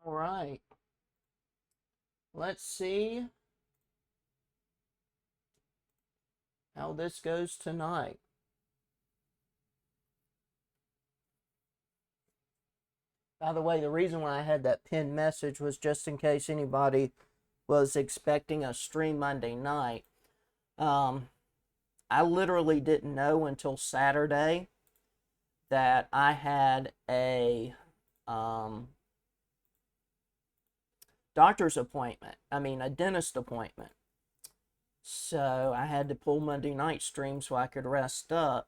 All right. Let's see how this goes tonight. By the way, the reason why I had that pinned message was just in case anybody was expecting a stream Monday night. I literally didn't know until Saturday that I had a doctor's appointment. A dentist appointment. So I had to pull Monday night stream so I could rest up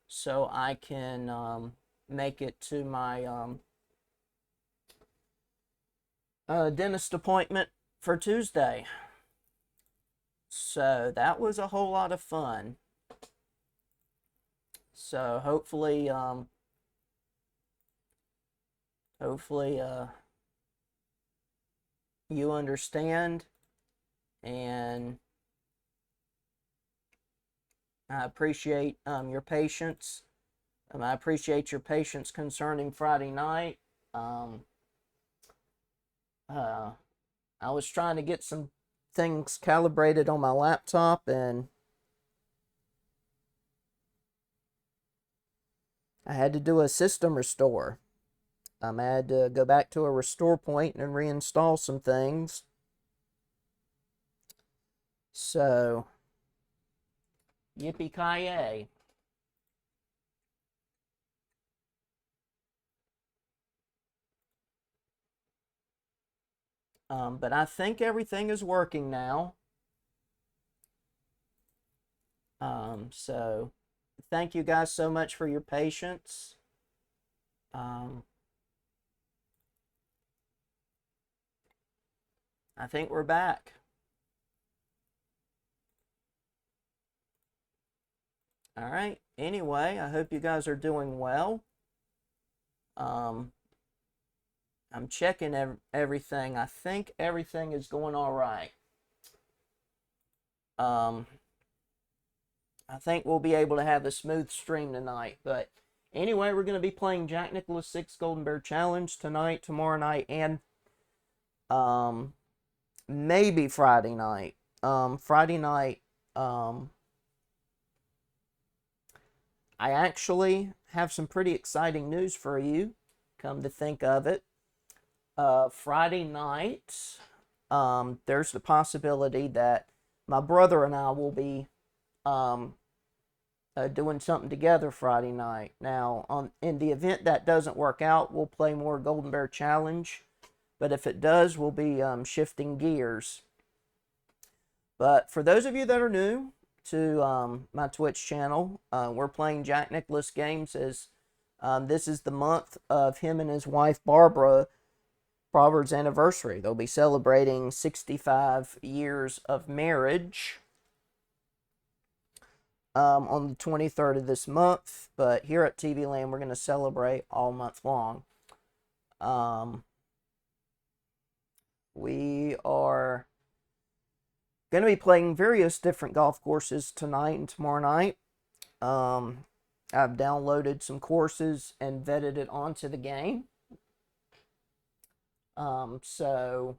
so I can make it to my dentist appointment for Tuesday. So that was a whole lot of fun. So hopefully you understand, and I appreciate your patience. I appreciate your patience concerning Friday night. I was trying to get some things calibrated on my laptop, and I had to do a system restore. I had to go back to a restore point and reinstall some things. So, yippee-ki-yay. But I think everything is working now. So thank you guys so much for your patience. I think we're back. All right. Anyway, I hope you guys are doing well. I'm checking everything. I think everything is going all right. I think we'll be able to have a smooth stream tonight. But anyway, we're going to be playing Jack Nicklaus 6 Golden Bear Challenge tonight, tomorrow night, and maybe Friday night. Friday night, I actually have some pretty exciting news for you, come to think of it. Friday night, there's the possibility that my brother and I will be doing something together Friday night. Now, in the event that doesn't work out, we'll play more Golden Bear Challenge. But if it does, we'll be shifting gears. But for those of you that are new to my Twitch channel, we're playing Jack Nicklaus games as this is the month of him and his wife Barbara's anniversary. They'll be celebrating 65 years of marriage on the 23rd of this month. But here at TV Land, we're going to celebrate all month long. We are going to be playing various different golf courses tonight and tomorrow night. I've downloaded some courses and vetted it onto the game. So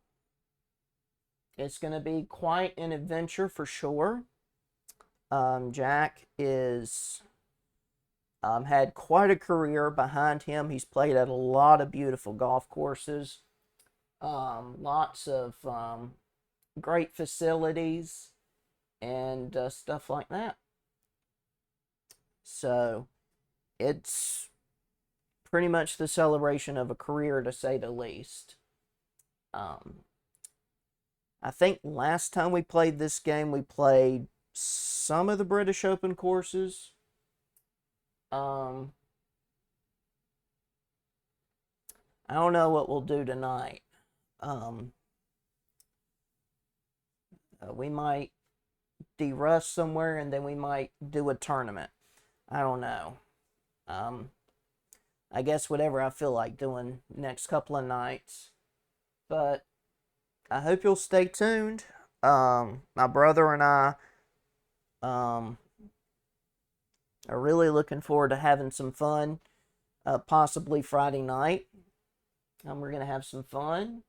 it's going to be quite an adventure for sure. Jack is had quite a career behind him. He's played at a lot of beautiful golf courses. Lots of great facilities and stuff like that. So it's pretty much the celebration of a career, to say the least. I think last time we played this game, we played some of the British Open courses. I don't know what we'll do tonight. We might de-rust somewhere, and then we might do a tournament. I don't know. I guess whatever I feel like doing next couple of nights. But I hope you'll stay tuned. My brother and I are really looking forward to having some fun, possibly Friday night. We're going to have some fun.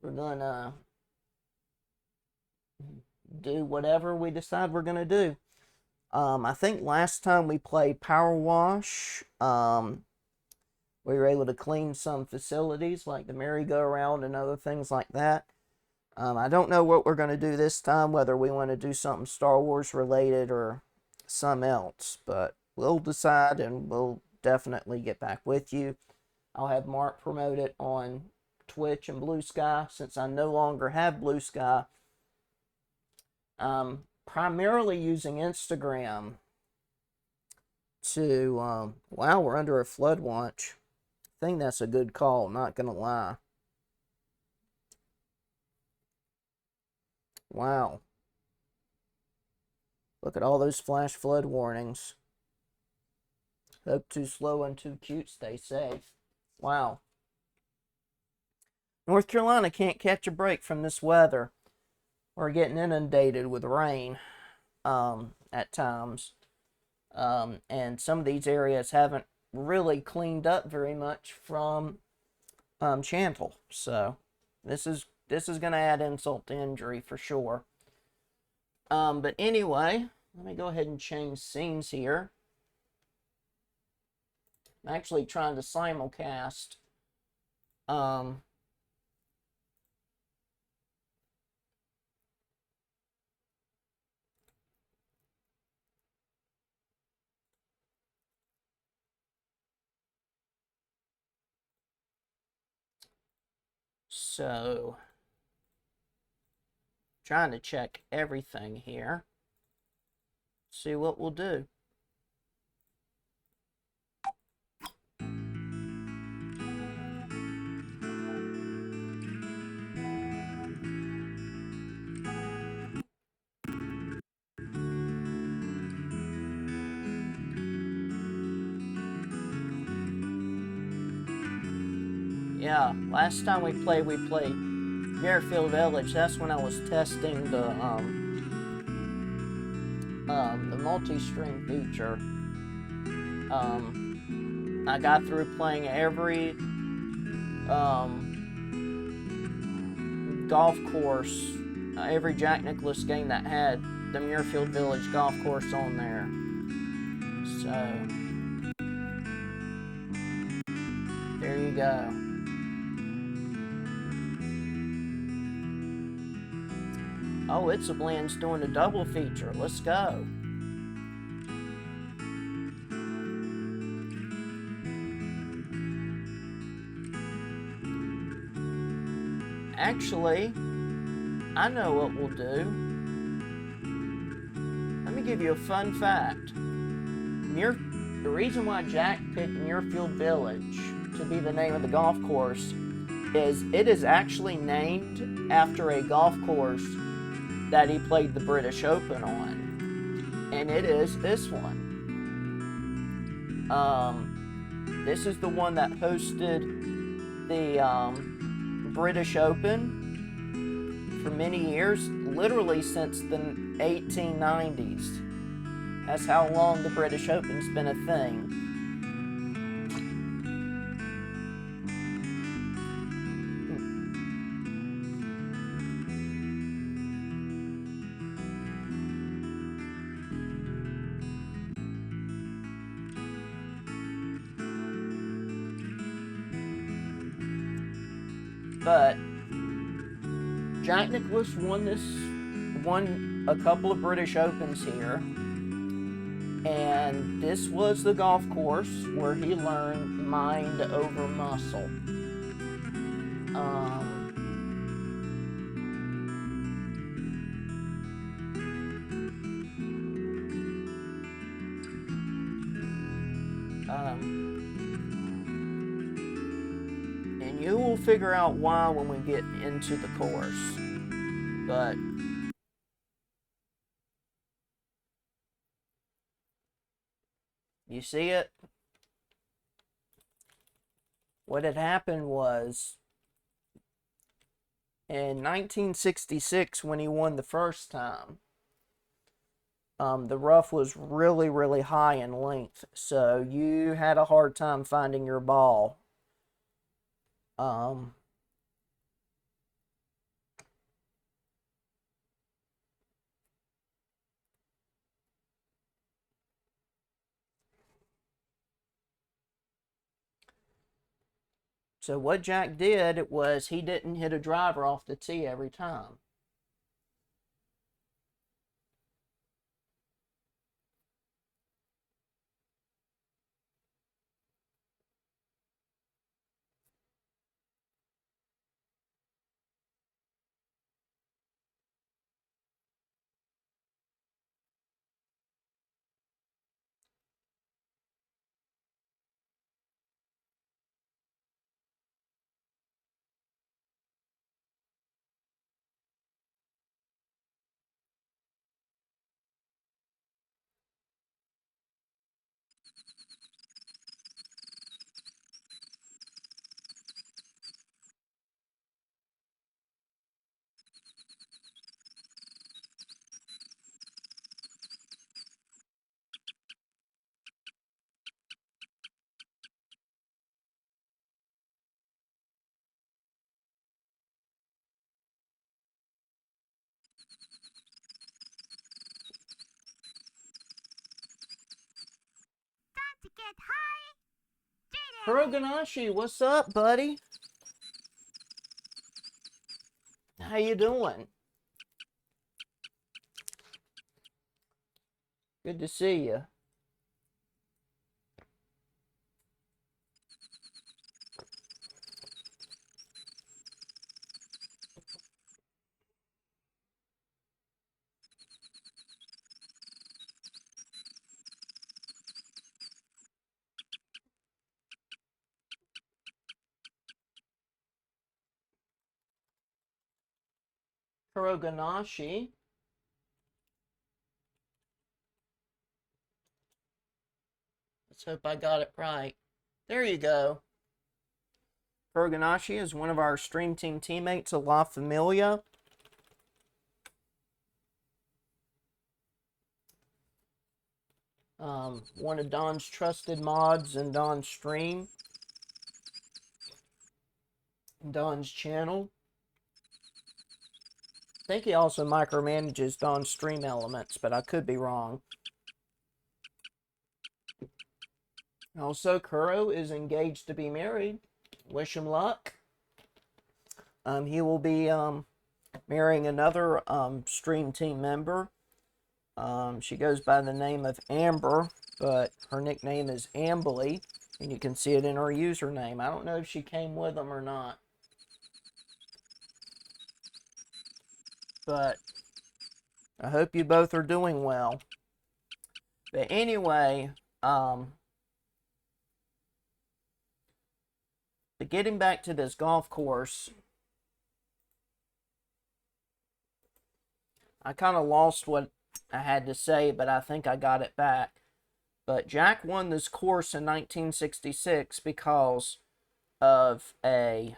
We're going to do whatever we decide we're going to do. I think last time we played Power Wash, we were able to clean some facilities like the merry-go-round and other things like that. I don't know what we're going to do this time, whether we want to do something Star Wars related or some else, but we'll decide and we'll definitely get back with you. I'll have Mark promote it on Twitch and Blue Sky since I no longer have Blue Sky. Primarily using Instagram to, wow, we're under a flood watch. I think that's a good call, not gonna lie. Wow. Look at all those flash flood warnings. Hope too slow and too cute stay safe. Wow. North Carolina can't catch a break from this weather. We're getting inundated with rain at times. And some of these areas haven't really cleaned up very much from Chantal. So this is going to add insult to injury for sure. But anyway, let me go ahead and change scenes here. I'm actually trying to simulcast. So, trying to check everything here. See what we'll do. Yeah, last time we played Muirfield Village. That's when I was testing the multi-stream feature. I got through playing every golf course, every Jack Nicklaus game that had the Muirfield Village golf course on there. So there you go. Oh, It's a Blend's doing a double feature. Let's go. Actually, I know what we'll do. Let me give you a fun fact. The reason why Jack picked Muirfield Village to be the name of the golf course is it is actually named after a golf course that he played the British Open on. And it is this one. This is the one that hosted the British Open for many years, literally since the 1890s. That's how long the British Open's been a thing. But Jack Nicklaus won a couple of British Opens here, and this was the golf course where he learned mind over muscle. And you will figure out why when we get into the course. But you see it? What had happened was in 1966 when he won the first time, the rough was really, really high in length, so you had a hard time finding your ball. Um, so what Jack did was he didn't hit a driver off the tee every time. To get high. Kuroganashi, what's up, buddy? How you doing? Good to see you. Kuroganashi. Let's hope I got it right. There you go. Kuroganashi is one of our stream team teammates of La Familia. One of Don's trusted mods in Don's stream. Don's channel. I think he also micromanages Don's stream elements, but I could be wrong. Also, Kuro is engaged to be married. Wish him luck. He will be marrying another stream team member. She goes by the name of Amber, but her nickname is Ambly, and you can see it in her username. I don't know if she came with them or not, but I hope you both are doing well. But anyway, but getting back to this golf course, I kind of lost what I had to say, but I think I got it back. But Jack won this course in 1966 because of a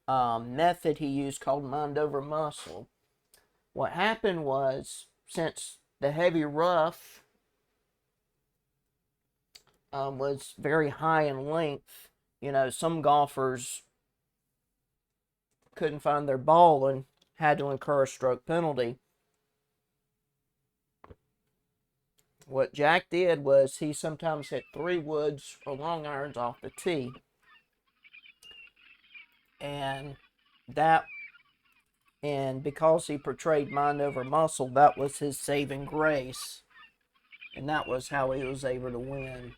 method he used called mind over muscle. What happened was, since the heavy rough was very high in length, you know, some golfers couldn't find their ball and had to incur a stroke penalty. What Jack did was he sometimes hit 3 woods or long irons off the tee. And because he portrayed mind over muscle, that was his saving grace. And that was how he was able to win.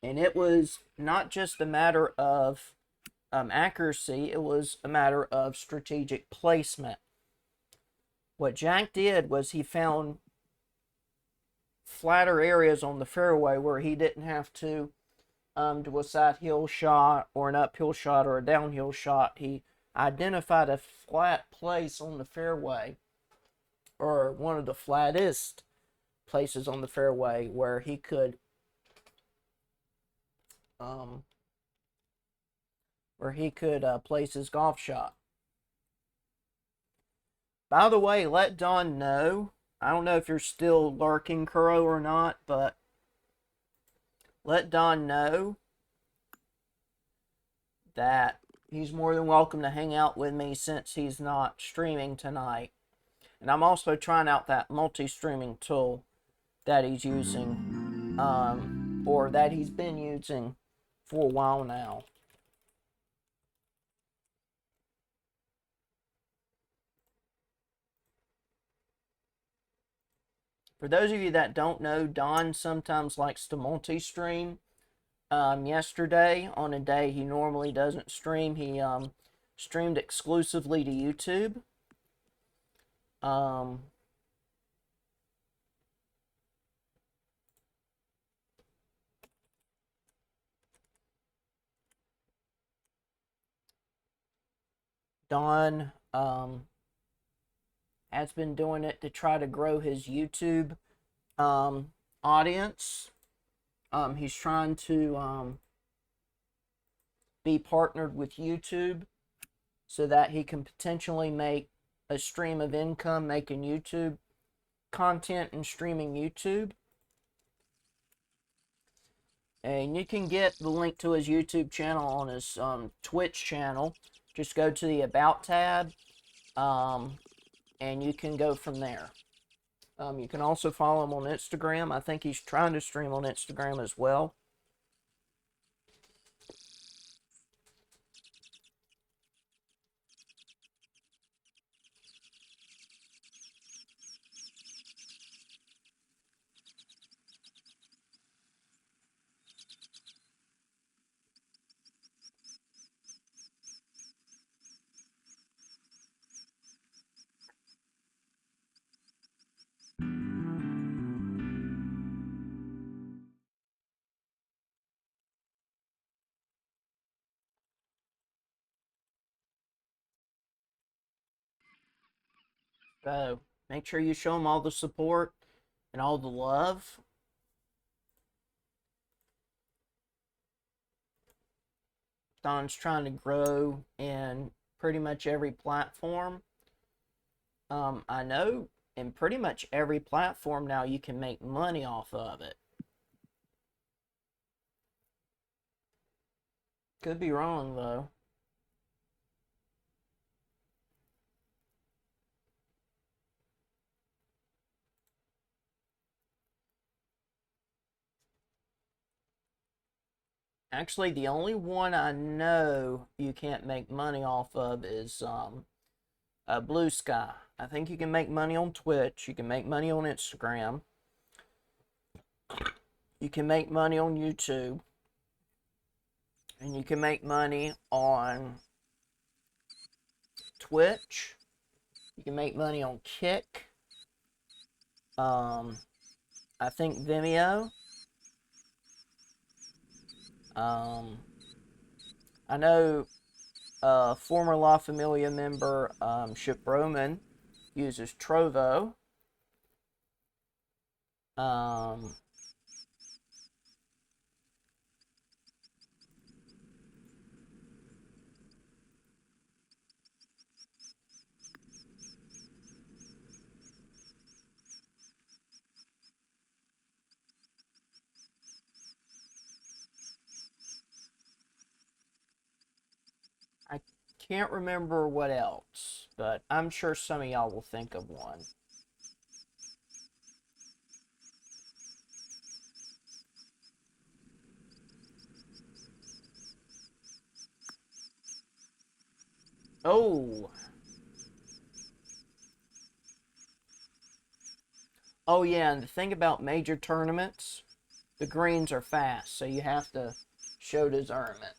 And it was not just a matter of accuracy, it was a matter of strategic placement. What Jack did was he found flatter areas on the fairway where he didn't have to do a side hill shot or an uphill shot or a downhill shot. He identified a flat place on the fairway, or one of the flattest places on the fairway, where he could place his golf shot. By the way, let Don know. I don't know if you're still lurking, Kuro, or not, but let Don know that he's more than welcome to hang out with me since he's not streaming tonight. And I'm also trying out that multi-streaming tool that he's using, or that he's been using for a while now. For those of you that don't know, Don sometimes likes to multi-stream. Yesterday, on a day he normally doesn't stream, he streamed exclusively to YouTube. Don has been doing it to try to grow his YouTube audience. He's trying to be partnered with YouTube so that he can potentially make a stream of income making YouTube content and streaming YouTube. And you can get the link to his YouTube channel on his Twitch channel. Just go to the About tab, and you can go from there. You can also follow him on Instagram. I think he's trying to stream on Instagram as well. So make sure you show him all the support and all the love. Don's trying to grow in pretty much every platform. I know in pretty much every platform now you can make money off of it. Could be wrong though. Actually, the only one I know you can't make money off of is Blue Sky. I think you can make money on Twitch. You can make money on Instagram. You can make money on YouTube. And you can make money on Twitch. You can make money on Kick. I think Vimeo. I know former La Familia member Ship Roman uses Trovo. I can't remember what else, but I'm sure some of y'all will think of one. Oh. Oh yeah, and the thing about major tournaments, the greens are fast, so you have to show discernment.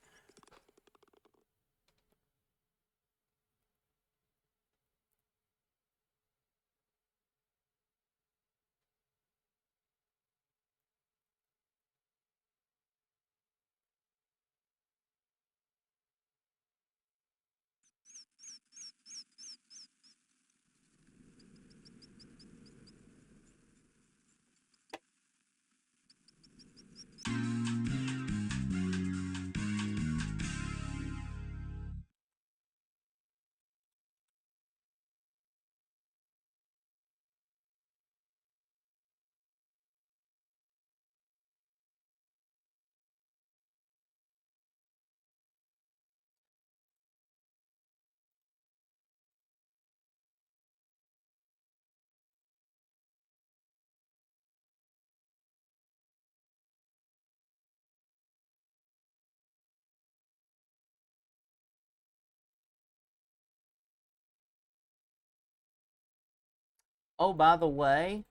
Oh, by the way,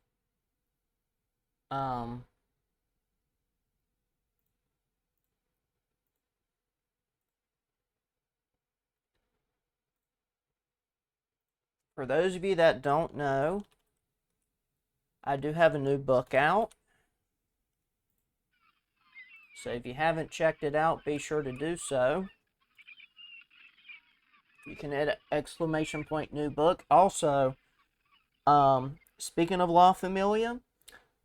um, for those of you that don't know, I do have a new book out. So if you haven't checked it out, be sure to do so. You can hit exclamation point new book. Also, speaking of La Familia,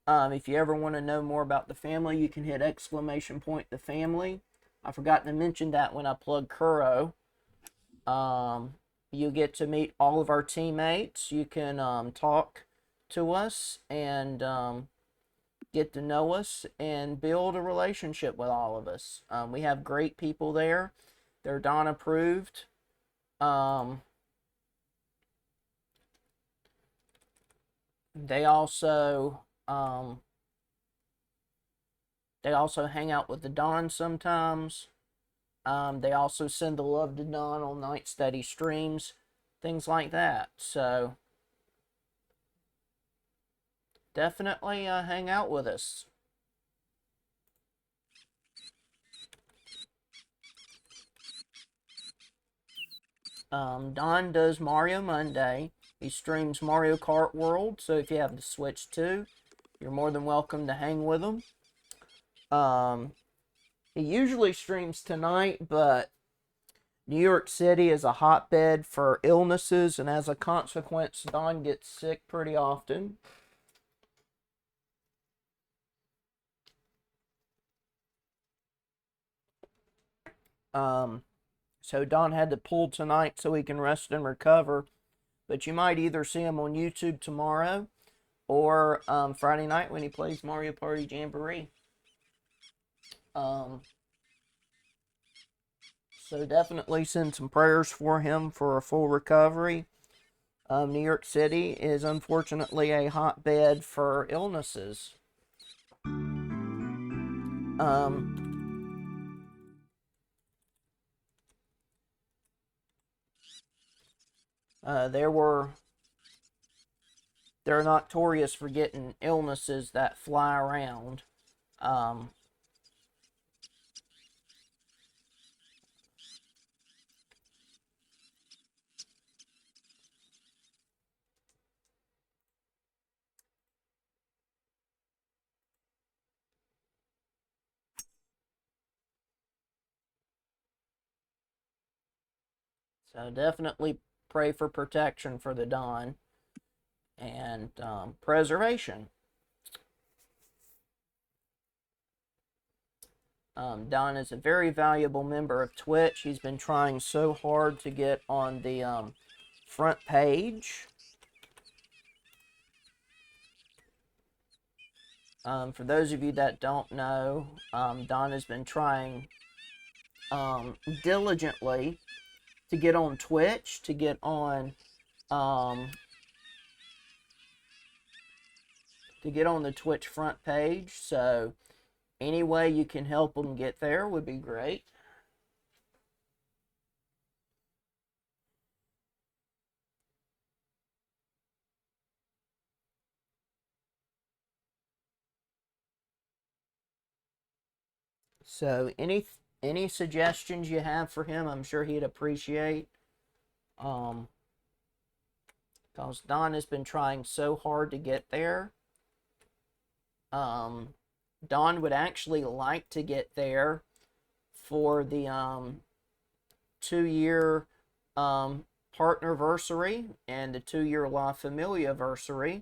if you ever want to know more about the family, you can hit exclamation point the family. I forgot to mention that when I plugged Kuro. You get to meet all of our teammates. You can talk to us and get to know us and build a relationship with all of us. We have great people there. They're Don approved. Um, they also um, they also hang out with the Don sometimes. They also send the love to Don on night study streams, things like that. So definitely hang out with us. Don does Mario Monday. He streams Mario Kart World, so if you have the Switch too, you're more than welcome to hang with him. He usually streams tonight, but New York City is a hotbed for illnesses, and as a consequence, Don gets sick pretty often. So Don had to pull tonight so he can rest and recover. But you might either see him on YouTube tomorrow or Friday night when he plays Mario Party Jamboree. Um, so definitely send some prayers for him for a full recovery. New York City is unfortunately a hotbed for illnesses. They're notorious for getting illnesses that fly around. Um, so definitely pray for protection for the Don and preservation. Don is a very valuable member of Twitch. He's been trying so hard to get on the front page. For those of you that don't know, Don has been trying diligently to get on Twitch, to get on the Twitch front page. So any way you can help him get there would be great. So any suggestions you have for him, I'm sure he'd appreciate. Because Don has been trying so hard to get there. Don would actually like to get there for the 2-year partnerversary and the 2-year La Familia versary.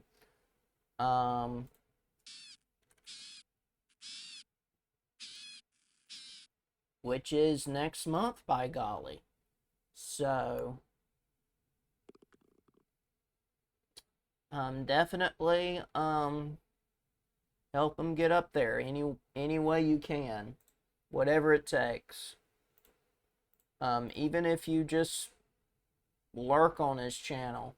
Which is next month, by golly. So definitely help him get up there any way you can, whatever it takes. Even if you just lurk on his channel.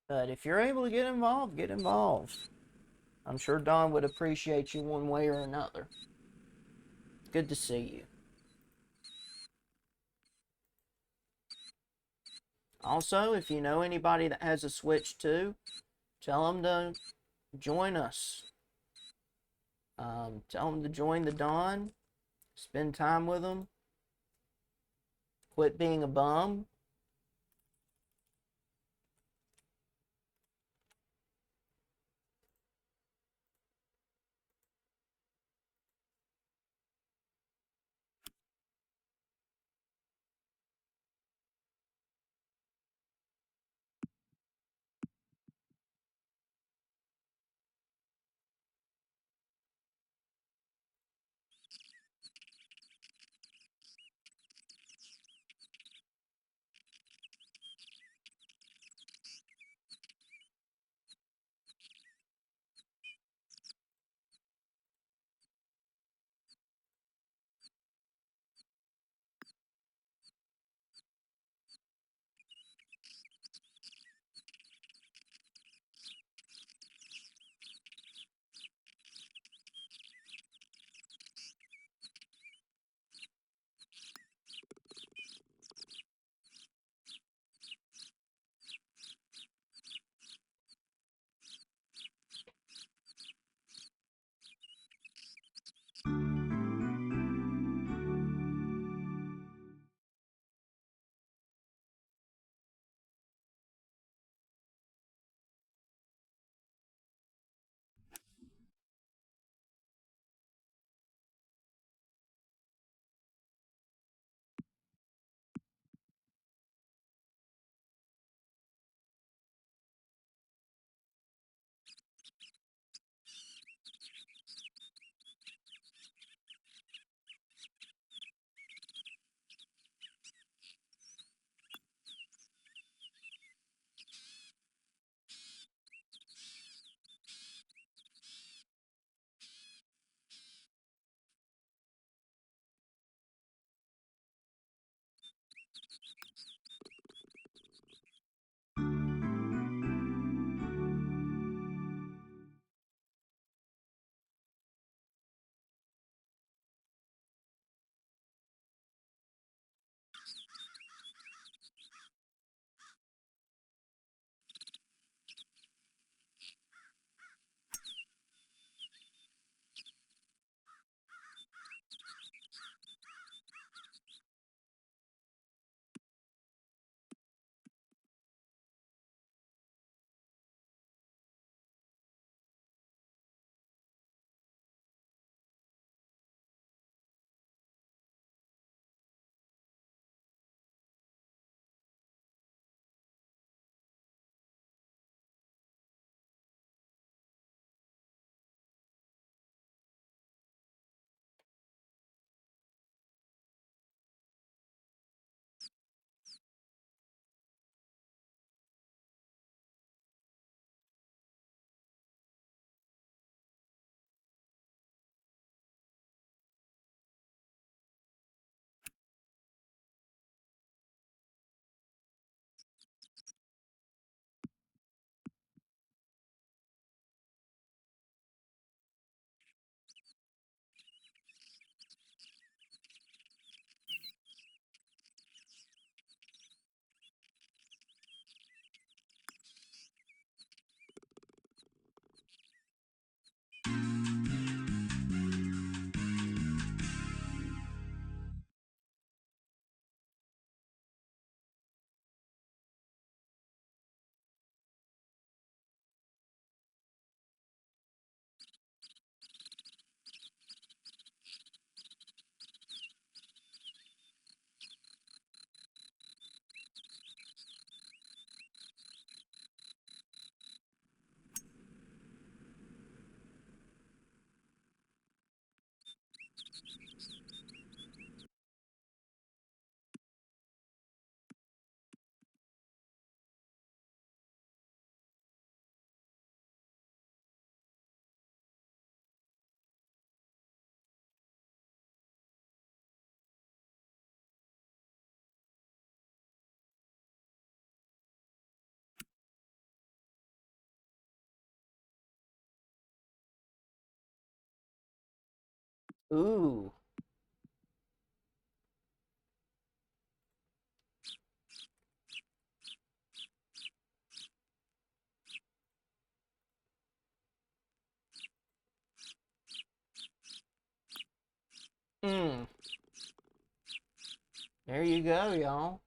But if you're able to get involved, get involved. I'm sure Don would appreciate you one way or another. Good to see you. Also, if you know anybody that has a Switch too, tell them to join us. Tell them to join the Don. Spend time with them. Quit being a bum. Ooh. Mmm. There you go, y'all.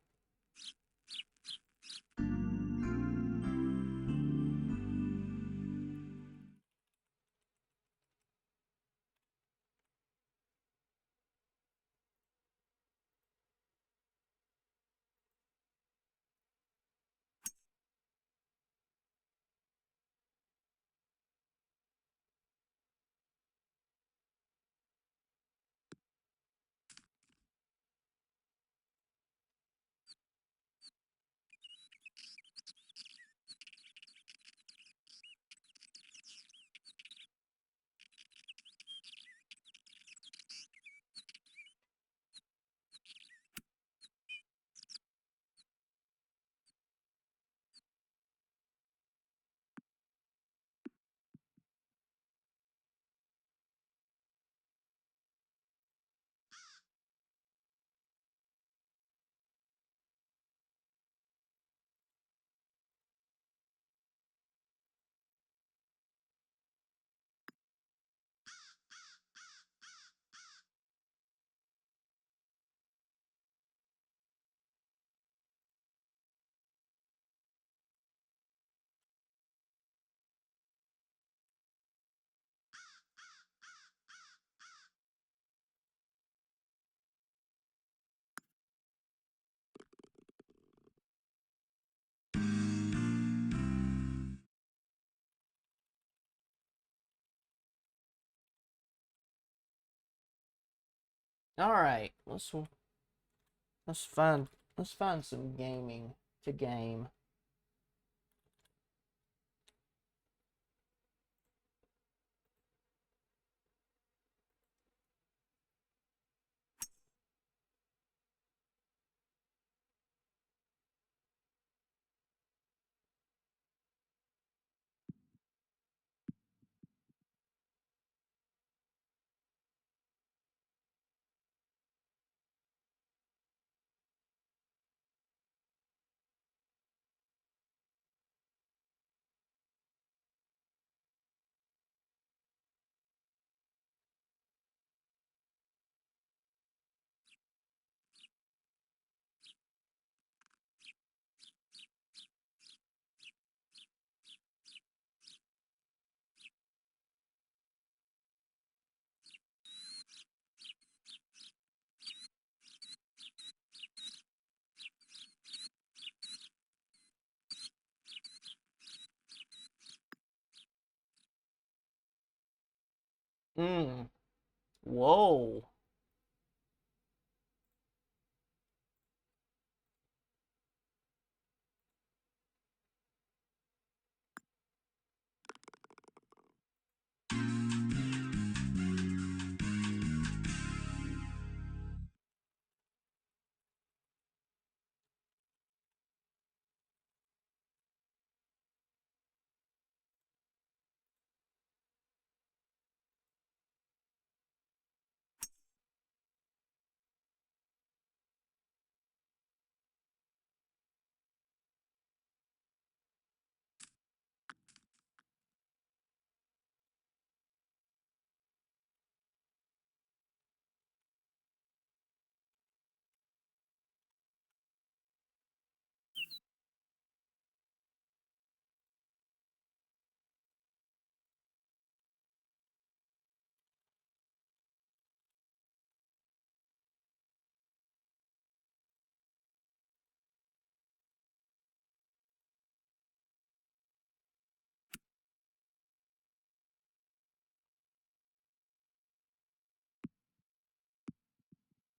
All right, let's find let's find some gaming to game. Mmm. Whoa.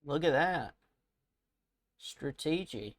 Look at that. Strategy.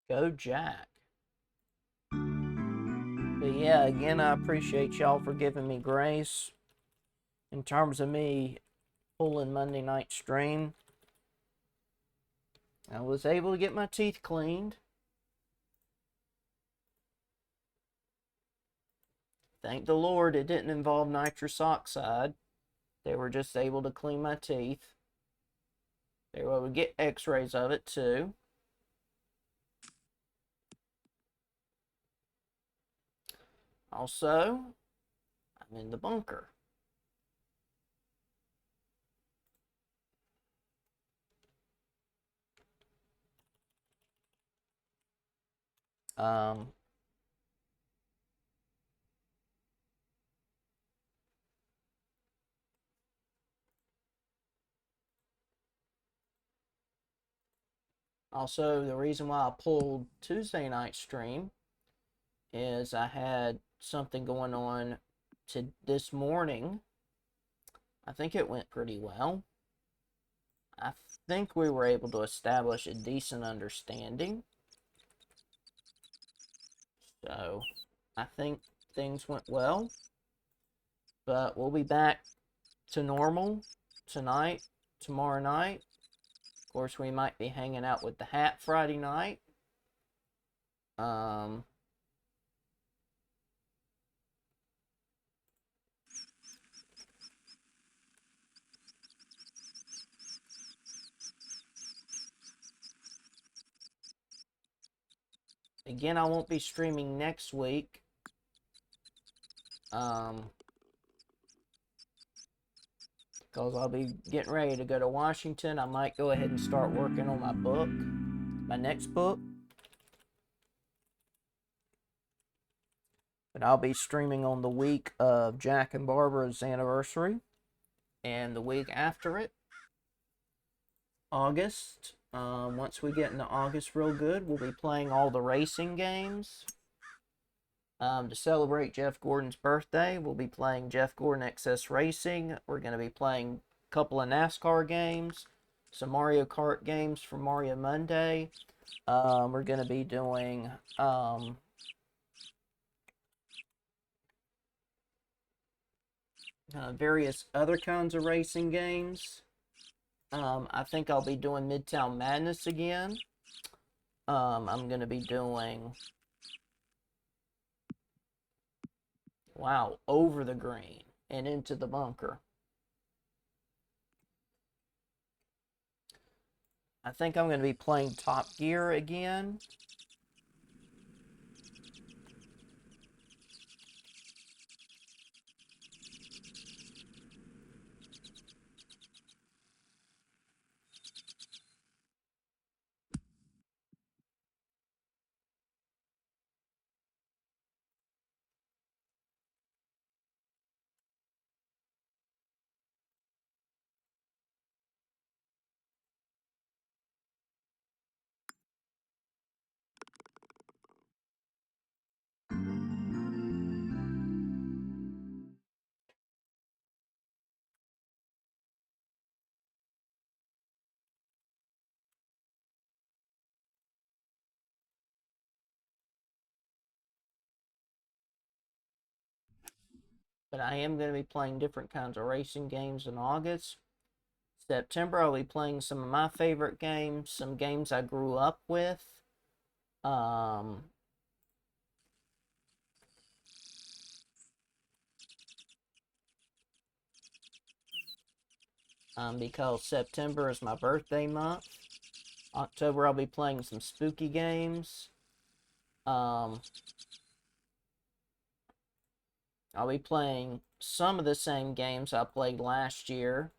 Go Jack. But yeah, again, I appreciate y'all for giving me grace in terms of me pulling Monday night stream. I was able to get my teeth cleaned. Thank the Lord it didn't involve nitrous oxide. They were just able to clean my teeth. They were able to get x-rays of it too. Also, I'm in the bunker. Um, Also, the reason why I pulled Tuesday night stream is I had something going on to this morning. I think it went pretty well. I think we were able to establish a decent understanding. So, I think things went well. But we'll be back to normal tonight, tomorrow night. Of course, we might be hanging out with the Hat Friday night. Um, Again, I won't be streaming next week. Because I'll be getting ready to go to Washington. I might go ahead and start working on my book, my next book. But I'll be streaming on the week of Jack and Barbara's anniversary. And the week after it, August. Once we get into August real good, we'll be playing all the racing games. To celebrate Jeff Gordon's birthday, we'll be playing Jeff Gordon XS Racing. We're going to be playing a couple of NASCAR games, some Mario Kart games for Mario Monday. We're going to be doing various other kinds of racing games. I think I'll be doing Midtown Madness again. I'm going to be doing, wow, Over the Green and Into the Bunker. I think I'm going to be playing Top Gear again. But I am going to be playing different kinds of racing games in August. September, I'll be playing some of my favorite games, some games I grew up with. Because September is my birthday month. October, I'll be playing some spooky games. I'll be playing some of the same games I played last year.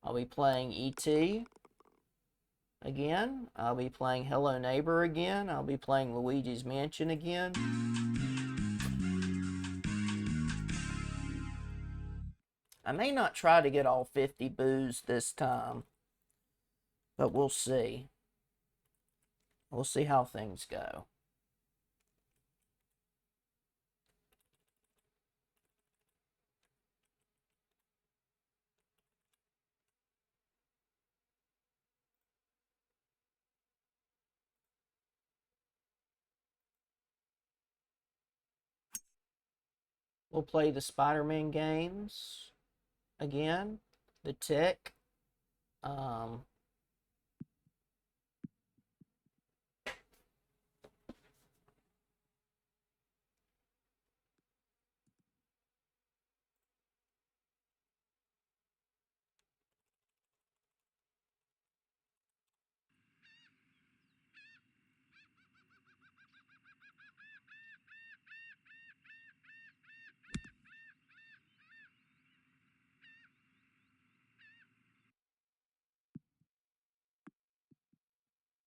I'll be playing E.T. again. I'll be playing Hello Neighbor again. I'll be playing Luigi's Mansion again. I may not try to get all 50 boos this time, but we'll see. We'll see how things go. We'll play the Spider-Man games again. The Tick. Um,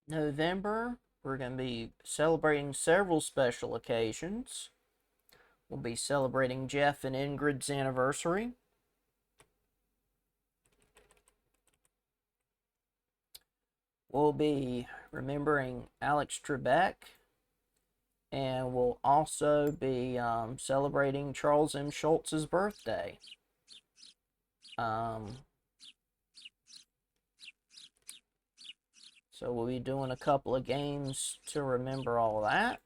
November, we're going to be celebrating several special occasions. We'll be celebrating Jeff and Ingrid's anniversary. We'll be remembering Alex Trebek. And we'll also be celebrating Charles M. Schultz's birthday. So we'll be doing a couple of games to remember all of that.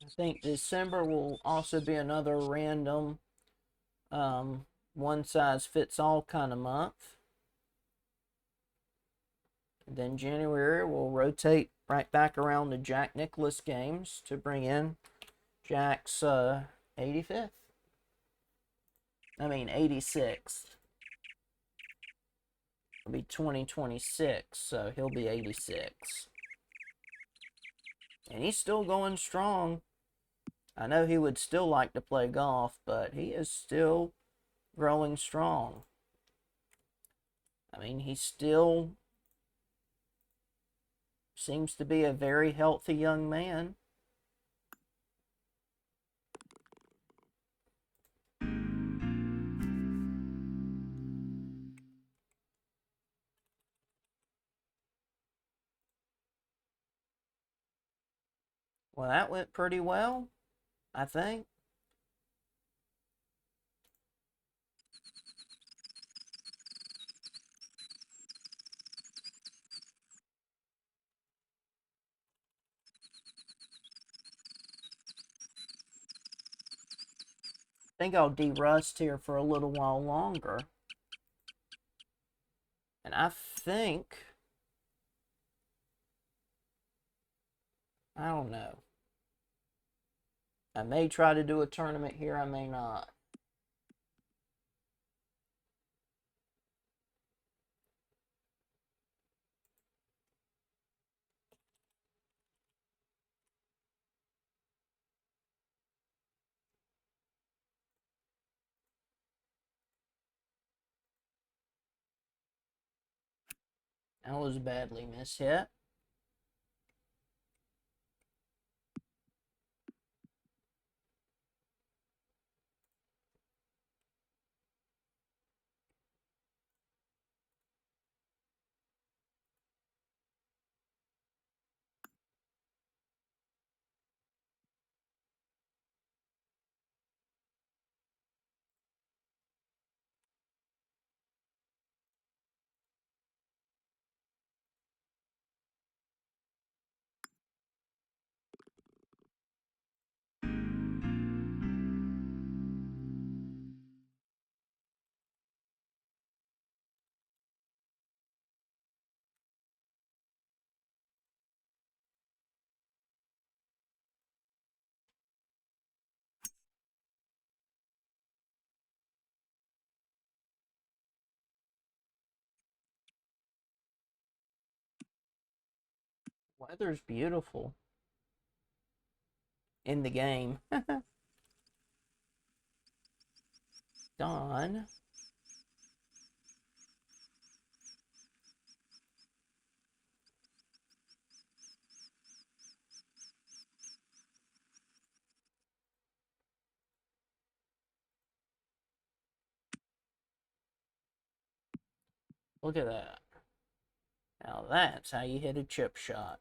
I think December will also be another random one-size-fits-all kind of month. And then January will rotate right back around the Jack Nicklaus games to bring in Jack's 85th. I mean 86th. It'll be 2026, so he'll be 86. And he's still going strong. I know he would still like to play golf, but he is still growing strong. I mean, he still seems to be a very healthy young man. Well, that went pretty well, I think. I think I'll de-rust here for a little while longer. And I think, I don't know. I may try to do a tournament here, I may not. That was badly mishit. Weather's beautiful. in the game. Don. Look at that. Now that's how you hit a chip shot.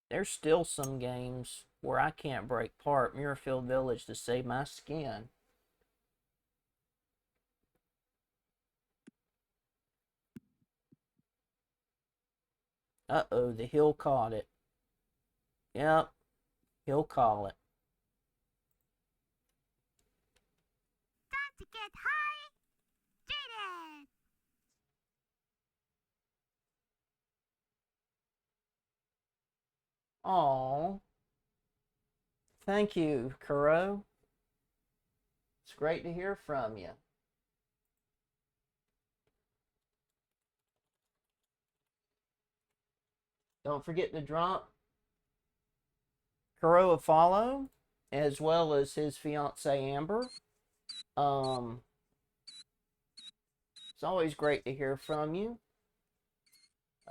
There's still some games where I can't break part Muirfield Village to save my skin. Uh-oh, the hill caught it. Yep, he'll call it. Time to get hydrated. Aww. Thank you, Kuro. It's great to hear from you. Don't forget to drop Kuro a follow, as well as his fiancee Amber. It's always great to hear from you.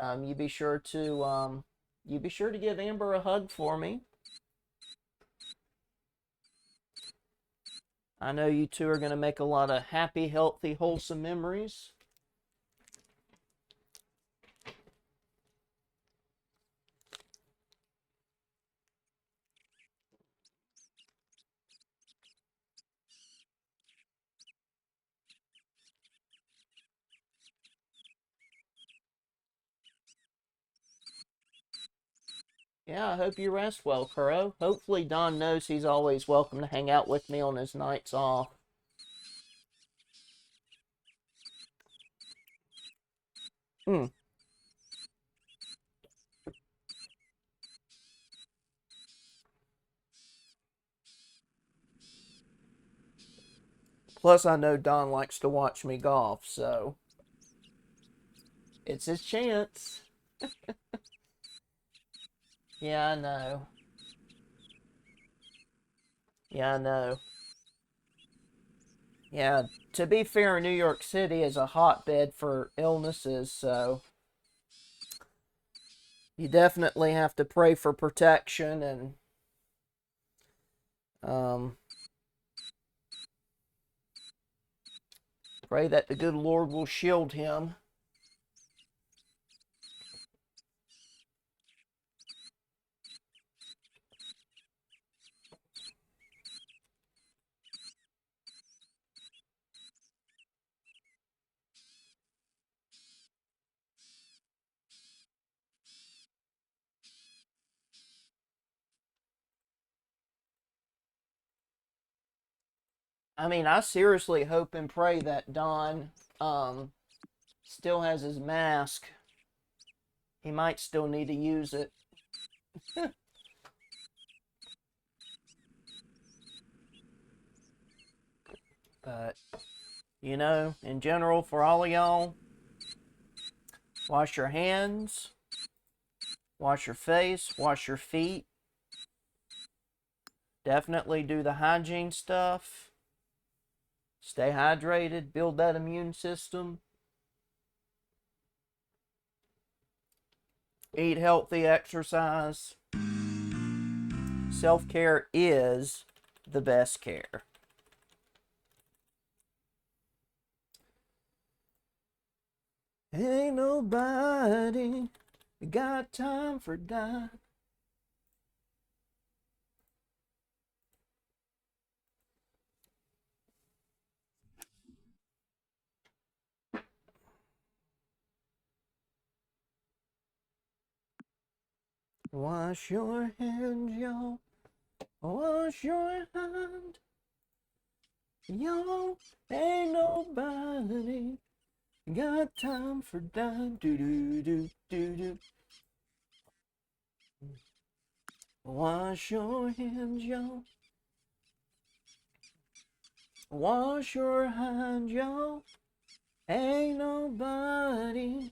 You be sure to give Amber a hug for me. I know you two are going to make a lot of happy, healthy, wholesome memories. Yeah, I hope you rest well, Kuro. Hopefully Don knows he's always welcome to hang out with me on his nights off. Plus, I know Don likes to watch me golf, so it's his chance. Yeah, I know. Yeah, I know. Yeah, to be fair, New York City is a hotbed for illnesses, so you definitely have to pray for protection and um, pray that the good Lord will shield him. I mean, I seriously hope and pray that Don still has his mask. He might still need to use it. But, you know, in general, for all of y'all, wash your hands, wash your face, wash your feet. Definitely do the hygiene stuff. Stay hydrated, build that immune system. Eat healthy, exercise. Self-care is the best care. Ain't nobody got time for that. Wash your hands, y'all. Wash your hand. Yo, ain't nobody got time for dime. Do do do do do. Wash your hands, yo. Wash your hands, yo. Ain't nobody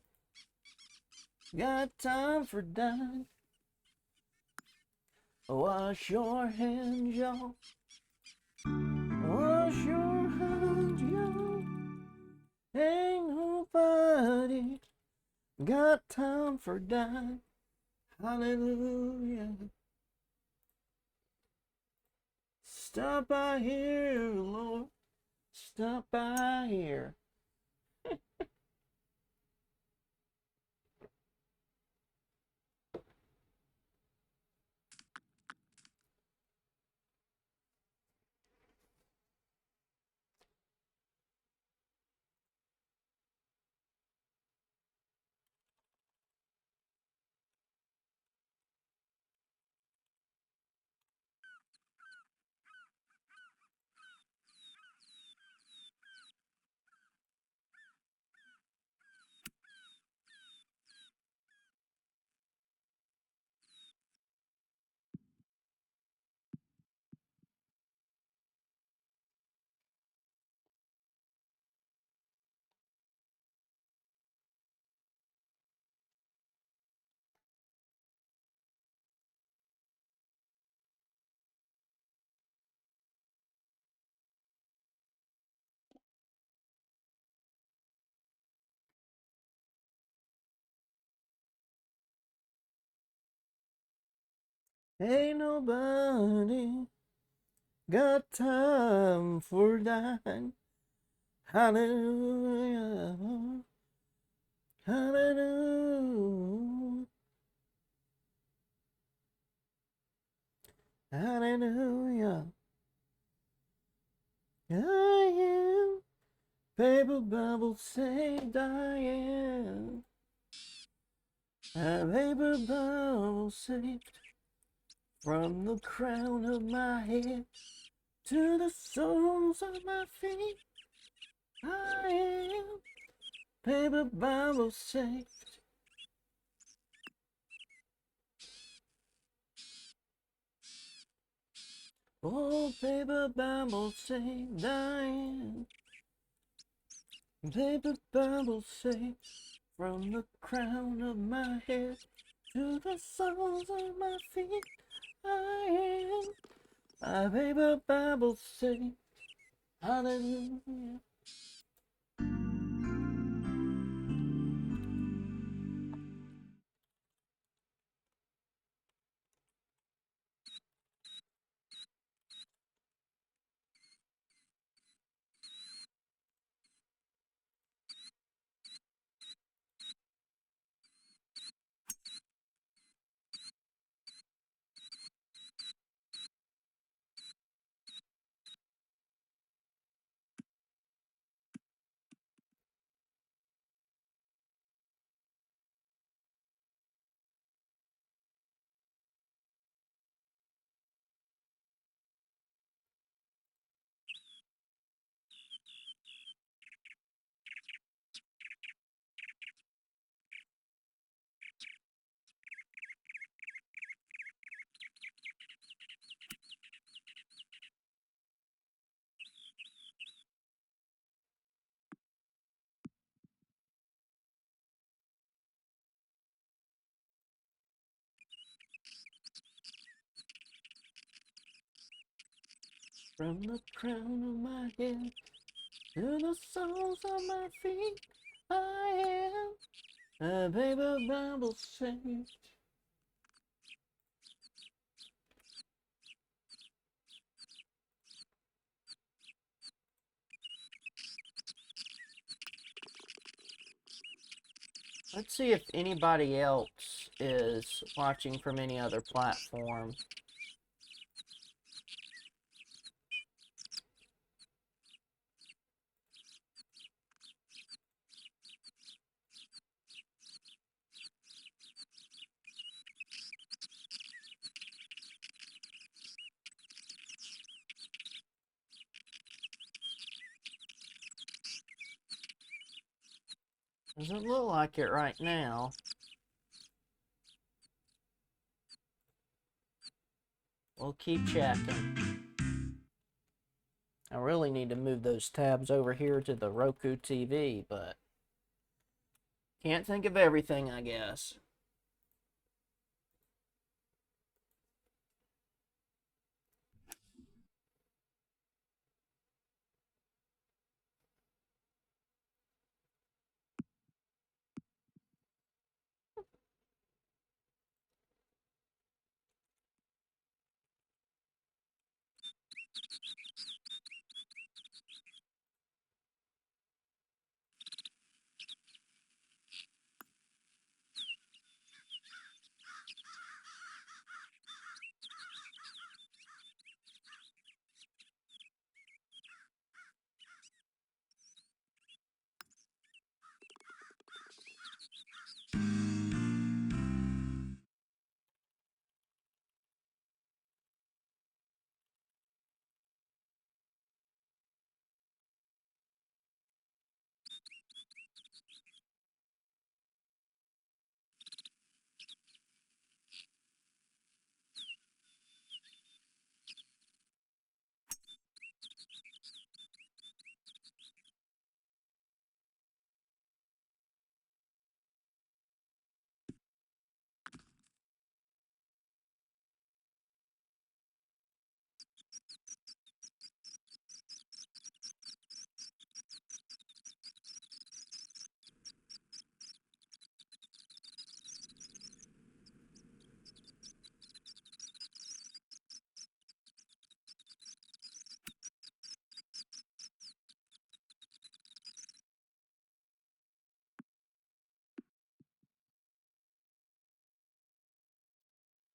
got time for dime. Wash your hands, yo. Wash your hands, yo. Ain't nobody got time for dime. Hallelujah. Stop by here, Lord. Stop by here. Ain't nobody got time for dime. Hallelujah. Hallelujah. Hallelujah. I am paper bubble saved. I am a paper bubble saved from the crown of my head to the soles of my feet. I am paper bubble saved. Oh, paper bubble saved. I am paper bubble saved from the crown of my head to the soles of my feet. I am a paper bubble saved. Hallelujah. From the crown of my head to the soles of my feet, I am a paper bubble saved. Let's see if anybody else is watching from any other platform. Doesn't look like it right now. We'll keep checking. I really need to move those tabs over here to the Roku TV, but can't think of everything, I guess.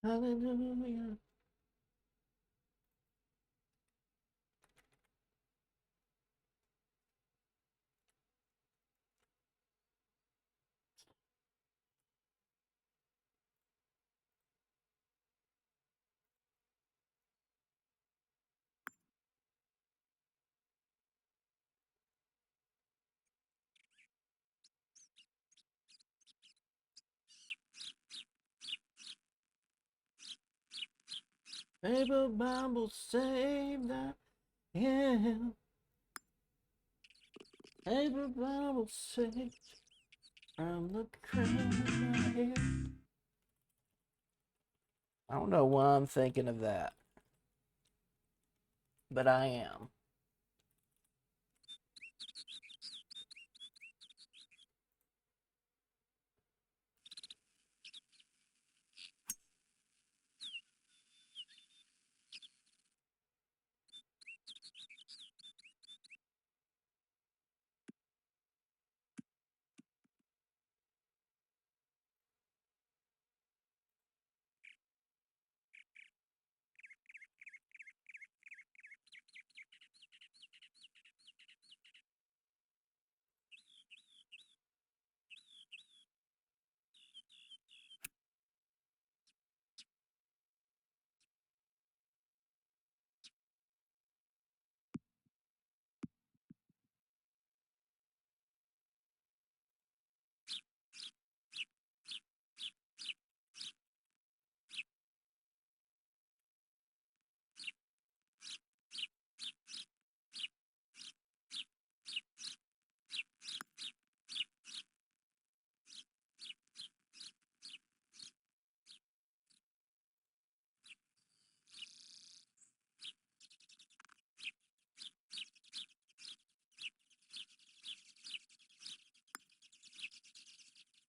Hallelujah. Paper Bible save that. Yeah. Paper Bible save from the crown of my head. I don't know why I'm thinking of that, but I am.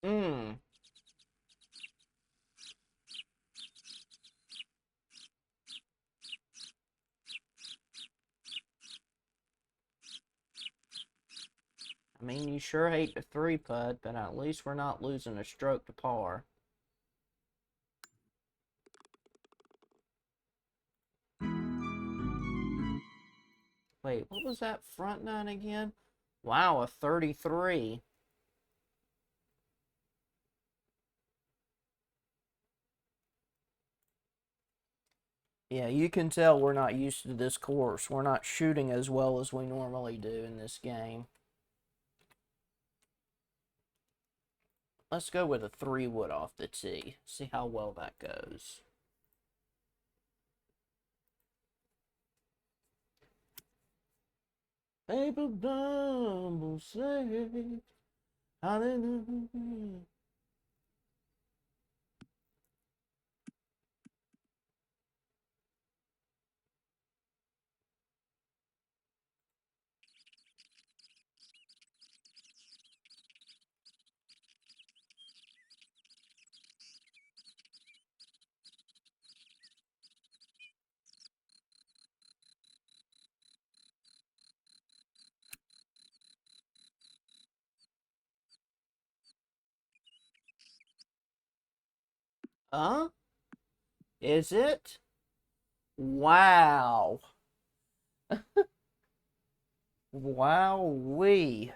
Hmm. I mean, you sure hate the 3-putt, but at least we're not losing a stroke to par. Wait, what was that front nine again? Wow, a 33. Yeah, you can tell we're not used to this course. We're not shooting as well as we normally do in this game. let's go with a 3-wood off the tee. See how well that goes. Paper bubble say hallelujah. Huh? Is it? Wow. Wowee.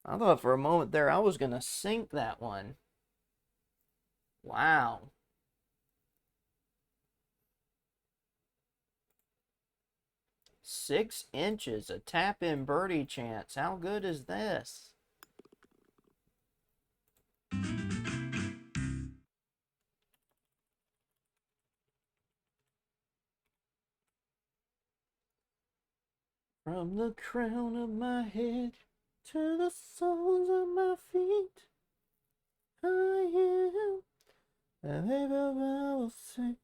I thought for a moment there I was going to sink that one. Wow. 6 inches, a tap-in birdie chance. How good is this? From the crown of my head to the soles of my feet, I am a paper bubble saved.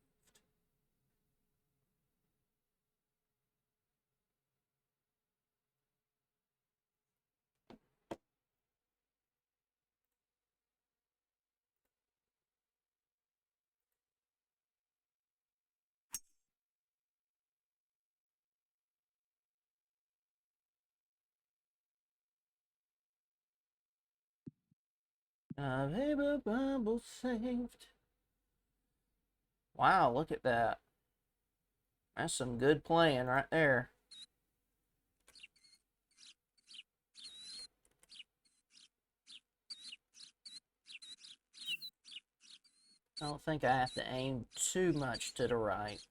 A paper bubble saved. Wow, look at that. That's some good playing right there. I don't think I have to aim too much to the right.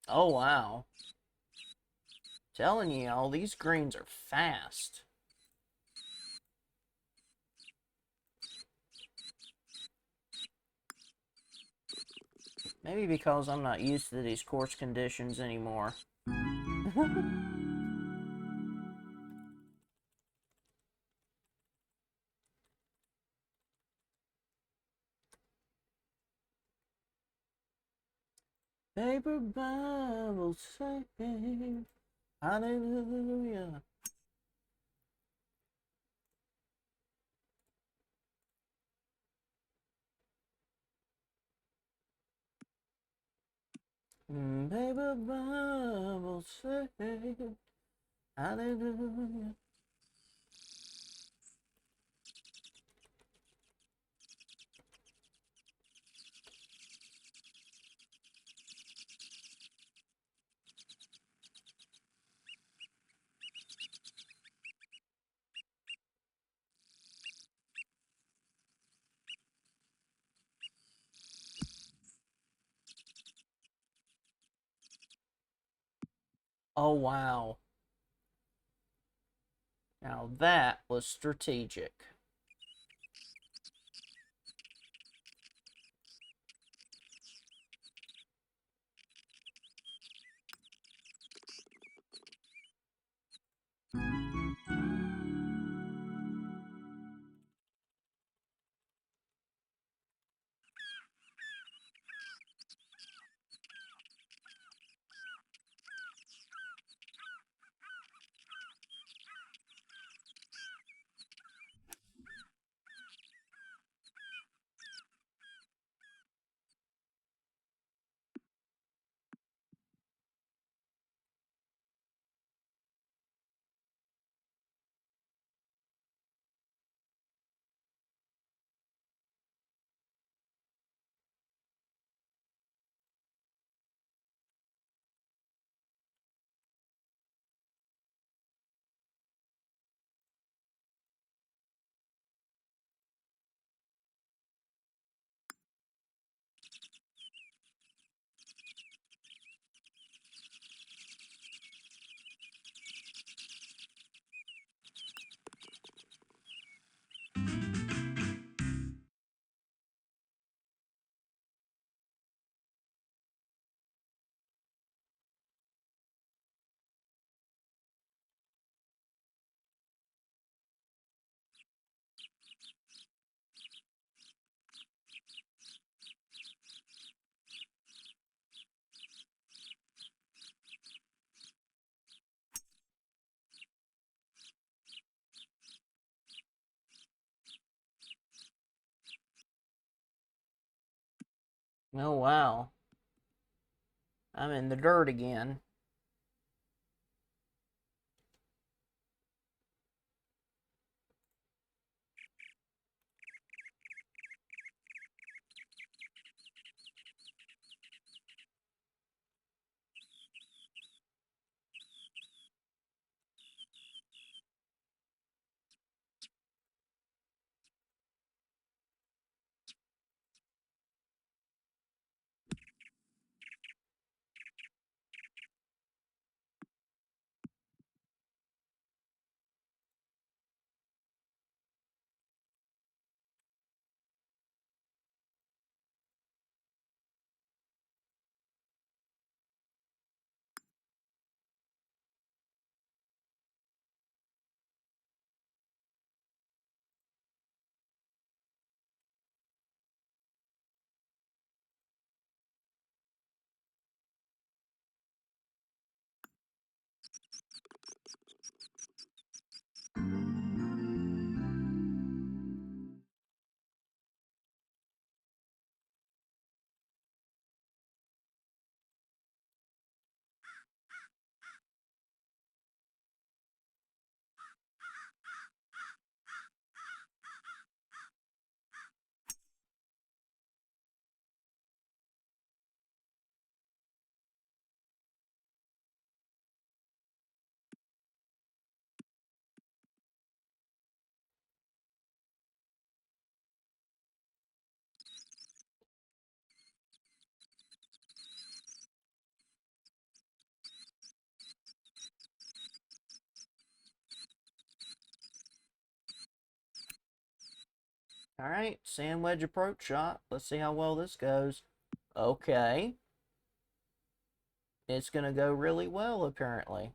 Oh, wow. Telling you, all these greens are fast. Maybe because I'm not used to these course conditions anymore. Paper Bible saved. Hallelujah. Paper Bible saved. Hallelujah. Oh, wow. Now that was strategic. Oh, wow. I'm in the dirt again. All right, sand wedge approach shot. Let's see how well this goes. Okay. It's going to go really well, apparently.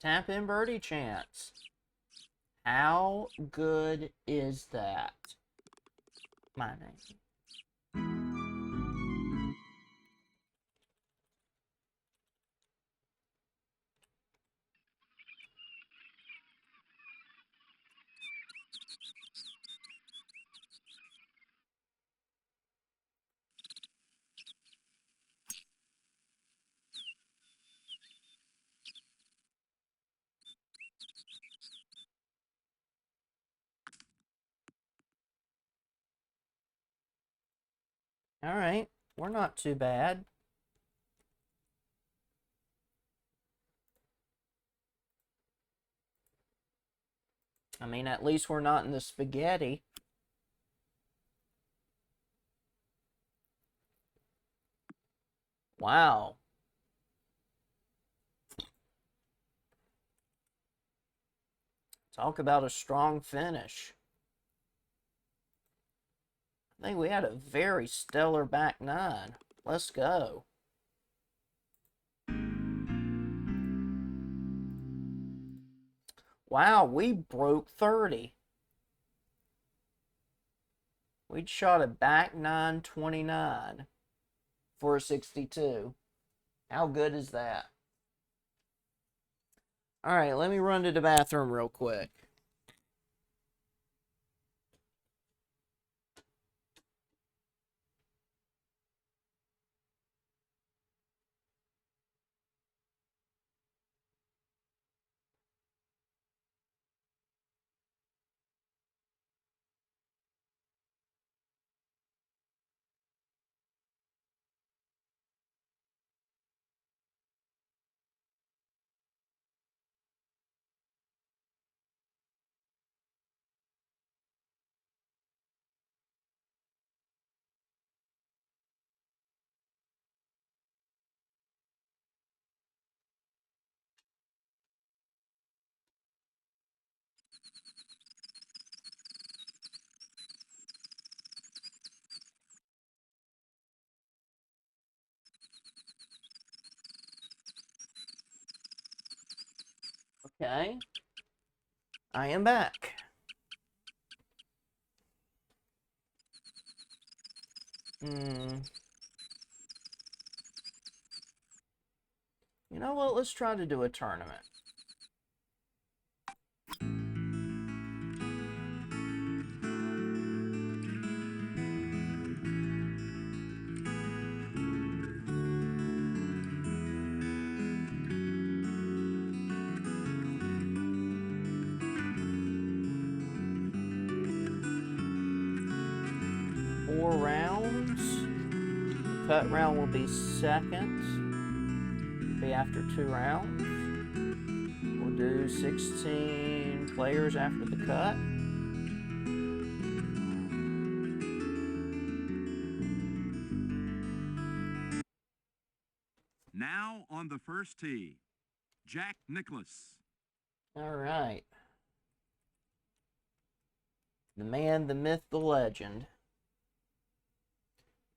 Tap in birdie chance. How good is that? My name. All right, we're not too bad. I mean, at least we're not in the spaghetti. Wow. Talk about a strong finish. I think we had a very stellar back nine. Let's go. Wow, we broke 30. We'd shot a back 929 for a 62. How good is that? All right, let me run to the bathroom real quick. Okay. I am back. You know what? Let's try to do a tournament. Four rounds. The cut round will be second. Be after 2 rounds. We'll do 16 players after the cut. Now on the first tee, Jack Nicklaus. All right. The man, the myth, the legend.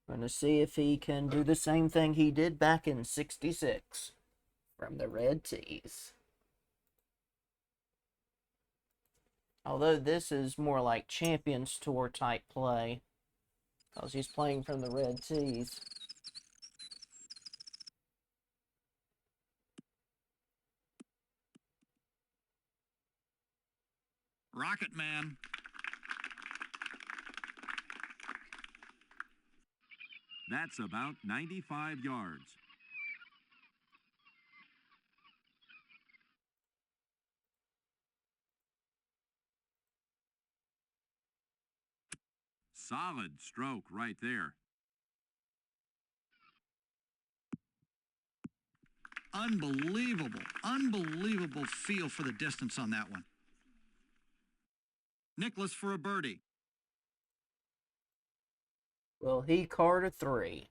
Going to see if he can do the same thing he did back in '66 from the red tees. Although this is more like Champions Tour type play, because he's playing from the red tees. Rocket Man. That's about 95 yards. Solid stroke right there. Unbelievable feel for the distance on that one. Nicklaus for a birdie. Will he card a 3?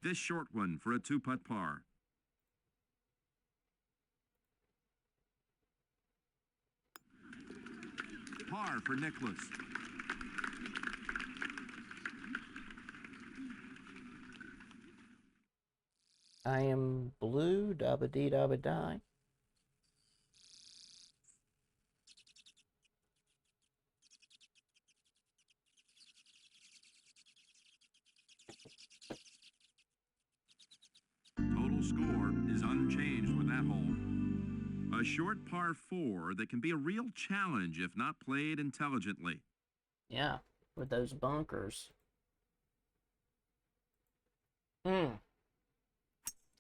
This short one for a 2-putt par. Par for Nicklaus. I am blue, dabba dee dabba die. Total score is unchanged with that hole. A short par 4 that can be a real challenge if not played intelligently. Yeah, with those bunkers.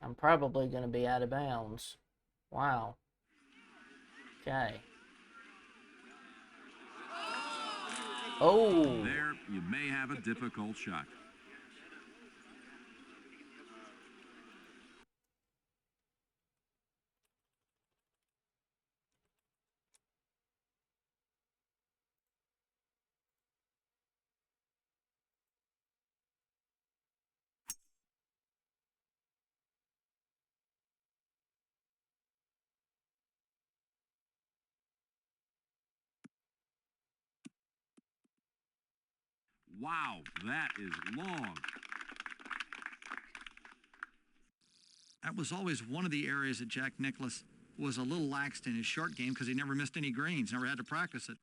I'm probably going to be out of bounds. Wow. Okay. Oh. There, you may have a difficult shot. Wow, that is long. That was always one of the areas that Jack Nicklaus was a little laxed in his short game because he never missed any greens, never had to practice it.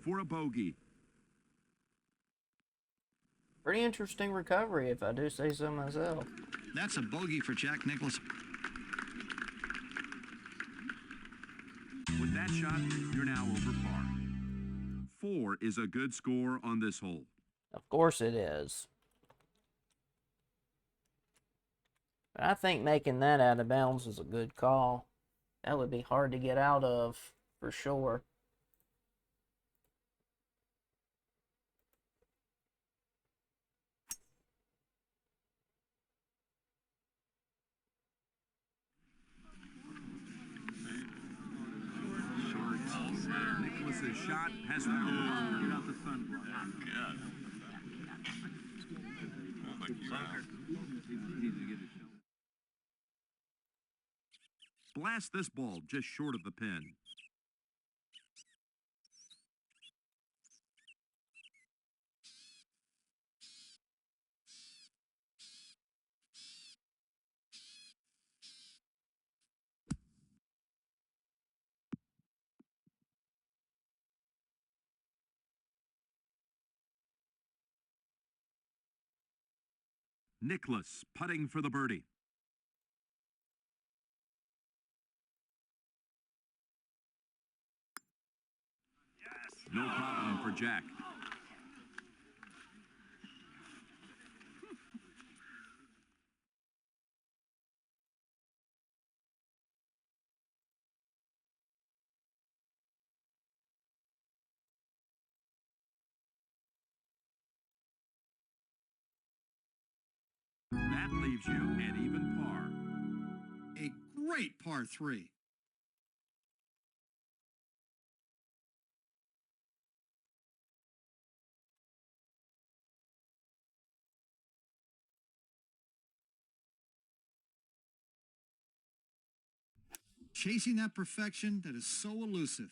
For a bogey. Pretty interesting recovery, if I do say so myself. That's a bogey for Jack Nicklaus. With that shot, you're now over par. 4 is a good score on this hole. Of course it is. But I think making that out of bounds is a good call. That would be hard to get out of, for sure. Nicklaus's shot has gone. Get out the sun. Blast this ball just short of the pin. Nicklaus putting for the birdie. No problem for Jack. That leaves you at even par. A great par 3. Chasing that perfection that is so elusive.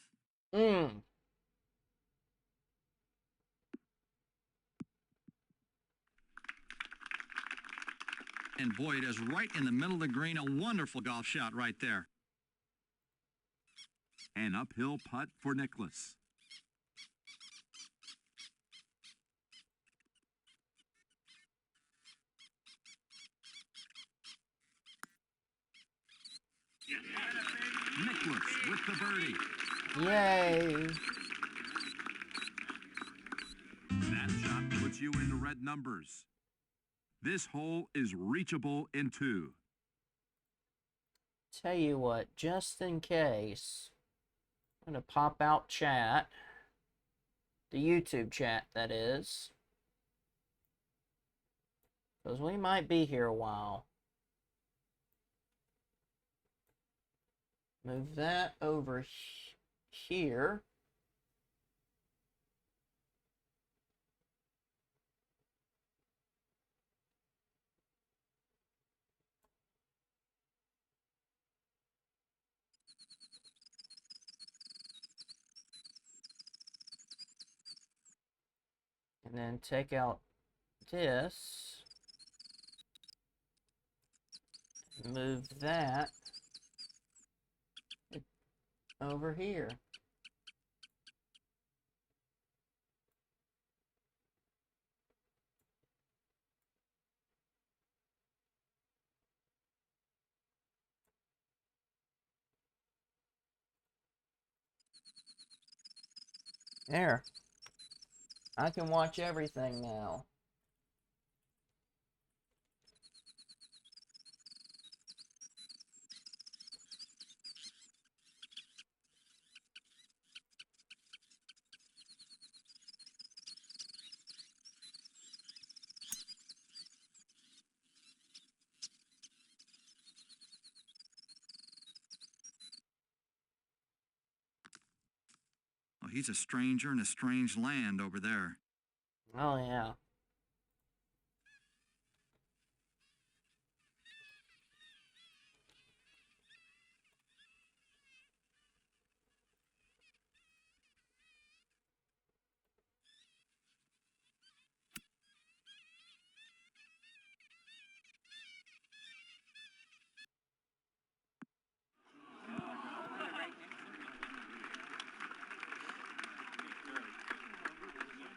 And boy, it is right in the middle of the green. A wonderful golf shot right there. An uphill putt for Nicklaus. Nicklaus with the birdie. Yay! That shot puts you into red numbers. This hole is reachable in 2. Tell you what, just in case, I'm going to pop out chat. The YouTube chat, that is. Because we might be here a while. Move that over here. And then take out this. Move that over here. There. I can watch everything now. Oh, he's a stranger in a strange land over there. Oh, yeah.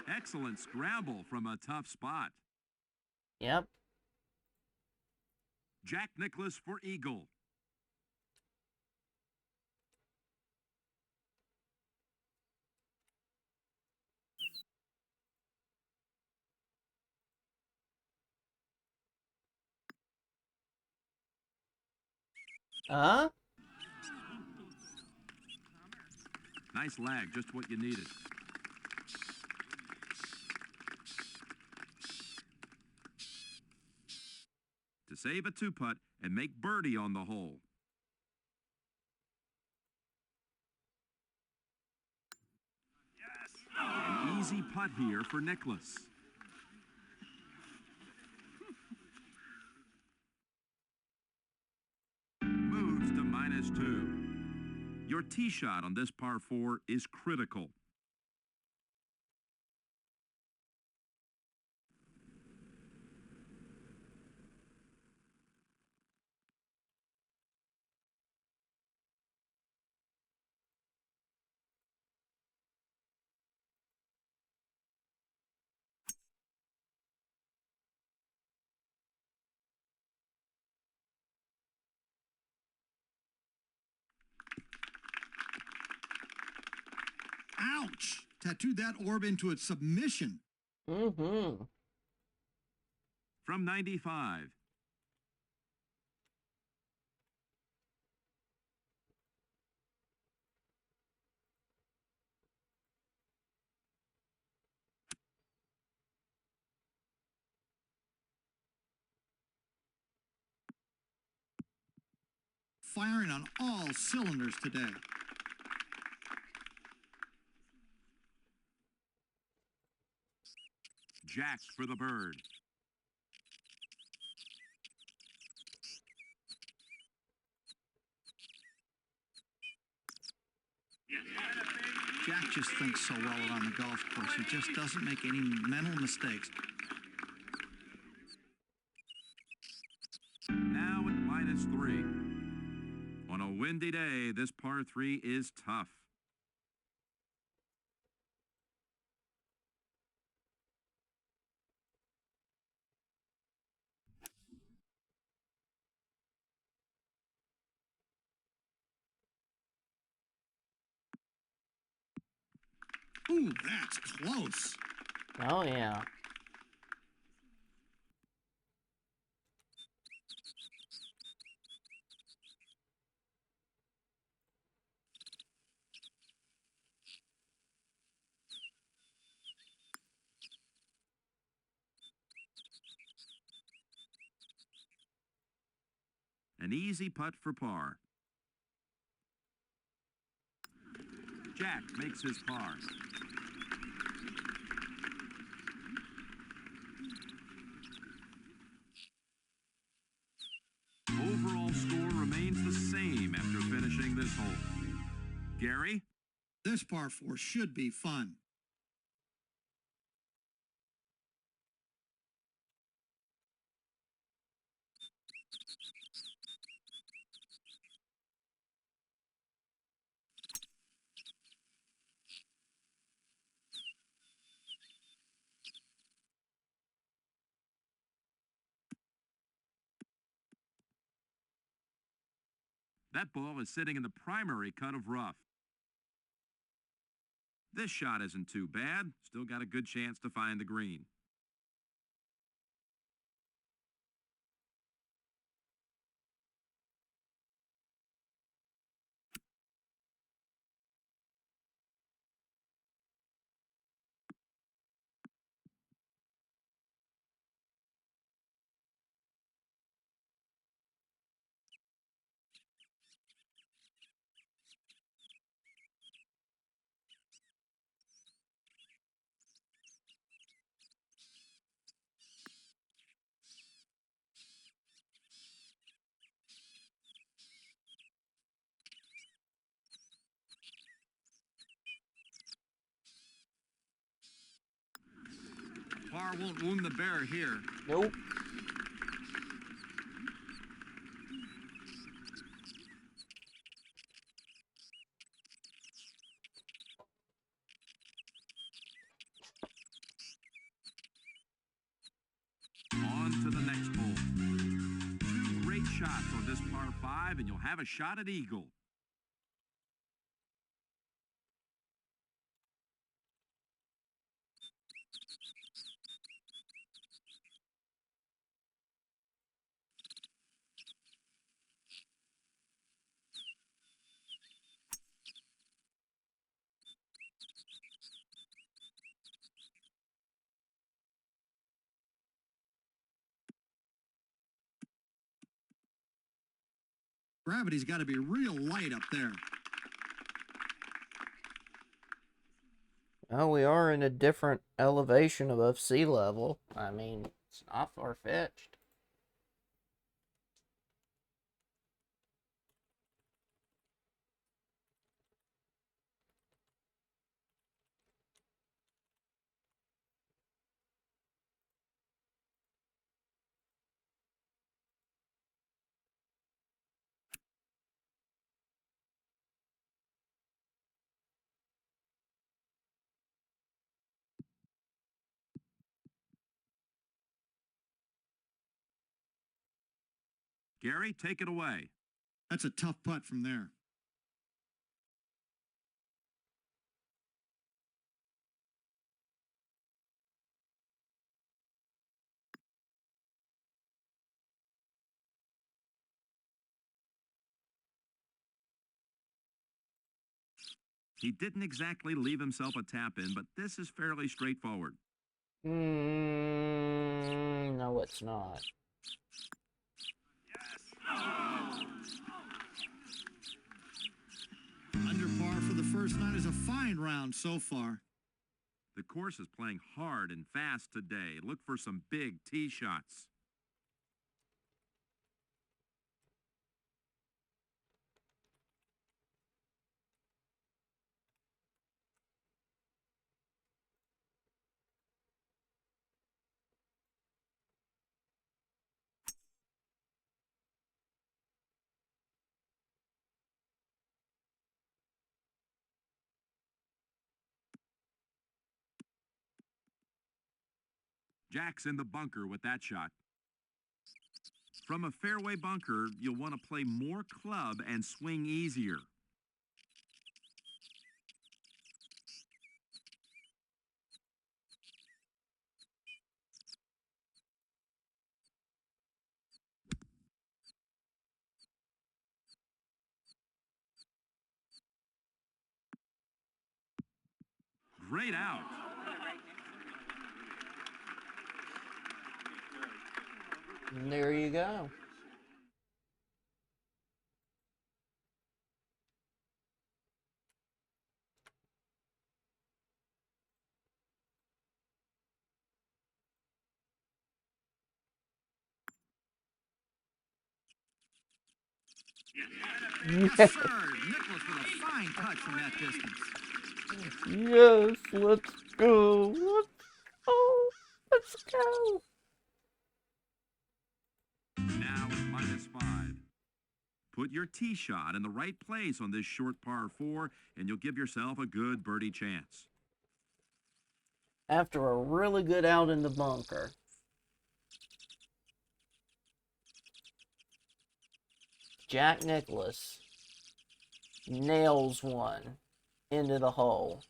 Excellent scramble from a tough spot. Yep. Jack Nicklaus for eagle. Huh? Nice lag, just what you needed. To save a two-putt and make birdie on the hole. An easy putt here for Nicklaus. Moves to -2. Your tee shot on this par 4 is critical. Ouch! Tattooed that orb into its submission. Mm-hmm. From 95. Firing on all cylinders today. Jack for the bird. Jack just thinks so well around the golf course. He just doesn't make any mental mistakes. Now at -3. On a windy day, this par 3 is tough. Ooh, that's close. Oh, yeah. An easy putt for par. Jack makes his par. Overall score remains the same after finishing this hole. Gary? This par 4 should be fun. That ball is sitting in the primary cut of rough. This shot isn't too bad. Still got a good chance to find the green. Par won't wound the bear here. Nope. On to the next hole. Two great shots on this par 5, and you'll have a shot at eagle. Gravity's got to be real light up there. Well, we are in a different elevation above sea level. I mean, it's not far-fetched. Gary, take it away. That's a tough putt from there. He didn't exactly leave himself a tap-in, but this is fairly straightforward. No, it's not. Under par for the first nine is a fine round so far. The course is playing hard and fast today. Look for some big tee shots. Jack's in the bunker with that shot. From a fairway bunker, you'll want to play more club and swing easier. Great out. And there you go. Yes, sir. Nicklaus with a fine cut from that distance. Yes, let's go. Let's go. Now it's -5. Put your tee shot in the right place on this short par 4, and you'll give yourself a good birdie chance. After a really good out in the bunker. Jack Nicklaus nails one into the hole.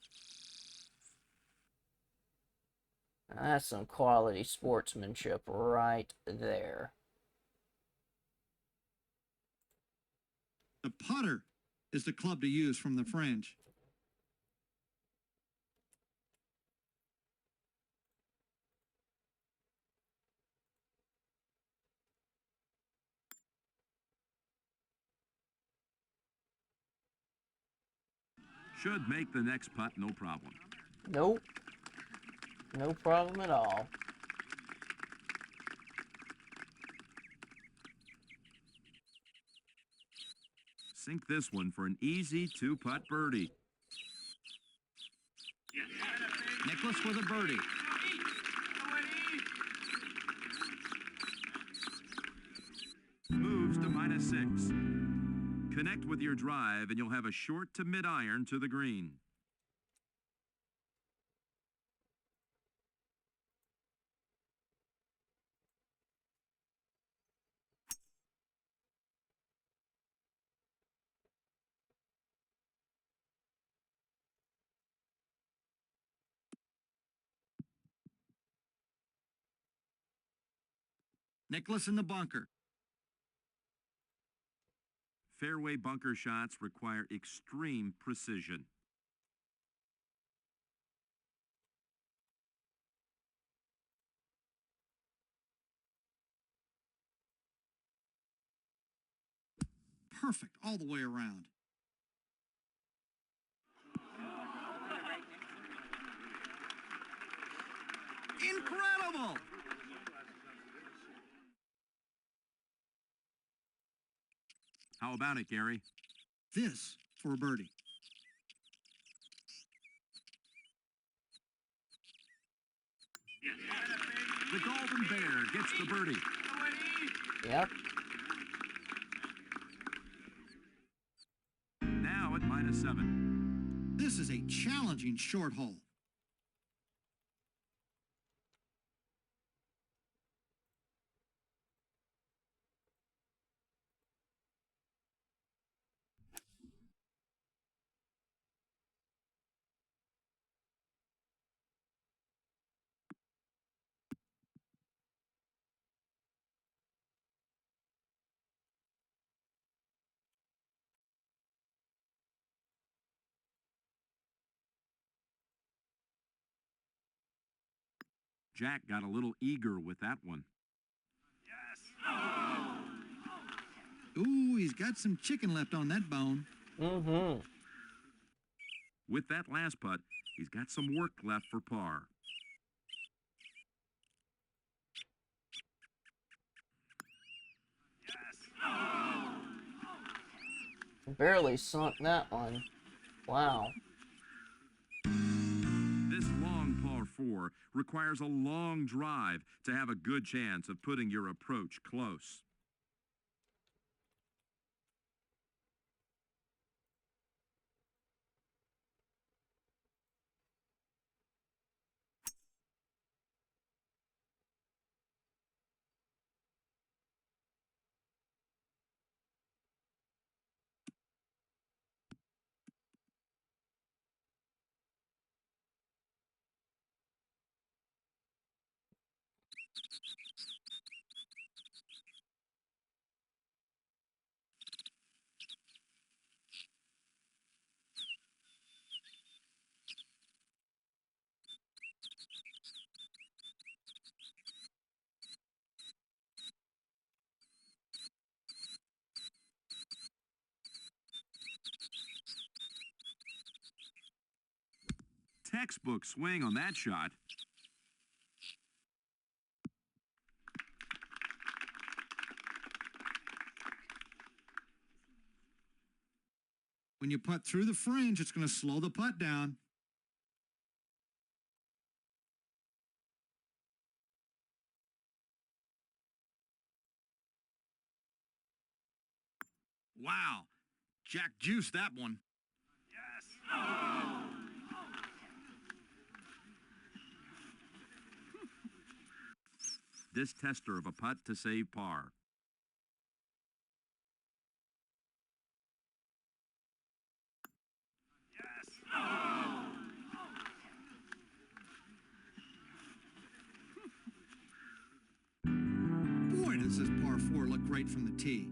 That's some quality sportsmanship right there. The putter is the club to use from the fringe. Should make the next putt no problem. Nope. No problem at all. Sink this one for an easy 2-putt birdie. Nicklaus with a birdie. Moves to -6. Connect with your drive and you'll have a short to mid-iron to the green. Nicklaus in the bunker. Fairway bunker shots require extreme precision. Perfect all the way around. Incredible! How about it, Gary? This for a birdie. The Golden Bear gets the birdie. Yep. Now at -7. This is a challenging short hole. Jack got a little eager with that one. Ooh, he's got some chicken left on that bone. Mm-hmm. With that last putt, he's got some work left for par. Barely sunk that one. Wow. This long par 4 requires a long drive to have a good chance of putting your approach close. Textbook swing on that shot. When you putt through the fringe, it's going to slow the putt down. Wow, Jack juiced that one. This tester of a putt to save par. right from the tee.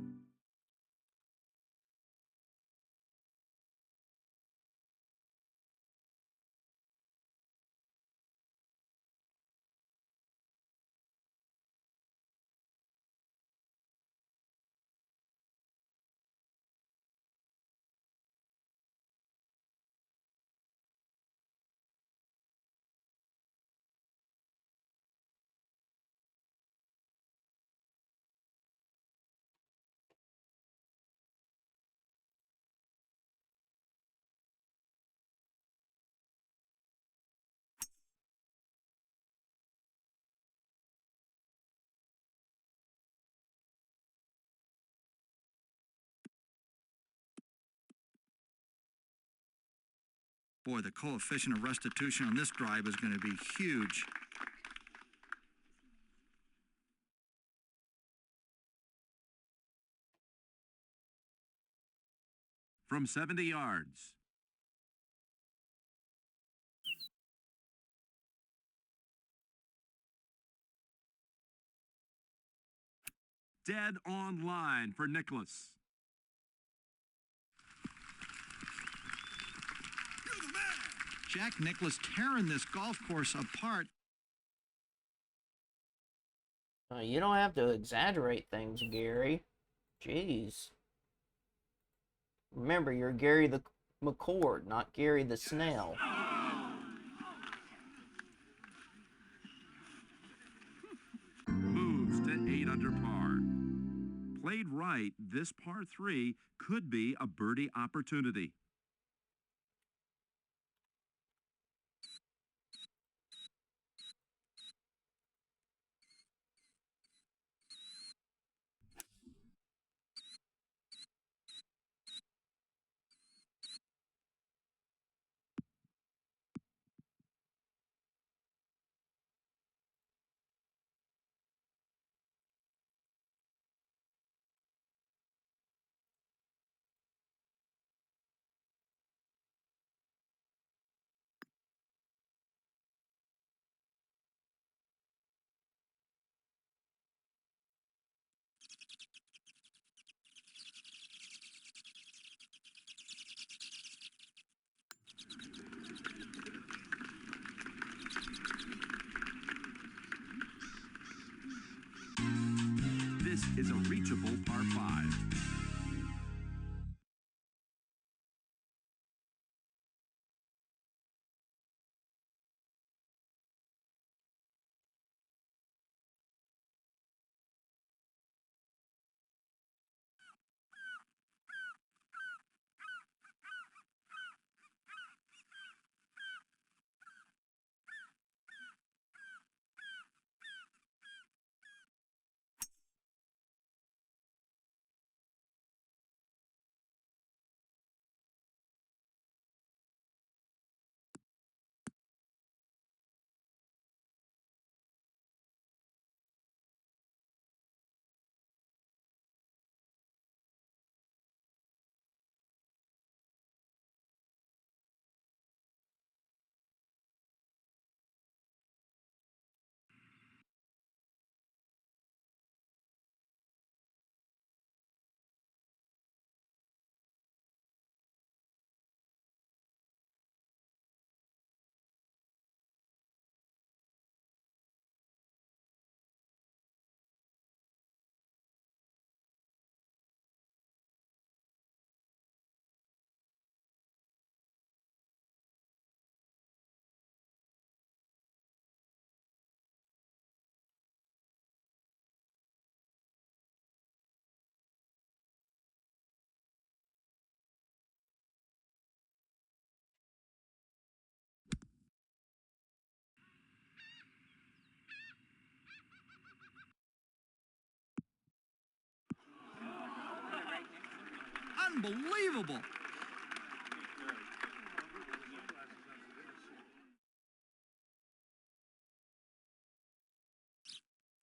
Boy, the coefficient of restitution on this drive is going to be huge. From 70 yards. Dead on line for Nicklaus. Jack Nicklaus tearing this golf course apart. You don't have to exaggerate things, Gary. Jeez. Remember, you're Gary the McCord, not Gary the Snail. Moves to 8 under par. Played right, this par 3 could be a birdie opportunity. This is a reachable par 5. Unbelievable.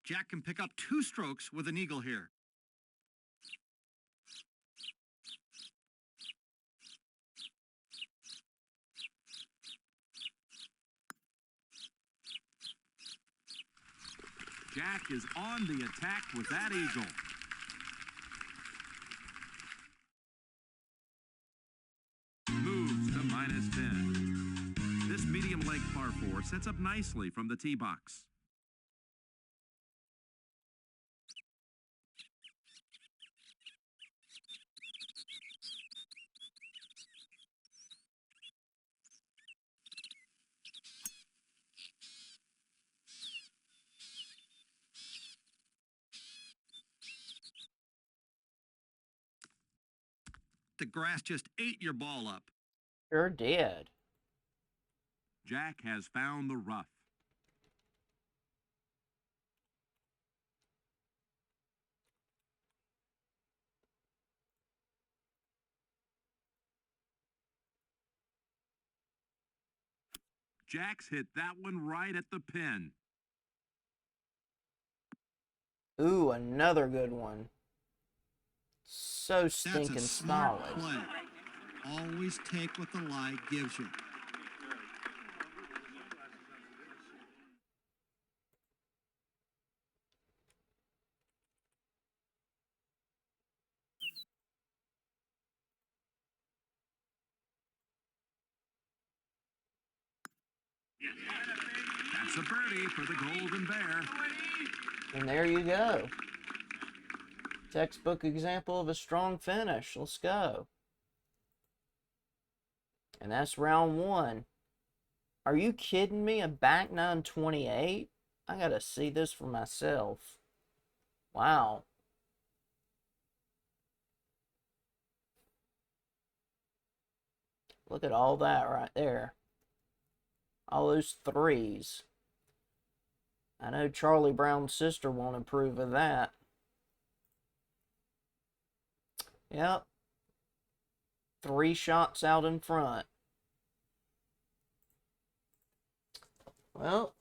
Jack can pick up 2 strokes with an eagle here. Jack is on the attack with that eagle. pin. This medium leg par 4 sets up nicely from the tee box. The grass just ate your ball up. Sure did. Jack has found the rough. Jack's hit that one right at the pin. Ooh, another good one. So That's stinking a smart solid. play. Always take what the lie gives you. That's a birdie for the Golden Bear. And there you go. Textbook example of a strong finish. Let's go. And that's round one. Are you kidding me? A back 928? I gotta see this for myself. Wow. Look at all that right there. All those threes. I know Charlie Brown's sister won't approve of that. Yep. 3 shots out in front. Well,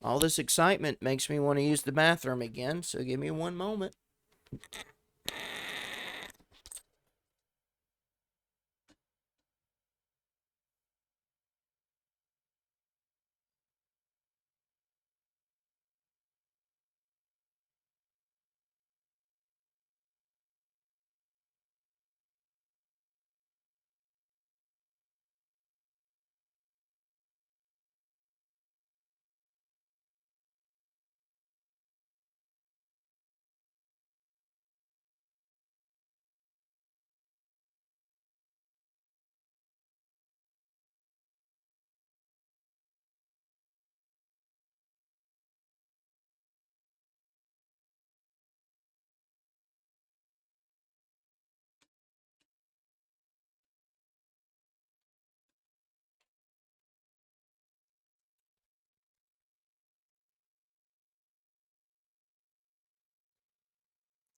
all this excitement makes me want to use the bathroom again, so give me one moment.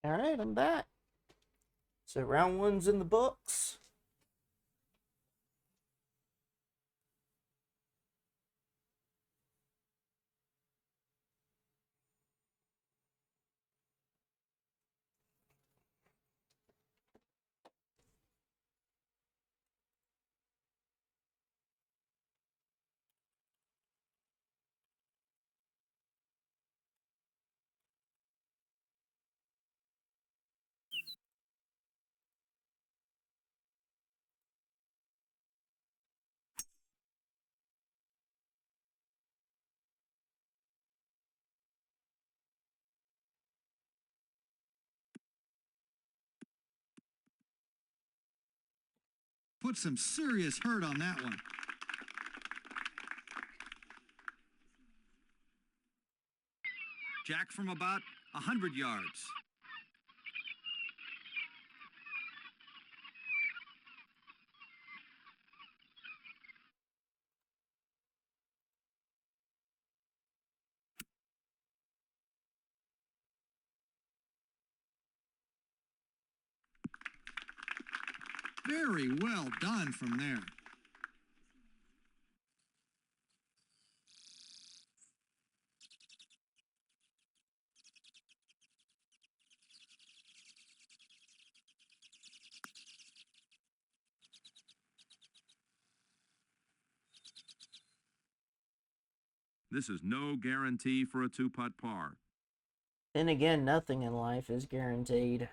All right, I'm back. So round one's in the books. Put some serious hurt on that one. Jack from about 100 yards. Very well done from there. This is no guarantee for a 2-putt par. Then again, nothing in life is guaranteed.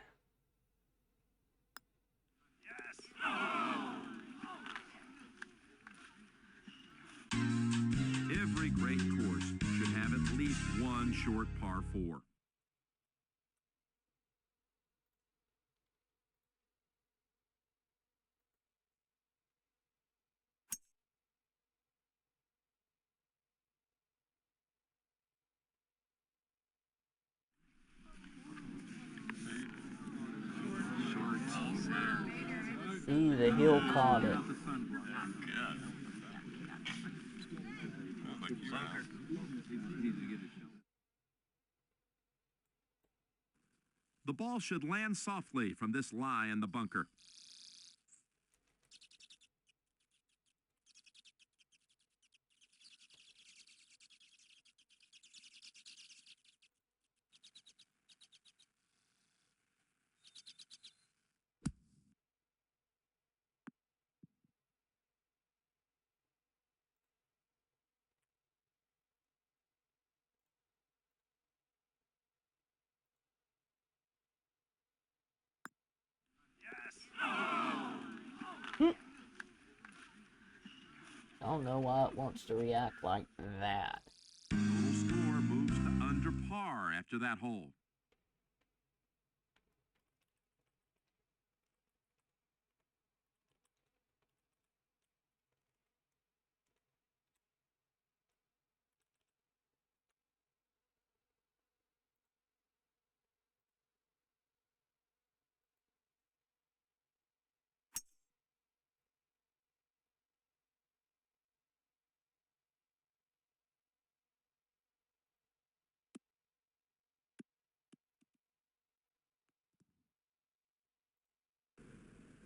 one short par 4. Ooh, the hill caught it. The ball should land softly from this lie in the bunker. I don't know why it wants to react like that. Total score moves to under par after that hole.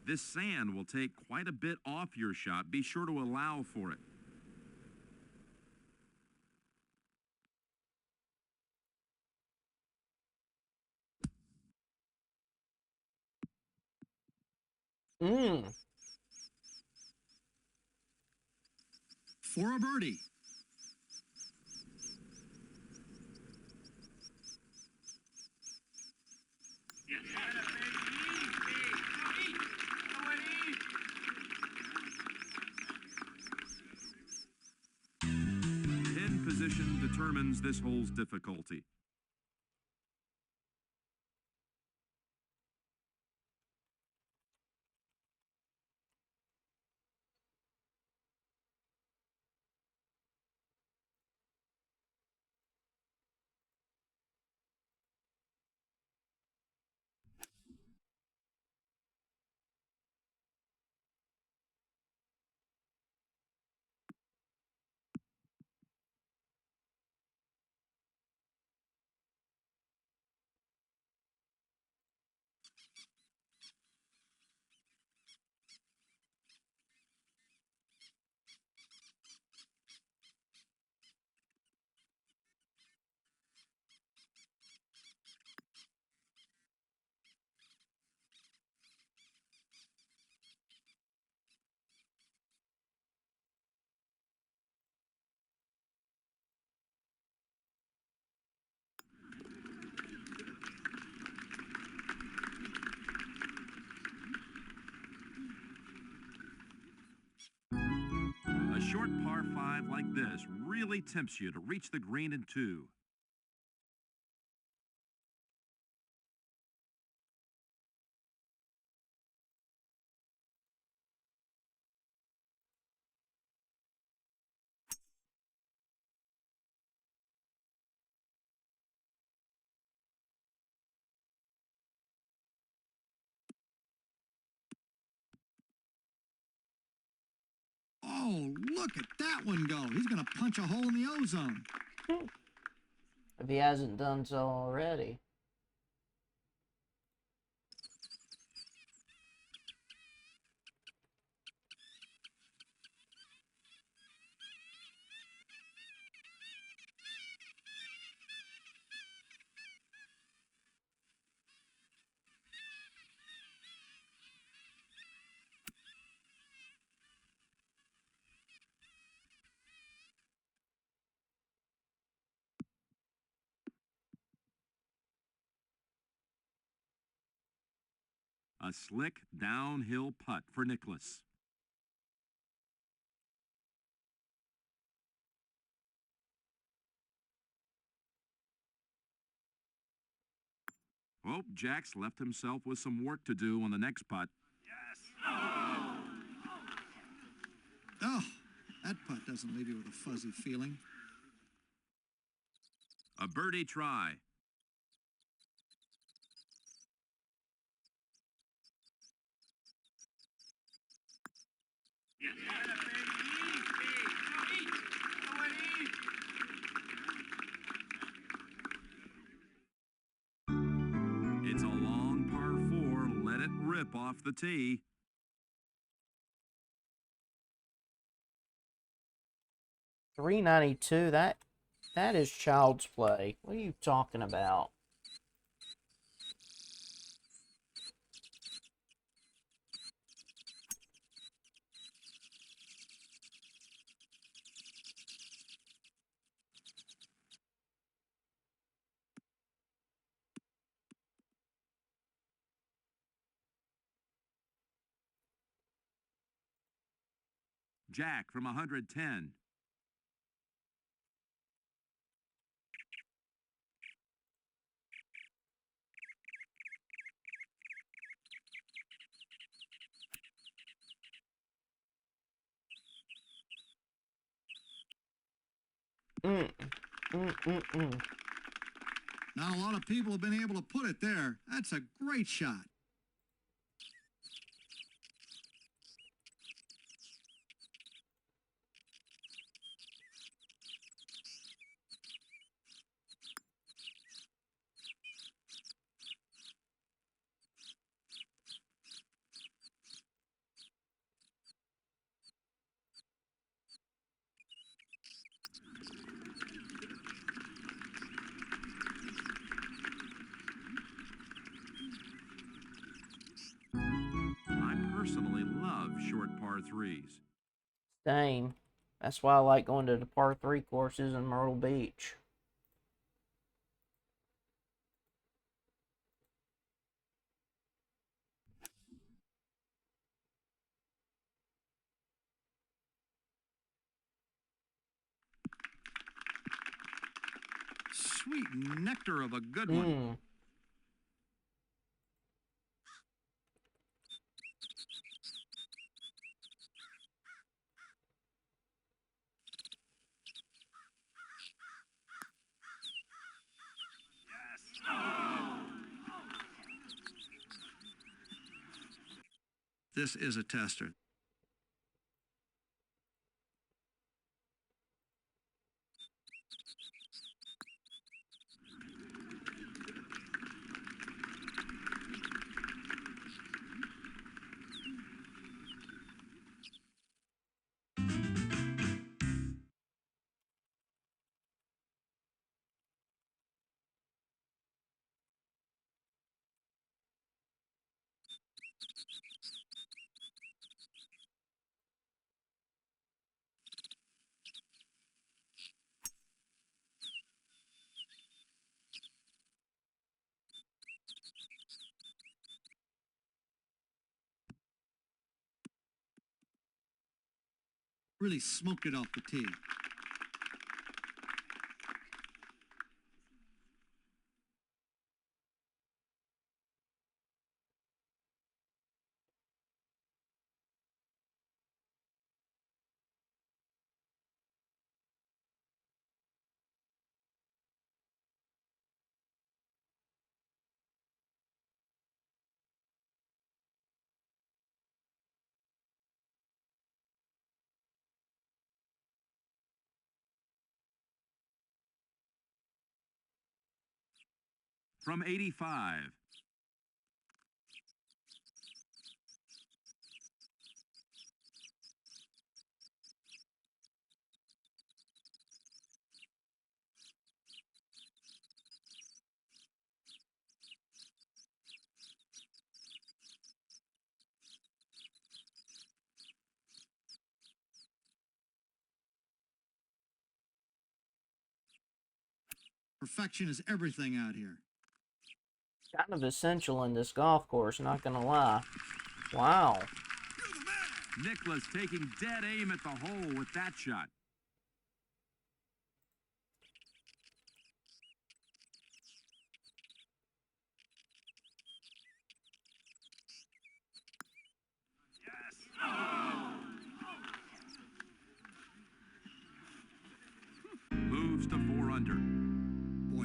This sand will take quite a bit off your shot. Be sure to allow for it. For a birdie. Pin position determines this hole's difficulty. A short par 5 like this really tempts you to reach the green in 2. Oh, look at that one go. He's going to punch a hole in the ozone. If he hasn't done so already. A slick downhill putt for Nicklaus. Oh, Jack's left himself with some work to do on the next putt. Oh, that putt doesn't leave you with a fuzzy feeling. A birdie try. It's a long par 4. Let it rip off the tee. $392. That is child's play. What are you talking about? Jack from 110. Not a lot of people have been able to put it there. That's a great shot. I personally love short par 3s. Same. That's why I like going to the par 3 courses in Myrtle Beach. Sweet nectar of a good one. This is a tester. Really smoked it off the tee. From 85. Perfection is everything out here. Kind of essential in this golf course, not gonna lie. Wow. Nicklaus taking dead aim at the hole with that shot.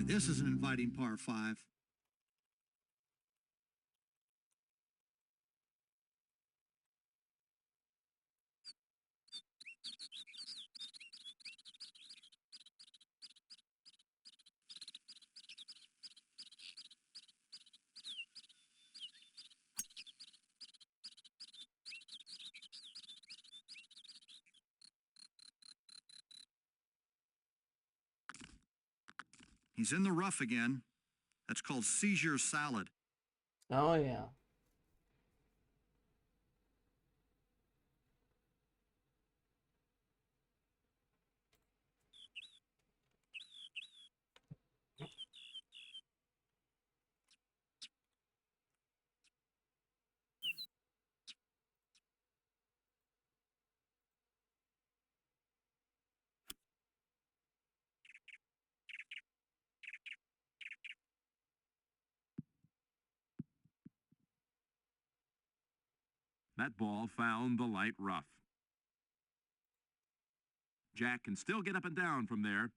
Boy, this is an inviting par 5. He's in the rough again. That's called seizure salad. Oh, yeah. That ball found the light rough. Jack can still get up and down from there.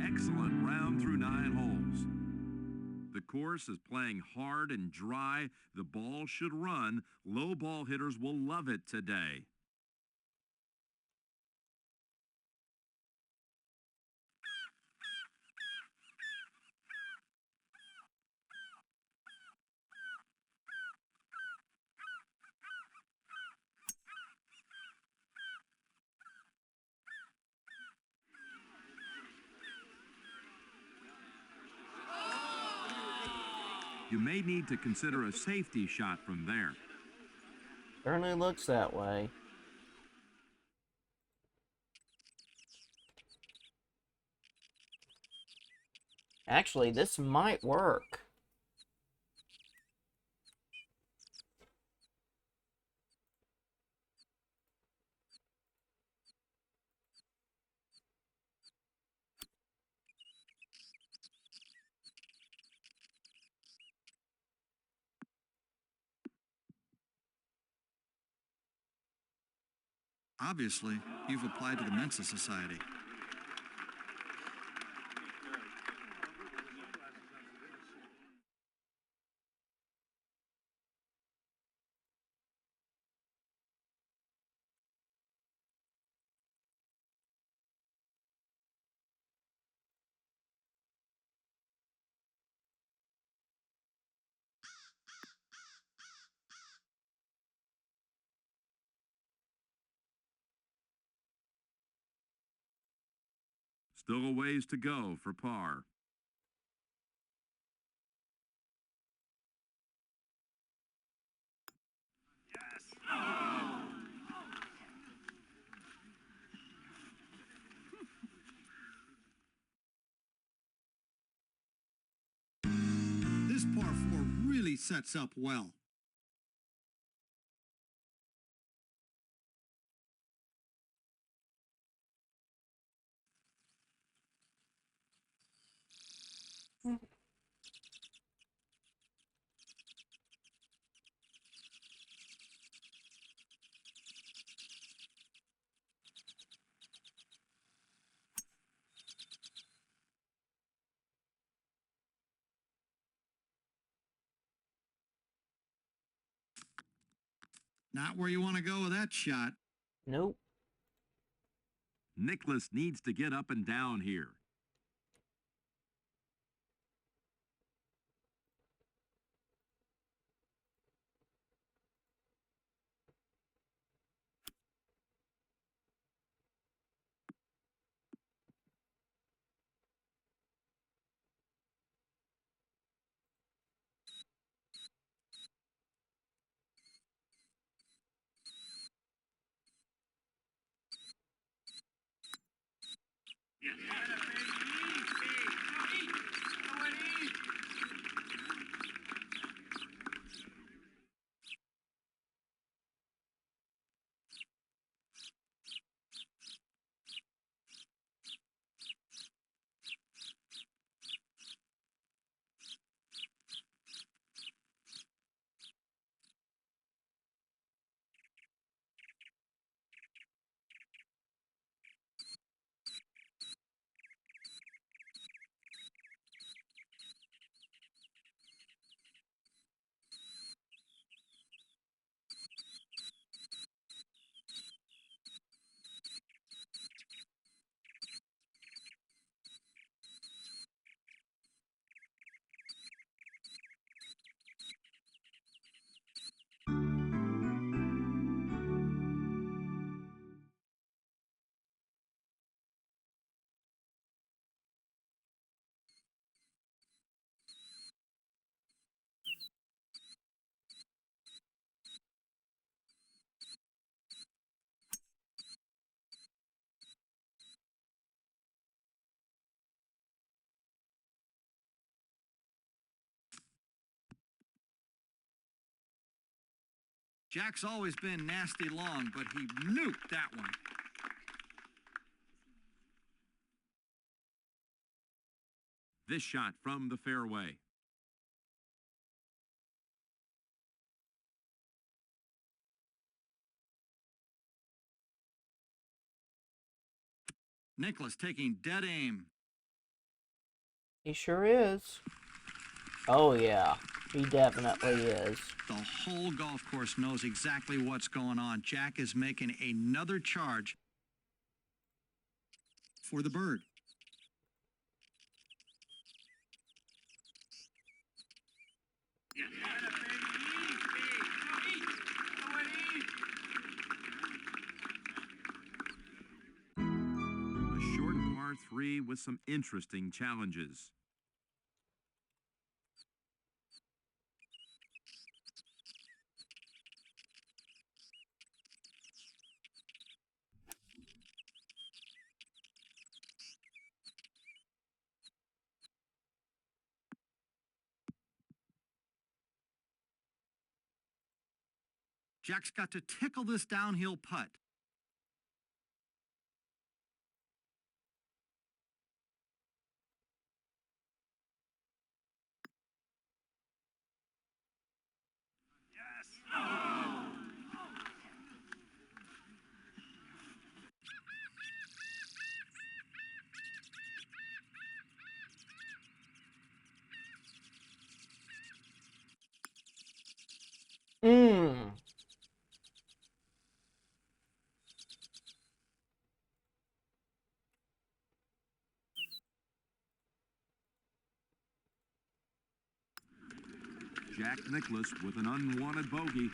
Excellent round through 9 holes. The course is playing hard and dry. The ball should run. Low ball hitters will love it today. You may need to consider a safety shot from there. Certainly looks that way. Actually, this might work. Obviously, you've applied to the Mensa Society. Still a ways to go for par. This par 4 really sets up well. Not where you want to go with that shot. Nope. Nicklaus needs to get up and down here. Jack's always been nasty long, but he nuked that one. This shot from the fairway. Nicklaus taking dead aim. He sure is. Oh, yeah. He definitely is. The whole golf course knows exactly what's going on. Jack is making another charge for the bird. A short par 3 with some interesting challenges. Jack's got to tickle this downhill putt. Mmm. Jack Nicklaus with an unwanted bogey.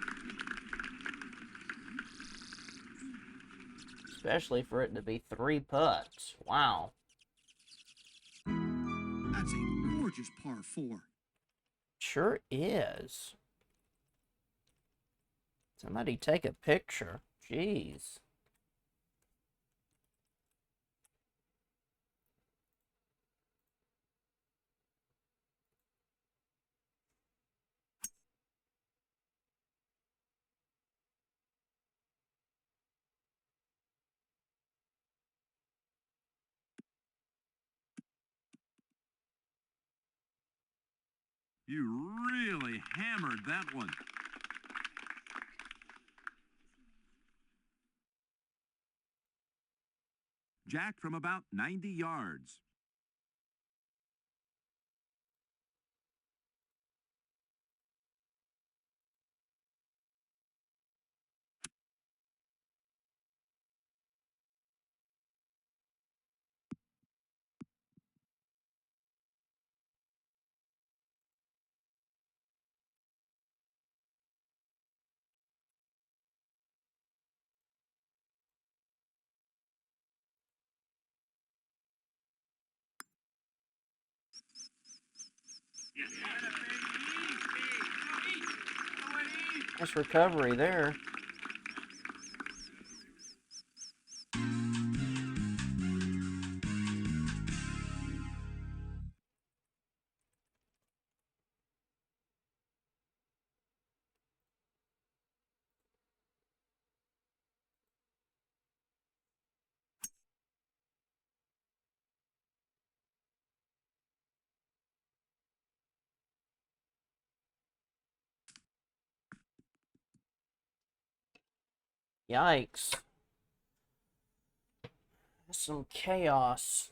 Especially for it to be 3 putts. Wow. That's a gorgeous par 4. Sure is. Somebody take a picture. Jeez. You really hammered that one. Jack from about 90 yards. Nice recovery there. Yikes. Some chaos.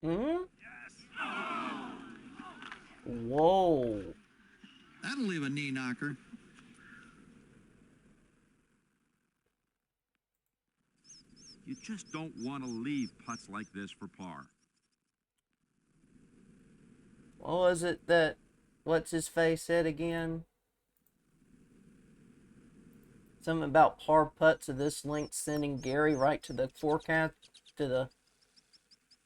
Hmm? Whoa. That'll leave a knee knocker. You just don't want to leave putts like this for par. What was it that what's his face said again? Something about par putts of this length sending Gary right to the forecast, to the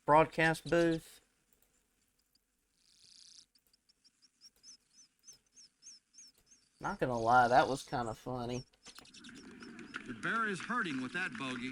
broadcast booth. Not gonna lie, that was kind of funny. The bear is hurting with that bogey.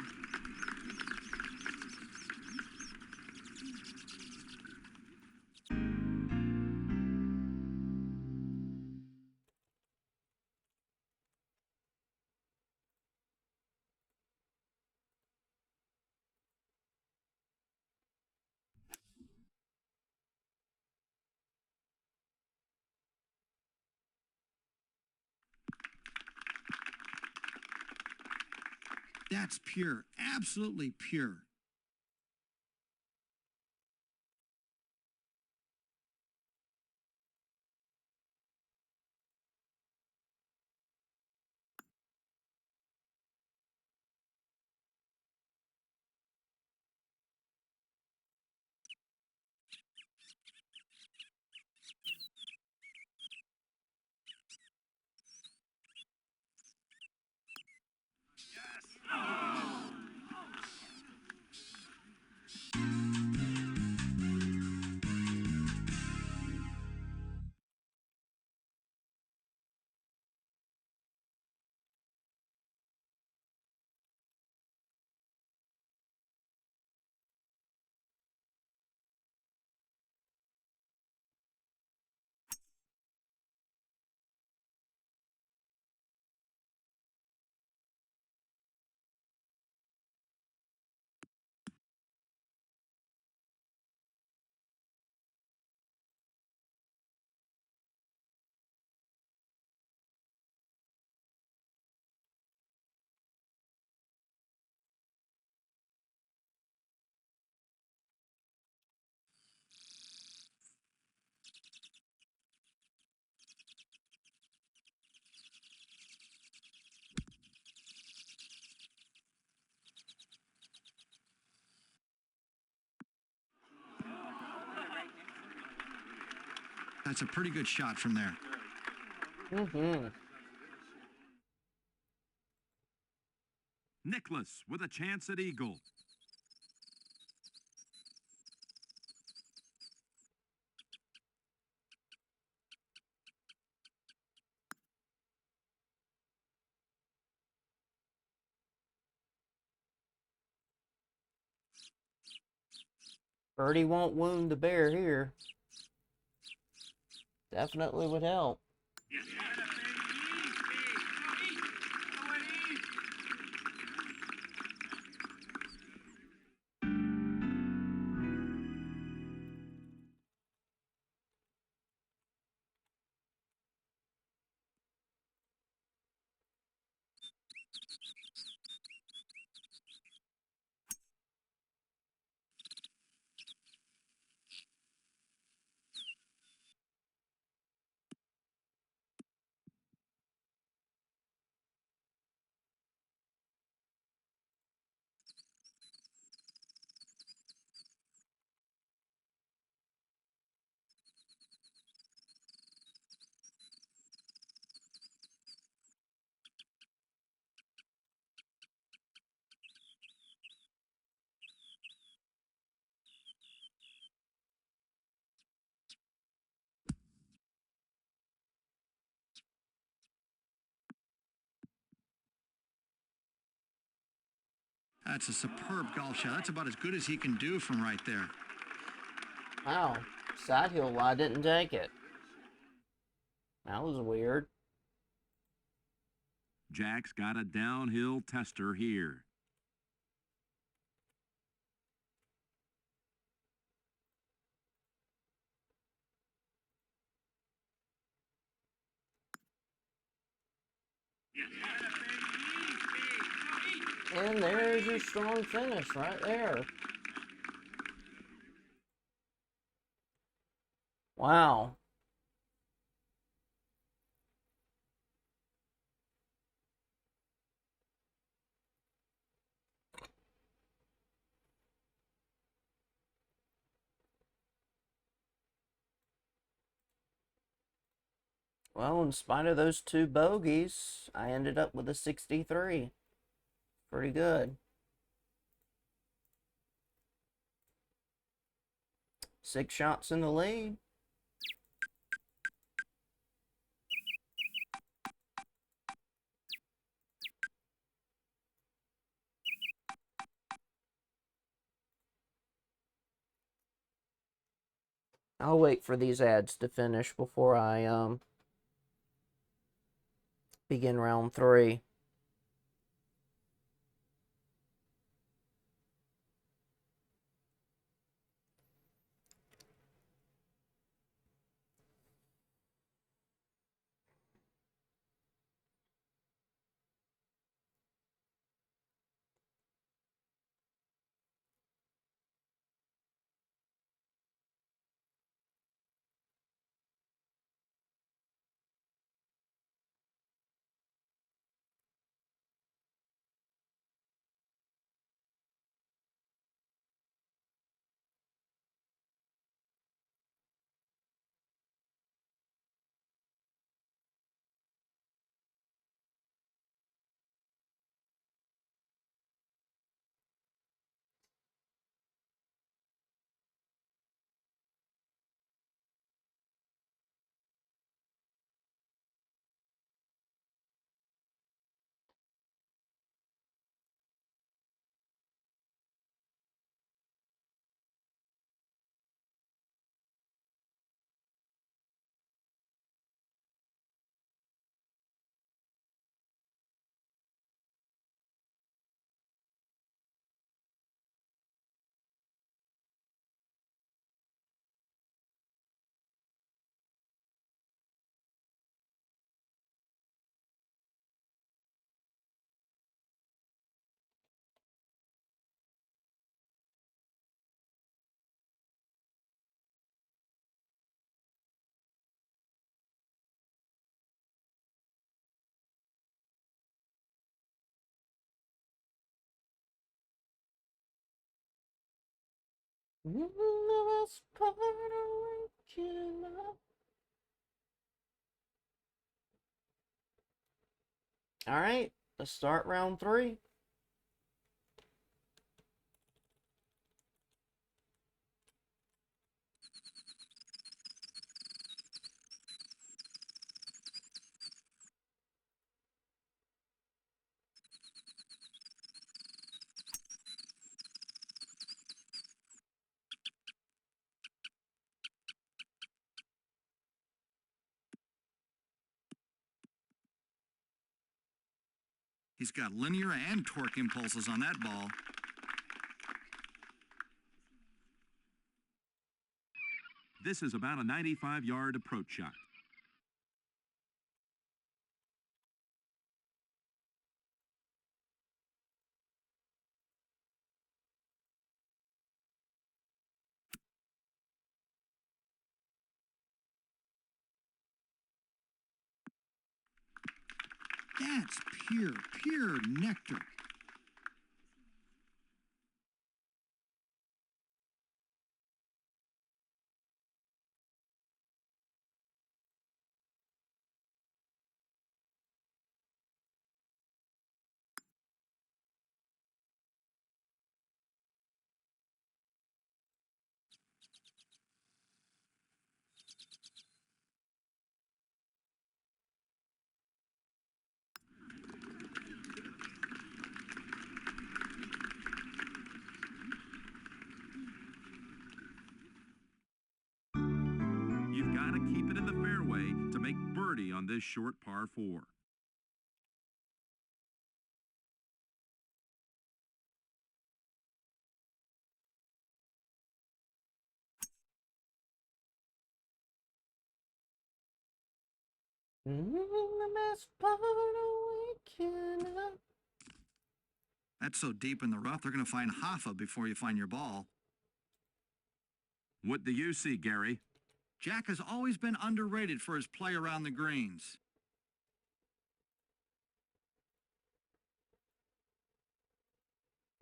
That's pure, absolutely pure. That's a pretty good shot from there. Nicklaus with a chance at eagle. Birdie won't wound the bear here. Definitely would help. That's a superb golf shot. That's about as good as he can do from right there. Wow. Side hill lie didn't take it. That was weird. Jack's got a downhill tester here. And there's your strong finish right there. Wow. Well, in spite of those 2 bogeys, I ended up with a 63. Pretty good. 6 shots in the lead. I'll wait for these ads to finish before I begin round 3. Alright, let's start round 3. He's got linear and torque impulses on that ball. This is about a 95-yard approach shot. That's pure nectar. You've got to keep it in the fairway to make birdie on this short par 4. That's so deep in the rough, they're going to find Hoffa before you find your ball. What do you see, Gary? Jack has always been underrated for his play around the greens.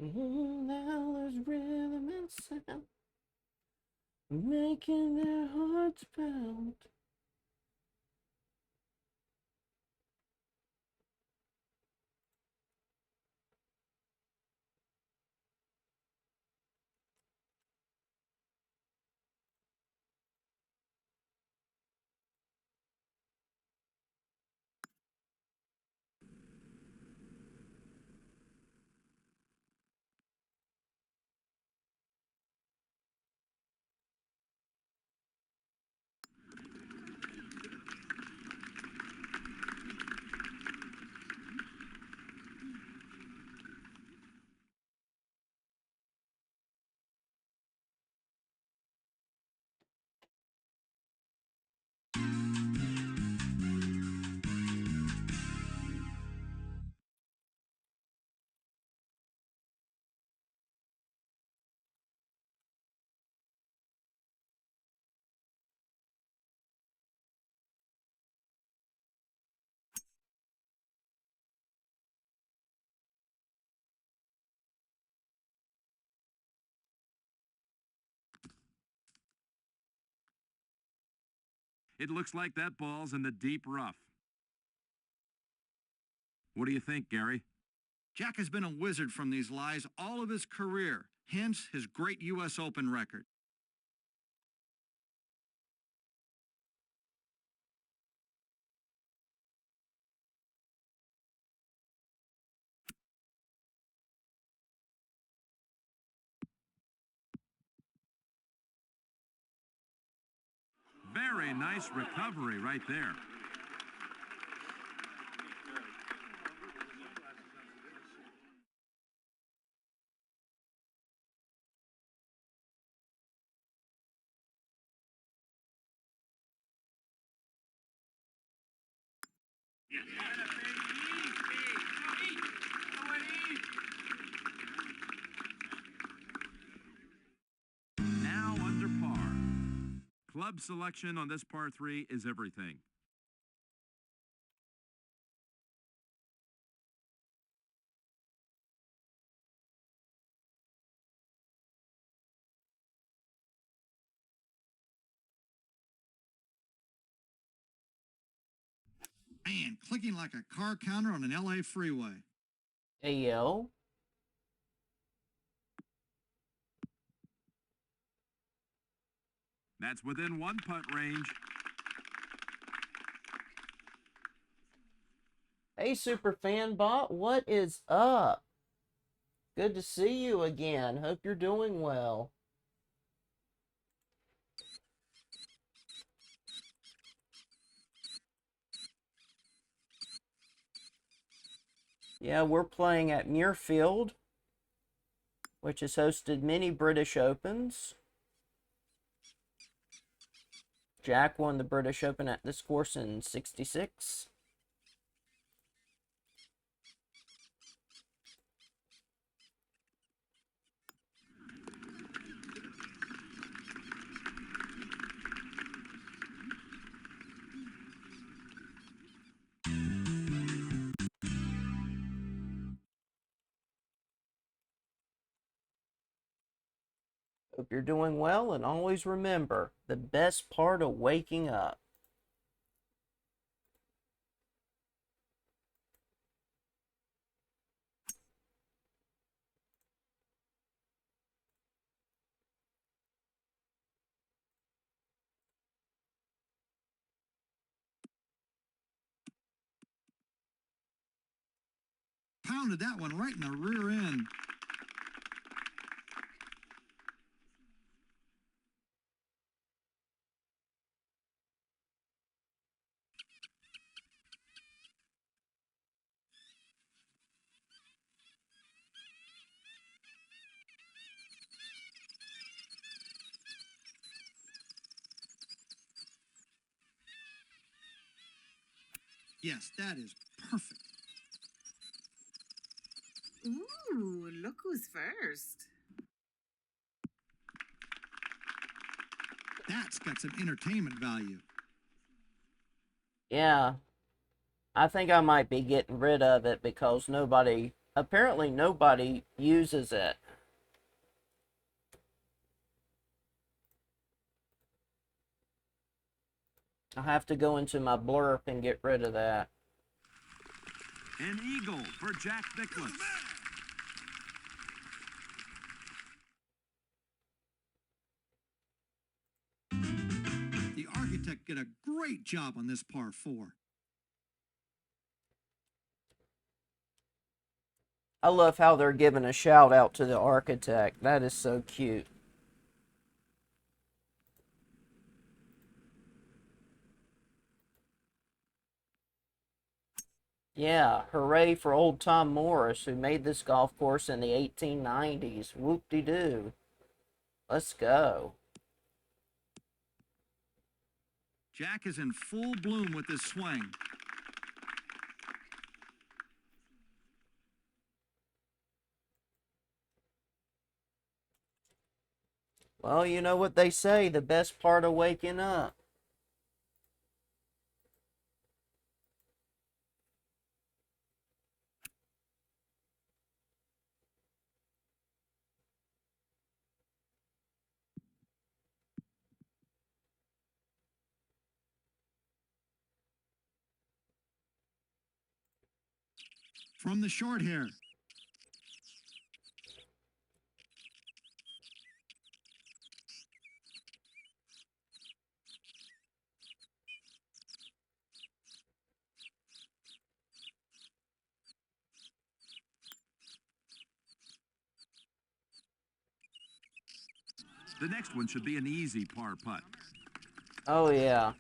Now there's rhythm and sound, making their hearts pound. It looks like that ball's in the deep rough. What do you think, Gary? Jack has been a wizard from these lies all of his career, hence his great U.S. Open record. Very nice recovery right there. Now under par. Club selection on this par 3 is everything. Man, clicking like a car counter on an L.A. freeway. Hey, yo. That's within one putt range. Hey, Superfan Bot, what is up? Good to see you again. Hope you're doing well. Yeah, we're playing at Muirfield, which has hosted many British Opens. Jack won the British Open at this course in '66. Hope you're doing well, and always remember, the best part of waking up. Pounded that one right in the rear end. Yes, that is perfect. Ooh, look who's first. That's got some entertainment value. Yeah, I think I might be getting rid of it because apparently nobody uses it. I'll have to go into my blurb and get rid of that. An eagle for Jack Nicklaus. The architect did a great job on this par 4. I love how they're giving a shout out to the architect. That is so cute. Yeah, hooray for old Tom Morris, who made this golf course in the 1890s. Whoop-de-doo. Let's go. Jack is in full bloom with his swing. Well, you know what they say, the best part of waking up. From the short here. The next one should be an easy par putt. Oh, yeah.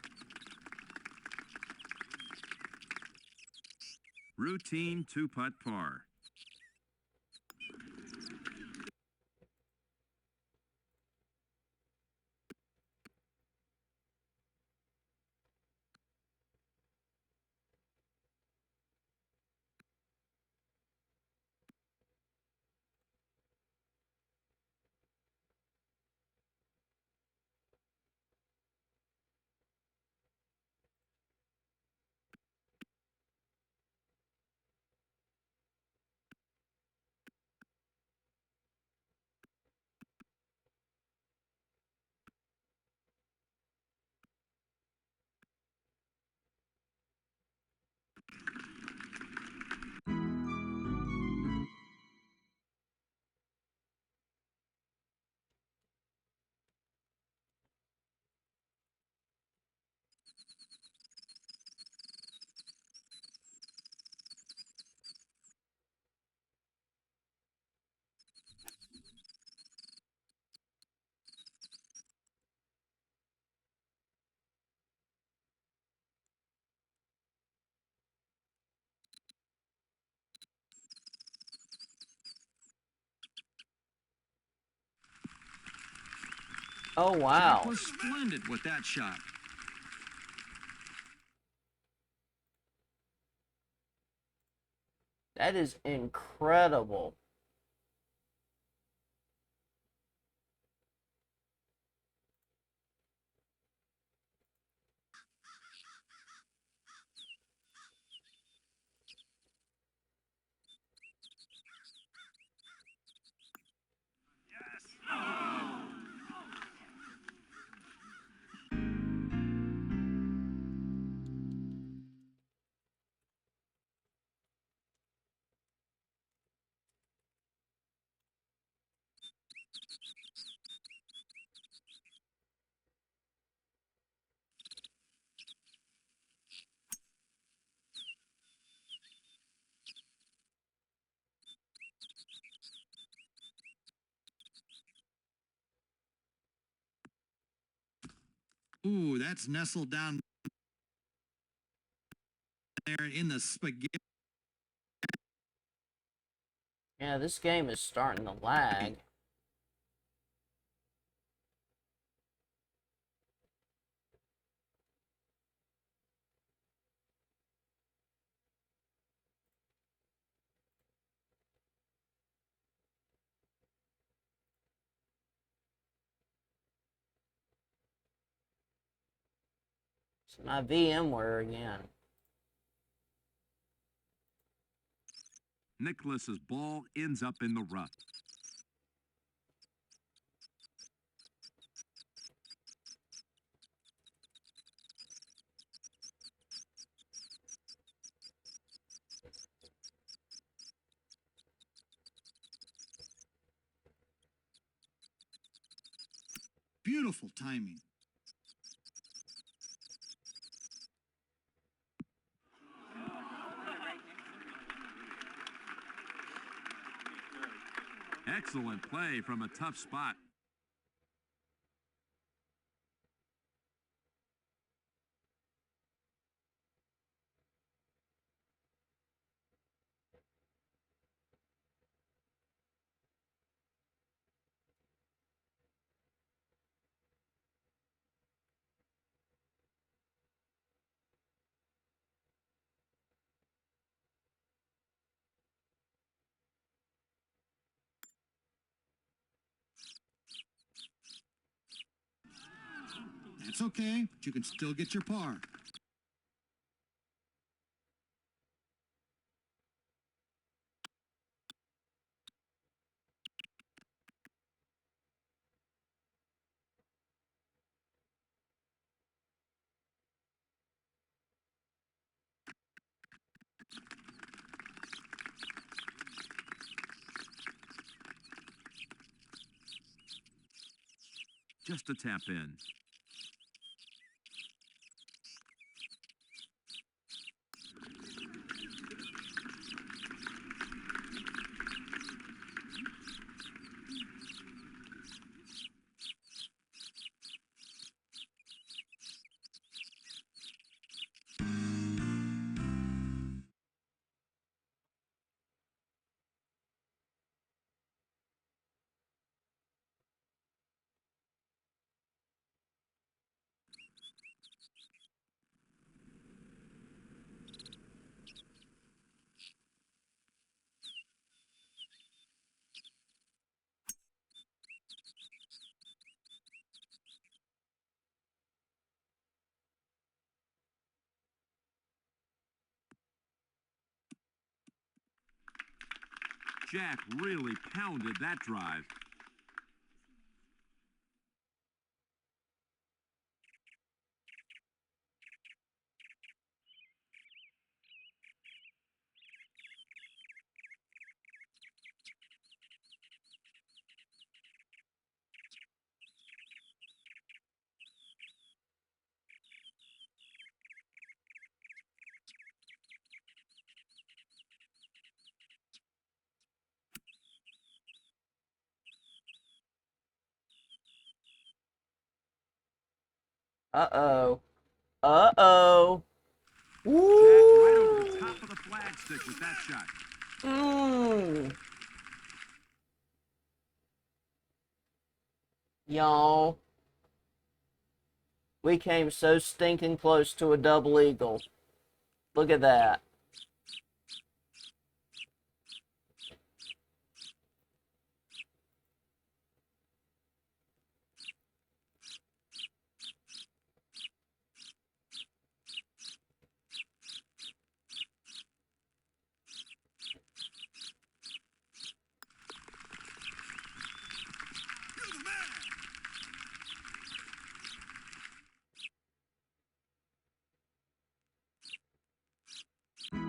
Routine two-putt par. Oh, Jack wow. was splendid with that shot. That is incredible. Ooh, that's nestled down there in the spaghetti. Yeah, this game is starting to lag. It's my VMware again. Nicklaus's ball ends up in the rough. Beautiful timing. Excellent play from a tough spot. That's okay, but you can still get your par. just a tap in. Jack really pounded that drive. Uh-oh. Uh-oh. Jack right over the Woo! top of the flagstick with that shot. Mmm. Y'all, we came so stinking close to a double eagle. Look at that.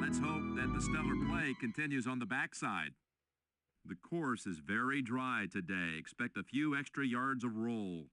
Let's hope that the stellar play continues on the backside. The course is very dry today. Expect a few extra yards of roll.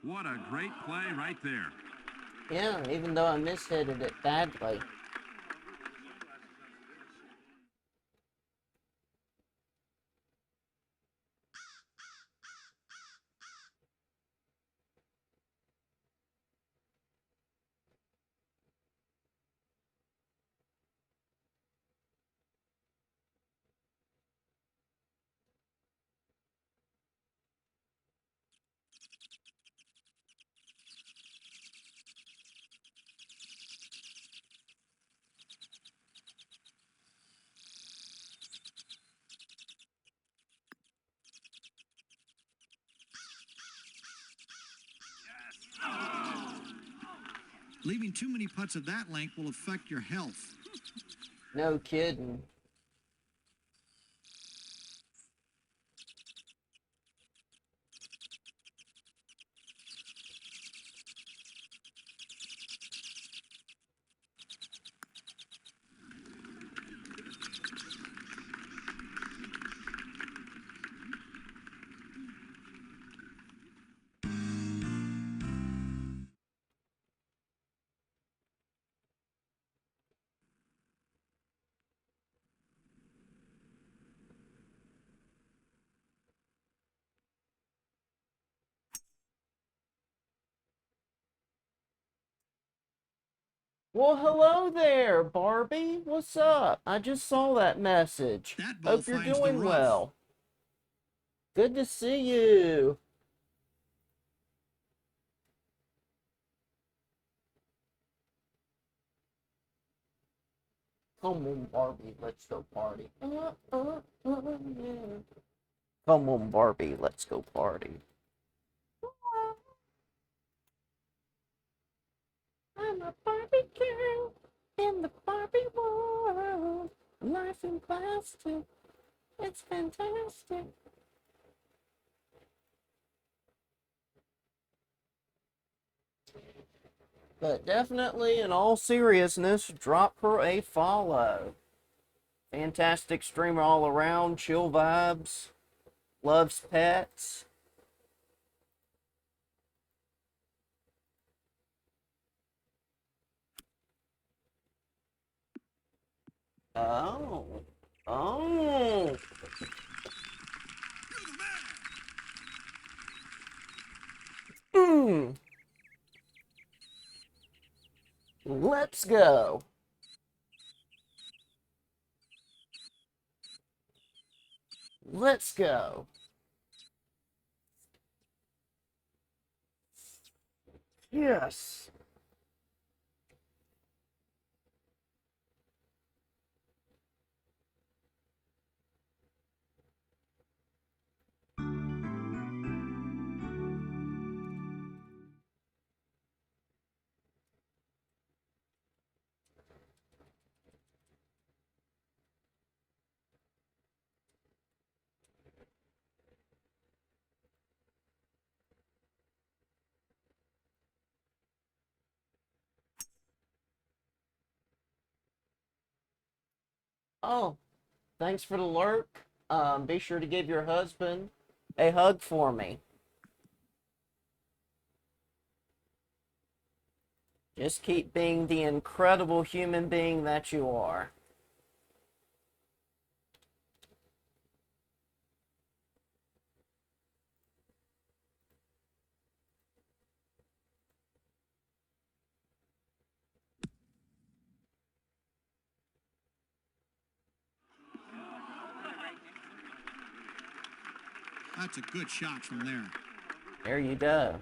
What a great play right there. Yeah, even though I mishitted it badly. Leaving too many putts of that length will affect your health. No kidding. Well, hello there, Barbie. What's up? I just saw that message. That ball Hope you're finds the doing rough. well. Good to see you. Come on, Barbie, let's go party. Yeah. Come on, Barbie, let's go party. I'm a Barbie girl in the Barbie world. Life in plastic, it's fantastic. But definitely, in all seriousness, drop her a follow. Fantastic streamer all around, chill vibes, loves pets. Oh, oh. Hmm. Let's go. Let's go. Yes. Oh, thanks for the lurk. Be sure to give your husband a hug for me. Just keep being the incredible human being that you are. That's a good shot from there. There you go.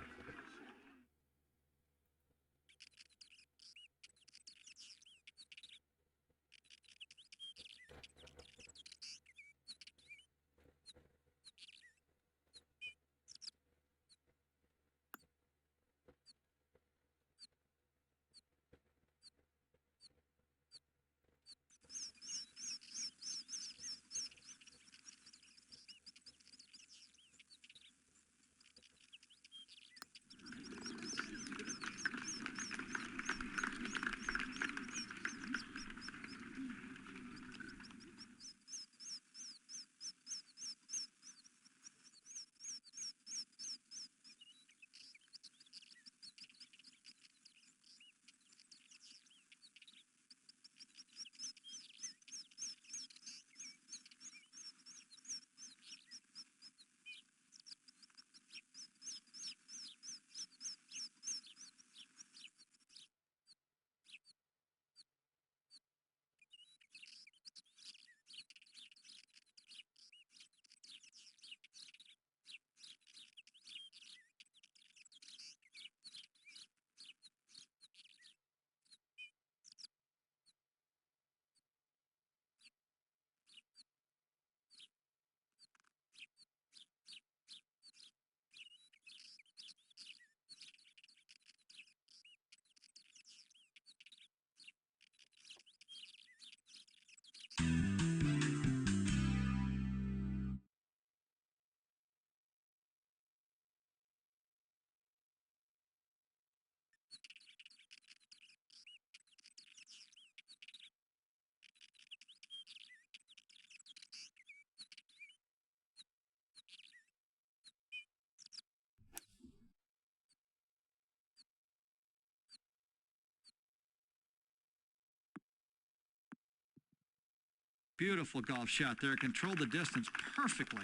Beautiful golf shot there. Controlled the distance perfectly.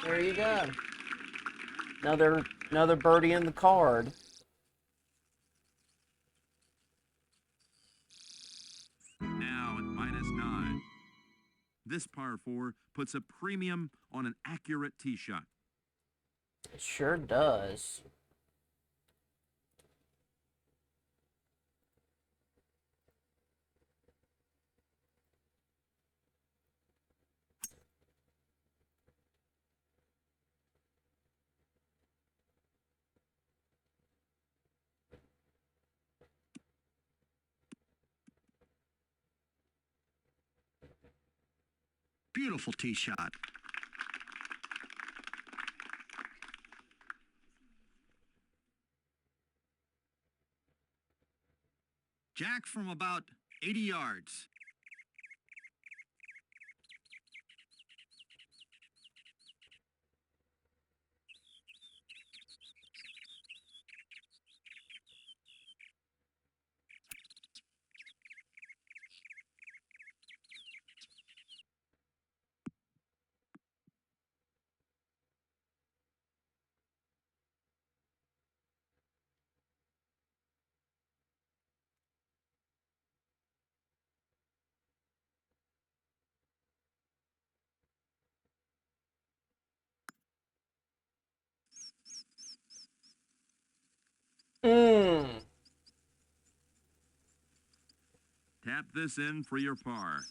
There you go. Another birdie in the card. Now at -9. This par 4 puts a premium on an accurate tee shot. It sure does. Beautiful tee shot. Jack from about 80 yards. Tap this in for your par.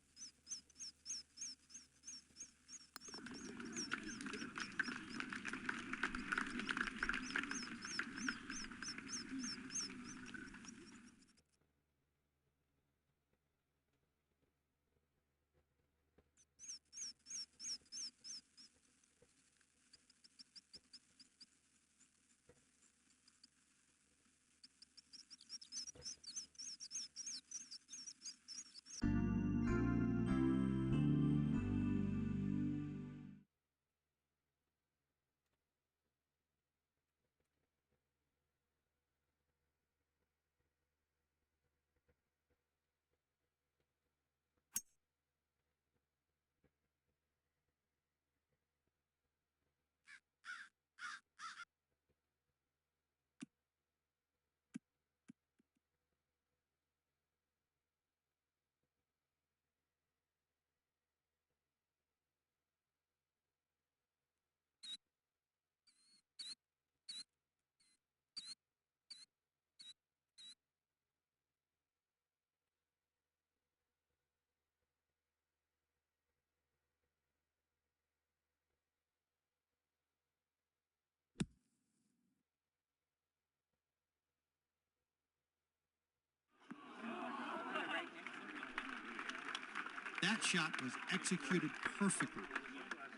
That shot was executed perfectly.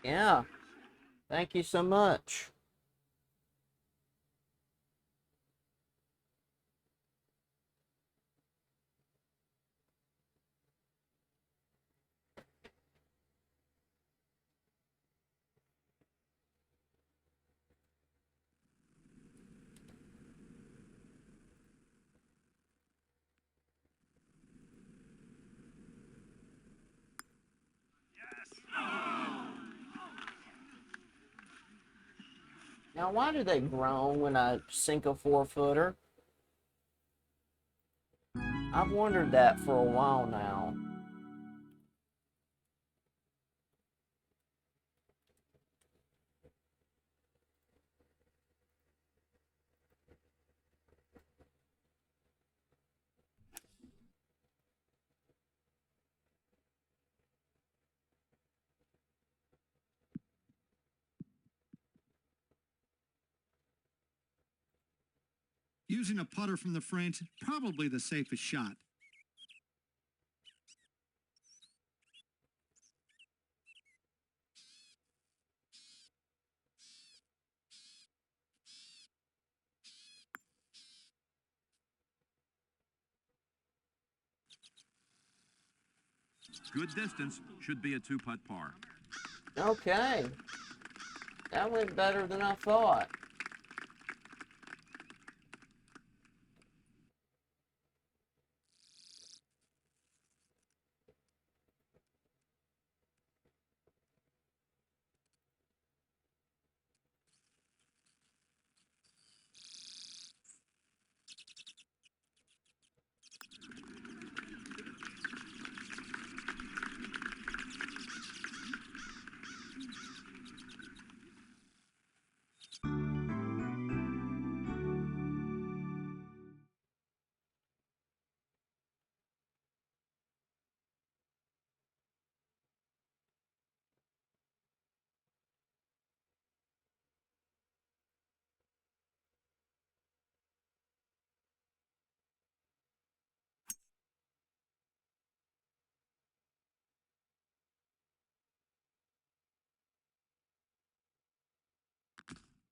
Yeah. Thank you so much. Now, why do they groan when I sink a 4-footer? I've wondered that for a while now. Using a putter from the French, probably the safest shot. Good distance, should be a 2-putt par. Okay. That went better than I thought.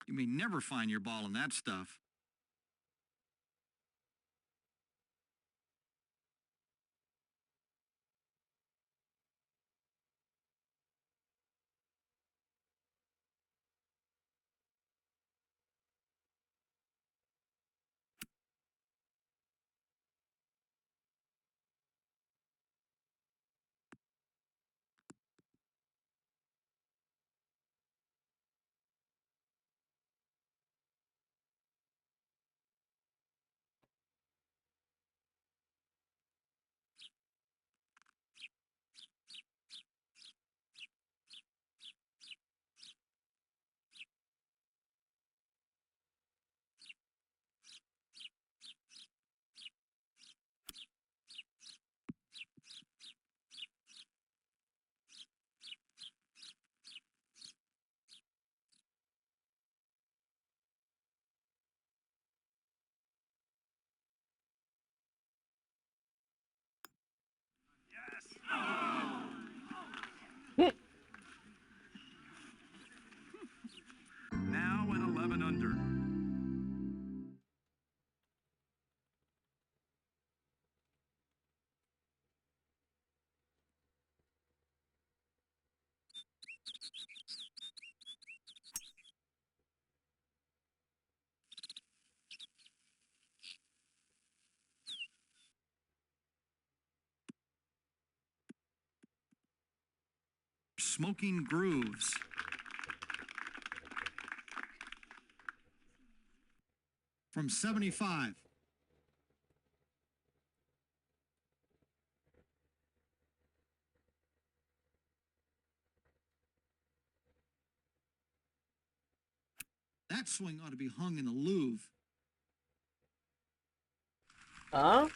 You may never find your ball in that stuff. Now at 11 under. Smoking grooves. From 75. That swing ought to be hung in the Louvre. Huh?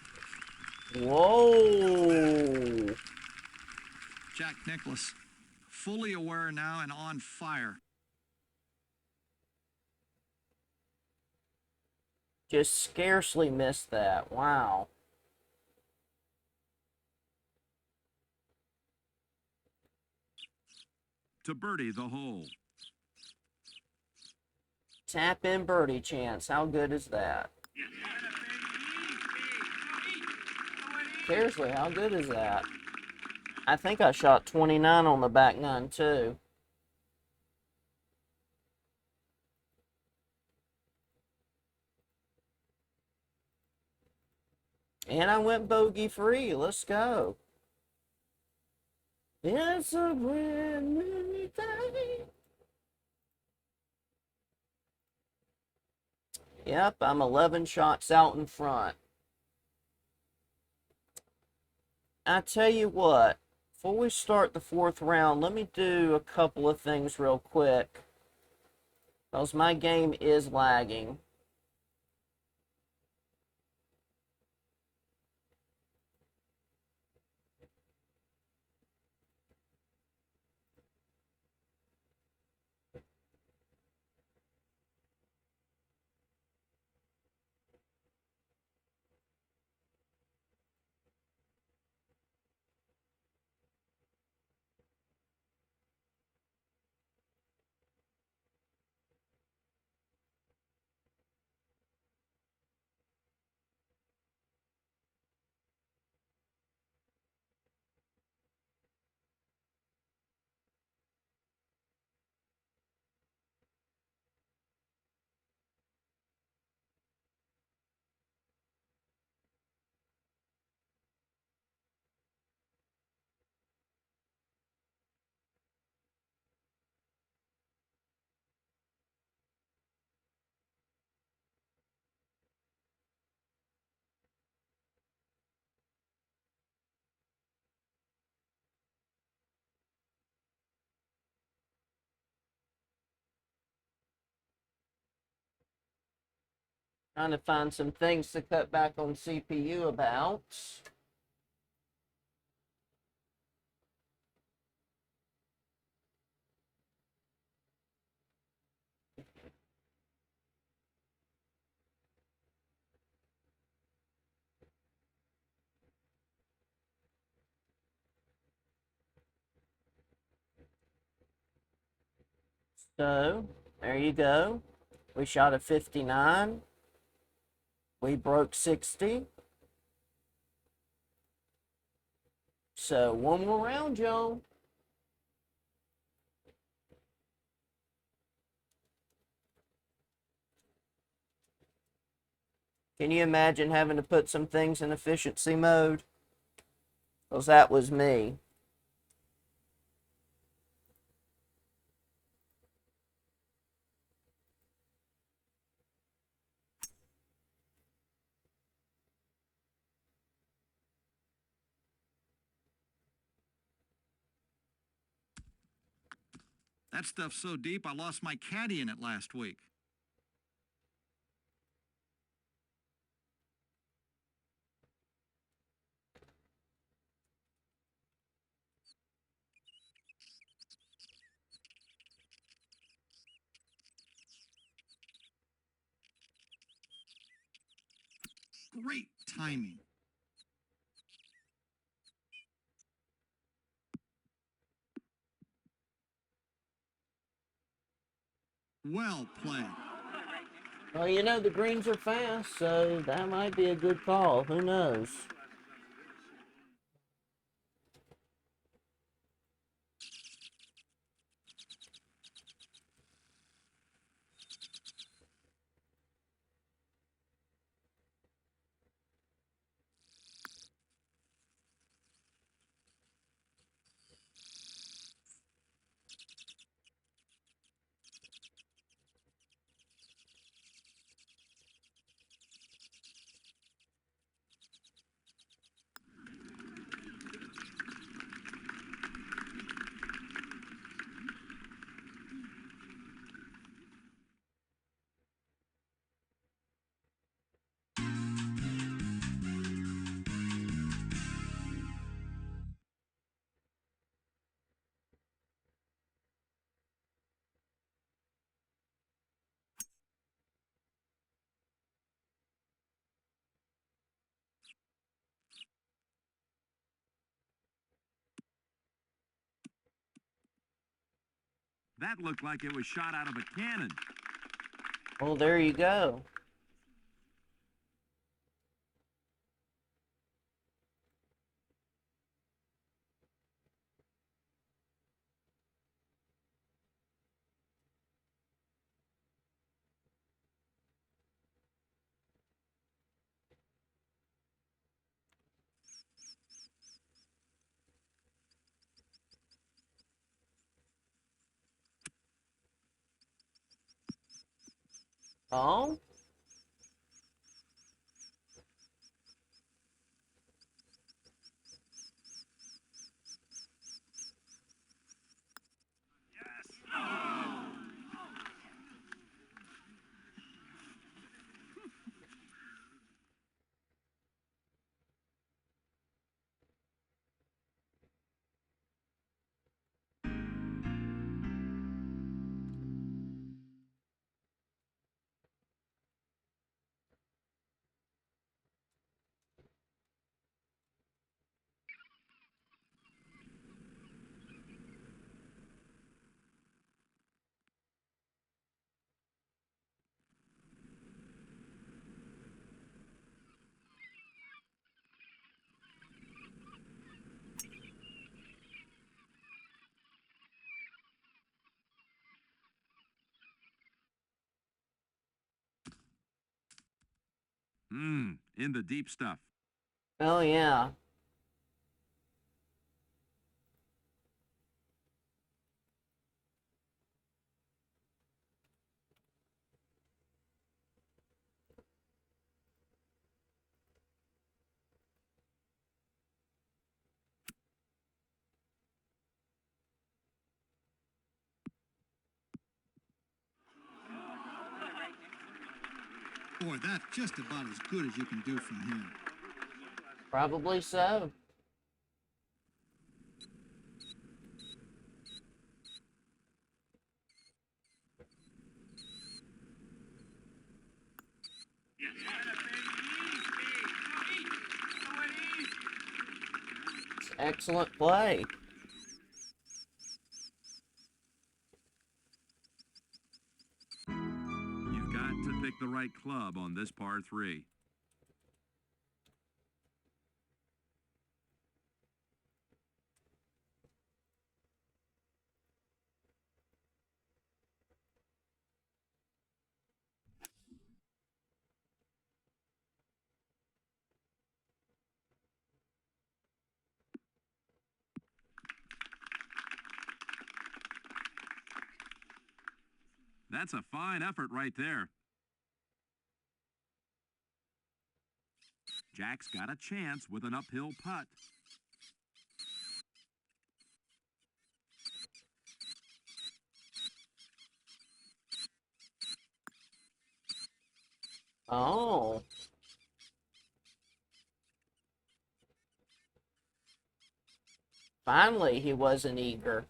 Whoa. Jack Nicklaus, fully aware now and on fire. Just scarcely missed that. Wow. To birdie the hole. Tap in birdie chance. How good is that? Seriously, how good is that? I think I shot 29 on the back nine too. And I went bogey free. Let's go. It's a brand new day. Yep, I'm 11 shots out in front. I tell you what, before we start the fourth round, let me do a couple of things real quick, because my game is lagging. Trying to find some things to cut back on CPU about. So, there you go. We shot a 59. We broke 60. So one more round, y'all. Can you imagine having to put some things in efficiency mode? Because that was me. That stuff's so deep, I lost my caddy in it last week. Great timing. Well played. Well, you know, the greens are fast, so that might be a good call. Who knows? That looked like it was shot out of a cannon. Well, there you go. Oh? In the deep stuff. Oh, yeah. Boy, that's just about as good as you can do from here. Probably so. It's excellent play. You've to pick the right club on this par 3. That's a fine effort right there. Jack's got a chance with an uphill putt. Oh. Finally, he wasn't eager.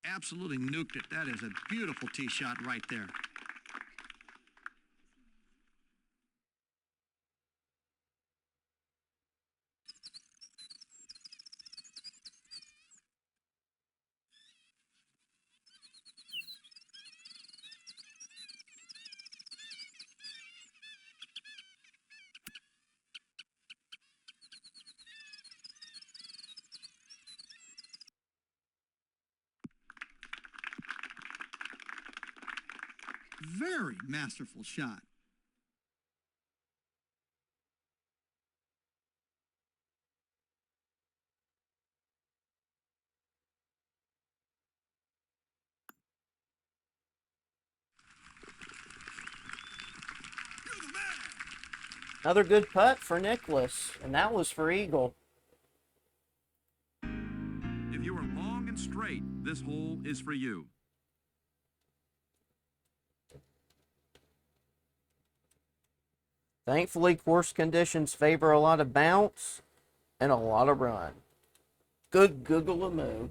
Absolutely nuked it. That is a beautiful tee shot right there. Very masterful shot. Another good putt for Nicklaus, and that was for eagle. If you are long and straight, this hole is for you. Thankfully, course conditions favor a lot of bounce and a lot of run. Good Google-a-moo.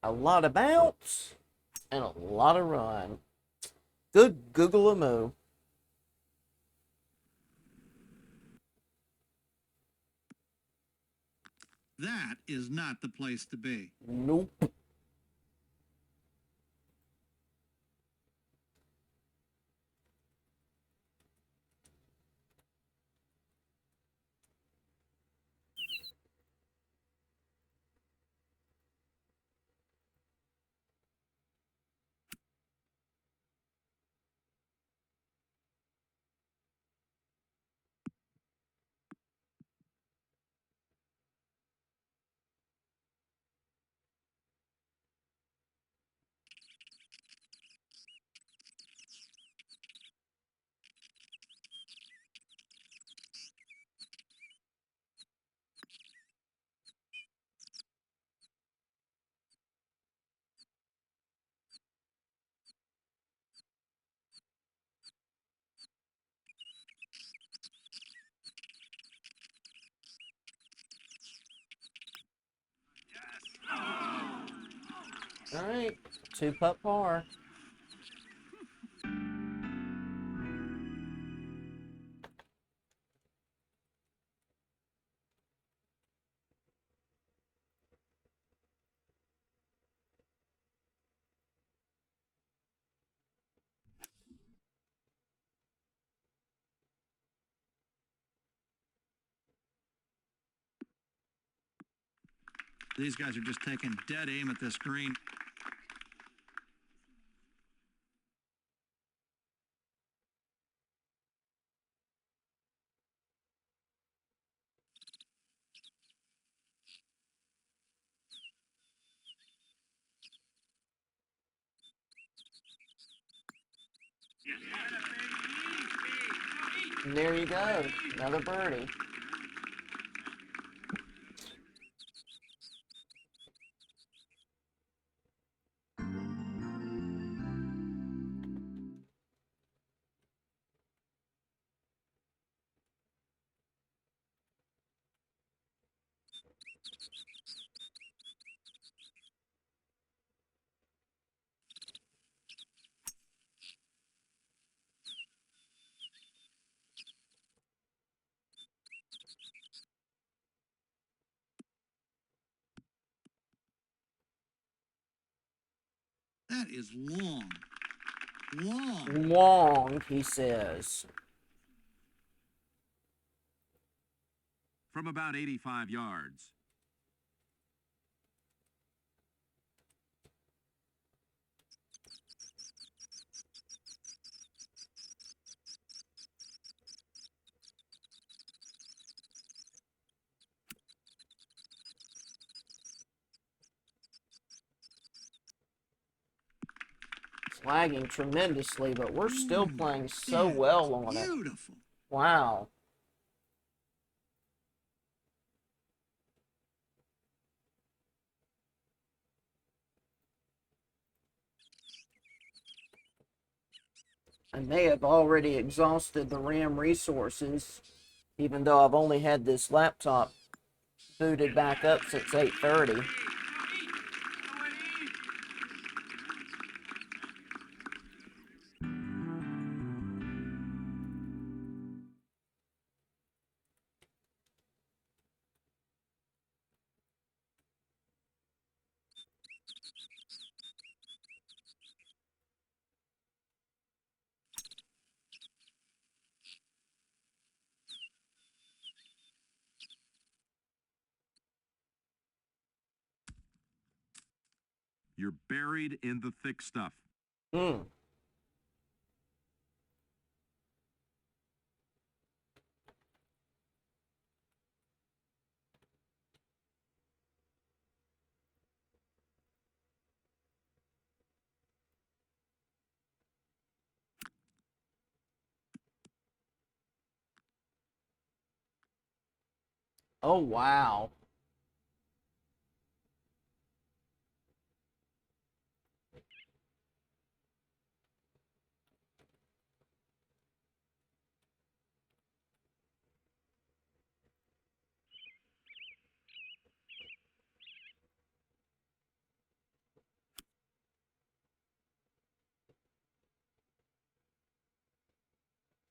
A lot of bounce and a lot of run. Good Google-a-moo. That is not the place to be. Nope. All right, 2-putt par. These guys are just taking dead aim at this green. And there you go. Another birdie. That is long. Long. Long, he says. From about 85 yards. It's lagging tremendously, but we're still playing so that well is on it. beautiful. Wow. I may have already exhausted the RAM resources, even though I've only had this laptop booted back up since 8:30. You're buried in the thick stuff. Hmm. Oh, wow.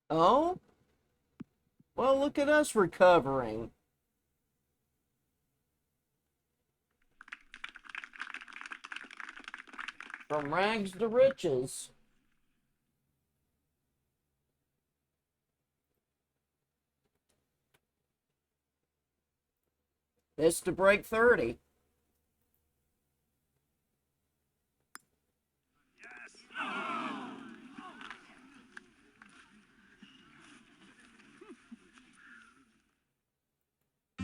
Oh? Well, look at us recovering. From rags to riches. It's to break 30.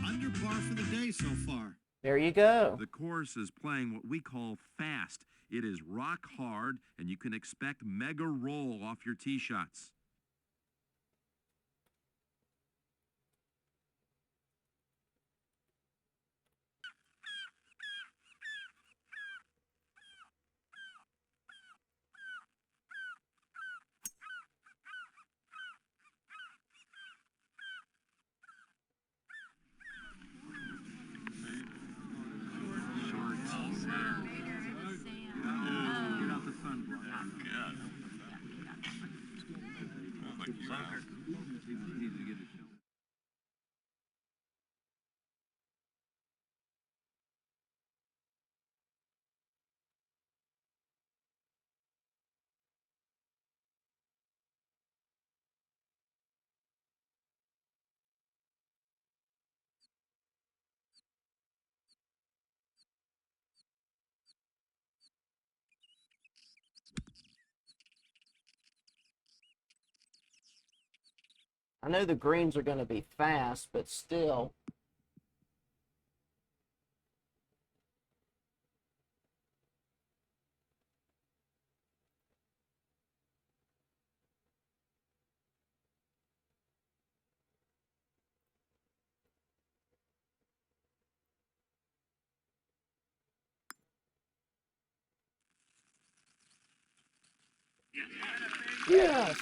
Under par for the day so far. There you go. The course is playing what we call fast. It is rock hard, and you can expect mega roll off your tee shots. I know the greens are going to be fast, but still. Yes.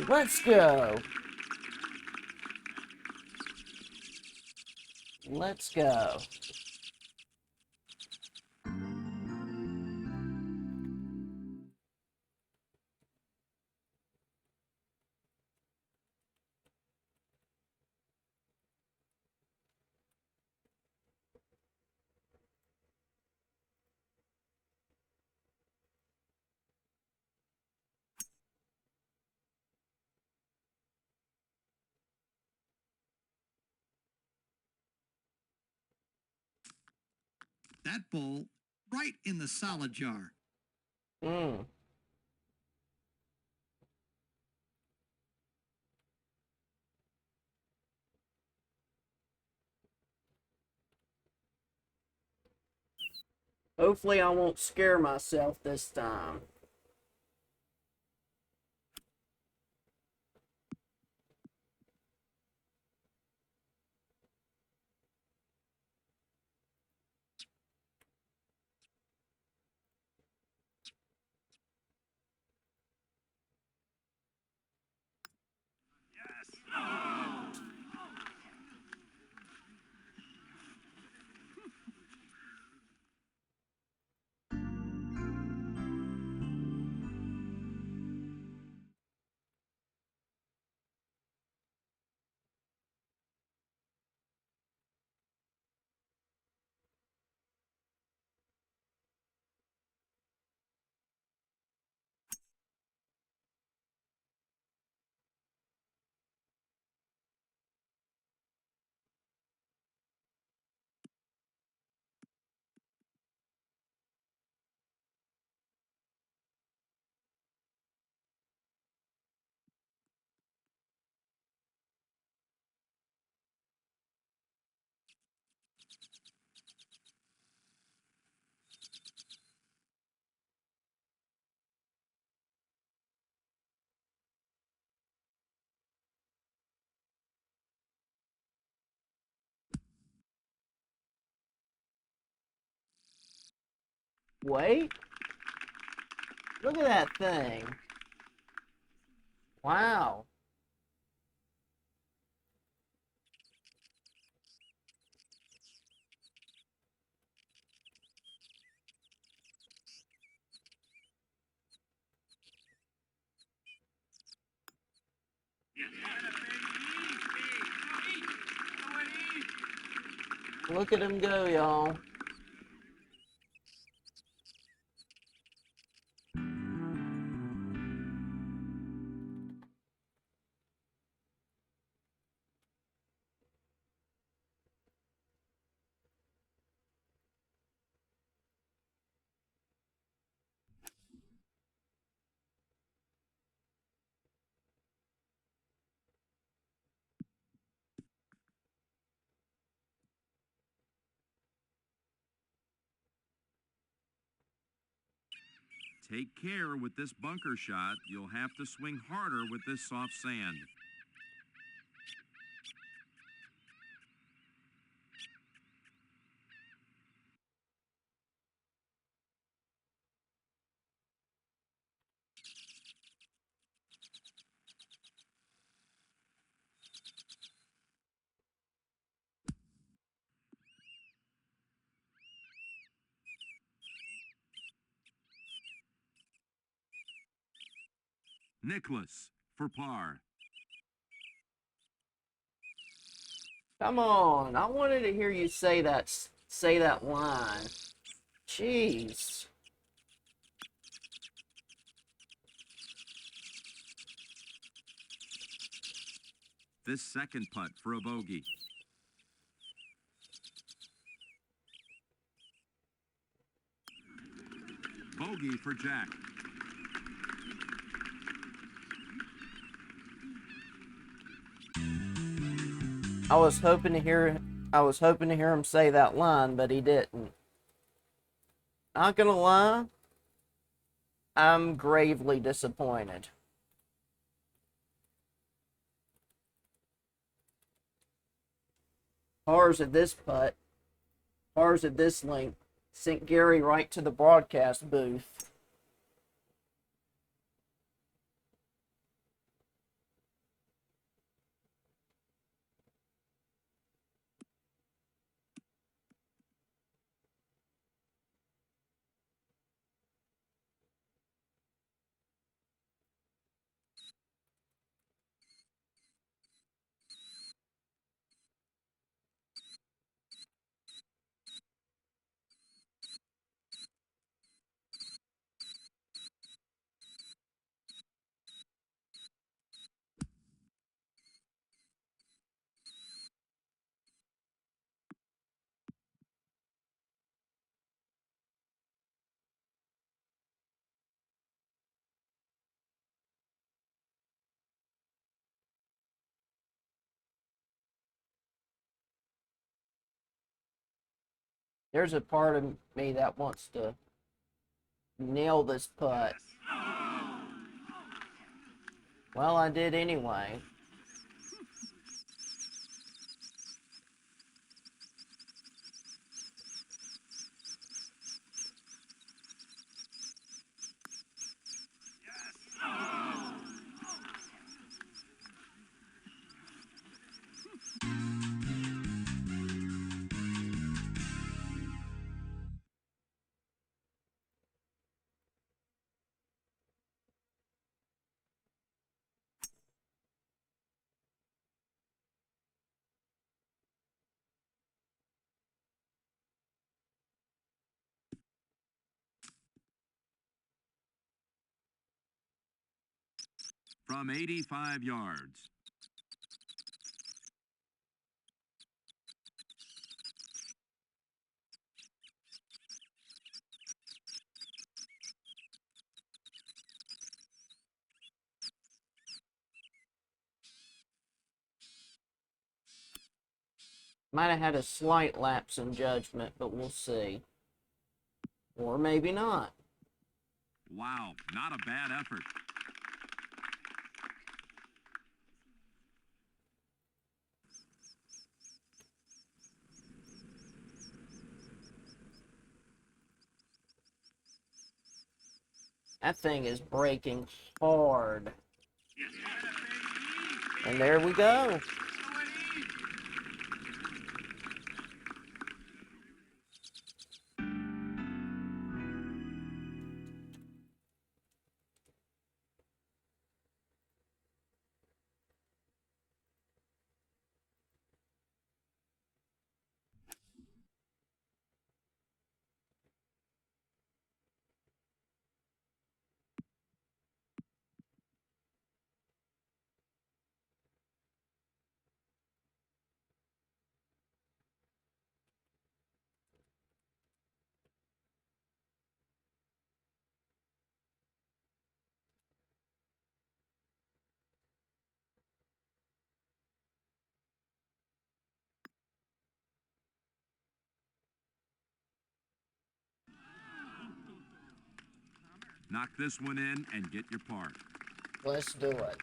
Let's go. Let's go. That bowl right in the salad jar. Mmm. Hopefully I won't scare myself this time. Wait. Look at that thing. Wow. Look at him go, y'all. Take care with this bunker shot. You'll have to swing harder with this soft sand. Nicklaus for par. Come on. I wanted to hear you say that line. Jeez. This second putt for a bogey. Bogey for Jack. I was hoping to hear him say that line, but he didn't. Not gonna lie, I'm gravely disappointed. Pars at this putt, pars at this length, sent Gary right to the broadcast booth. There's a part of me that wants to nail this putt. Well, I did anyway. From 85 yards. Might have had a slight lapse in judgment, but we'll see. Or maybe not. Wow, not a bad effort. That thing is breaking hard. And there we go. Knock this one in and get your par. Let's do it.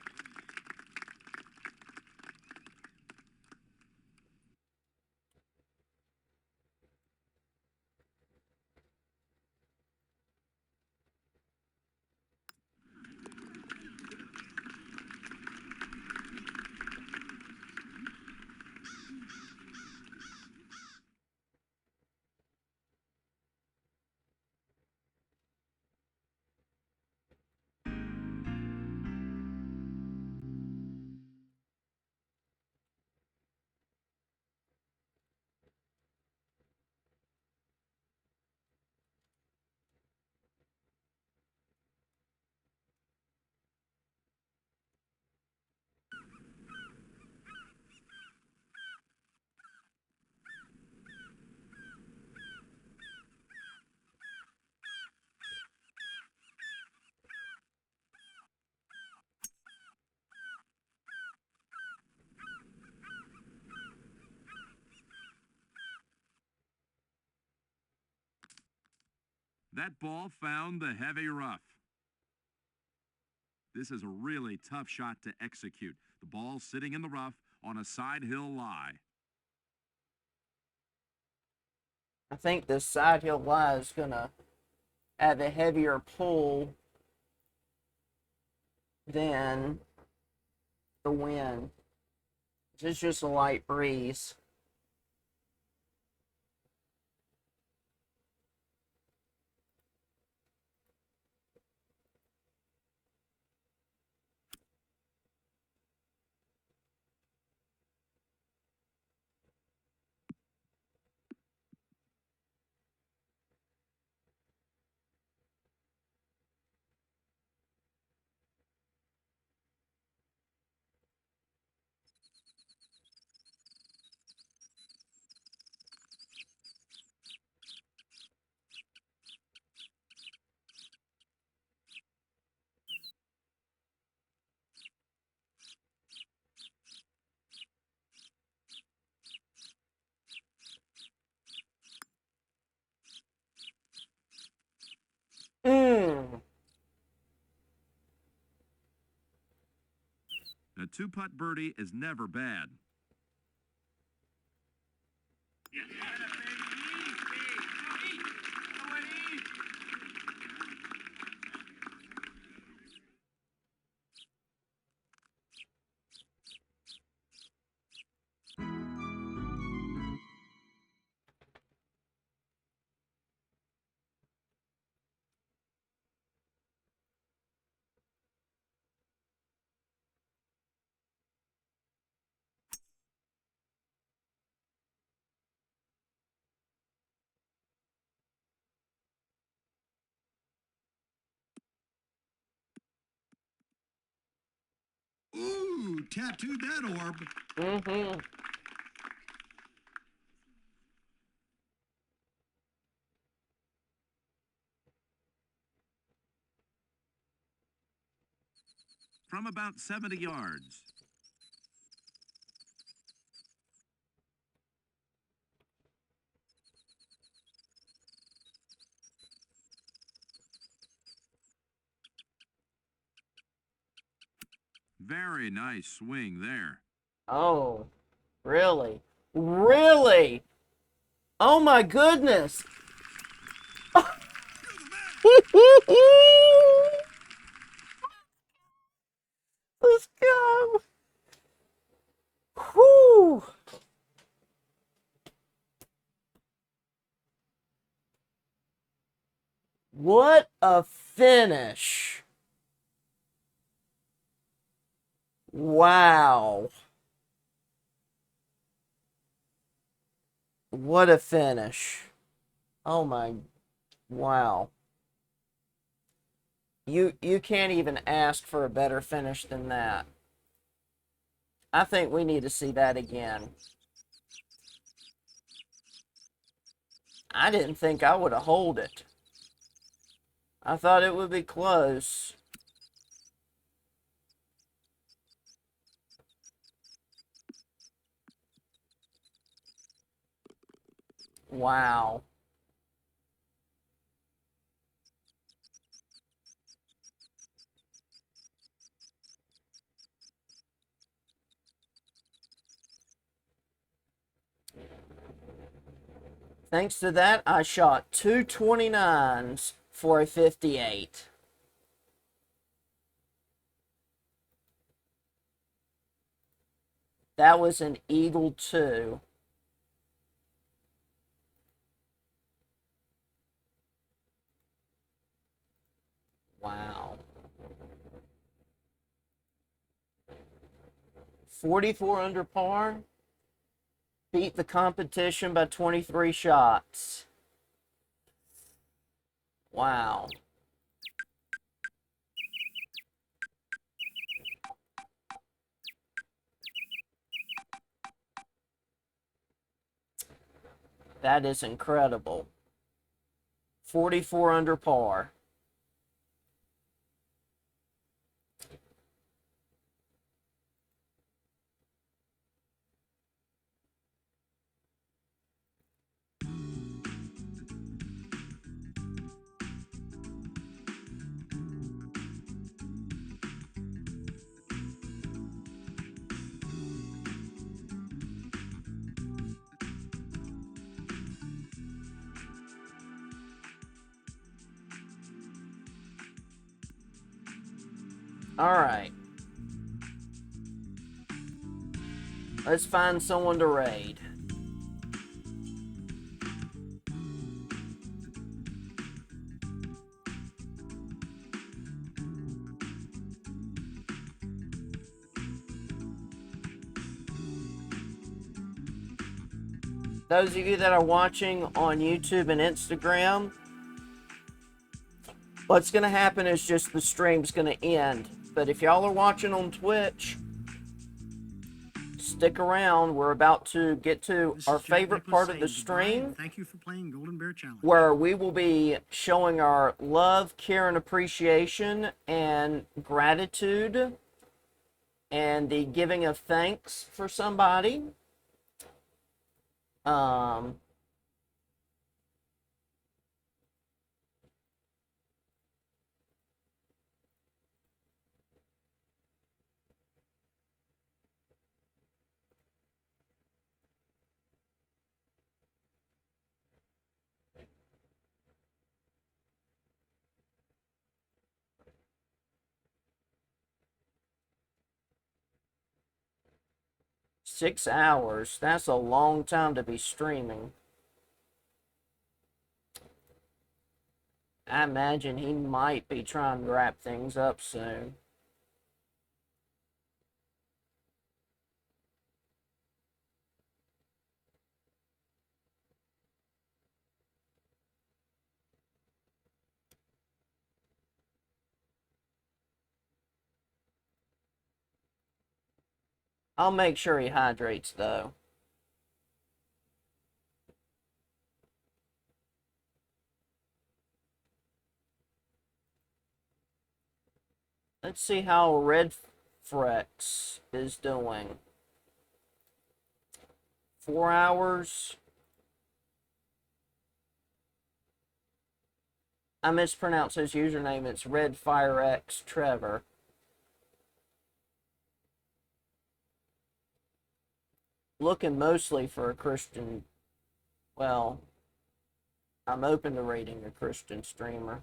That ball found the heavy rough. This is a really tough shot to execute. The ball sitting in the rough on a side hill lie. I think this side hill lie is going to have a heavier pull than the wind. This is just a light breeze. A two-putt birdie is never bad. Ooh, tattooed that orb. Mm-hmm. From about 70 yards. Very nice swing there. Oh, really? Really? Oh my goodness! Let's go! Whew! What a finish! Wow. What a finish. Oh my, wow. You can't even ask for a better finish than that. I think we need to see that again. I didn't think I would have holed it. I thought it would be close. Wow. Thanks to that, I shot 229s for a 58. That was an Eagle 2. Wow. 44 under par. Beat the competition by 23 shots. Wow. That is incredible. 44 under par. All right. Let's find someone to raid. Those of you that are watching on YouTube and Instagram, what's going to happen is just the stream's going to end. But if y'all are watching on Twitch, stick around. We're about to get to our favorite part of the stream. Thank you for playing Golden Bear Challenge. Where we will be showing our love, care, and appreciation and gratitude and the giving of thanks for somebody. 6 hours. That's a long time to be streaming. I imagine he might be trying to wrap things up soon. I'll make sure he hydrates, though. Let's see how Red Frex is doing. 4 hours. I mispronounced his username. It's RedFireX Trevor. Looking mostly for a Christian. Well, I'm open to rating a Christian streamer.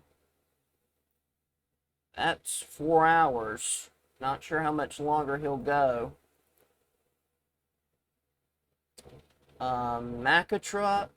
That's 4 hours. Not sure how much longer he'll go. Maca Truck.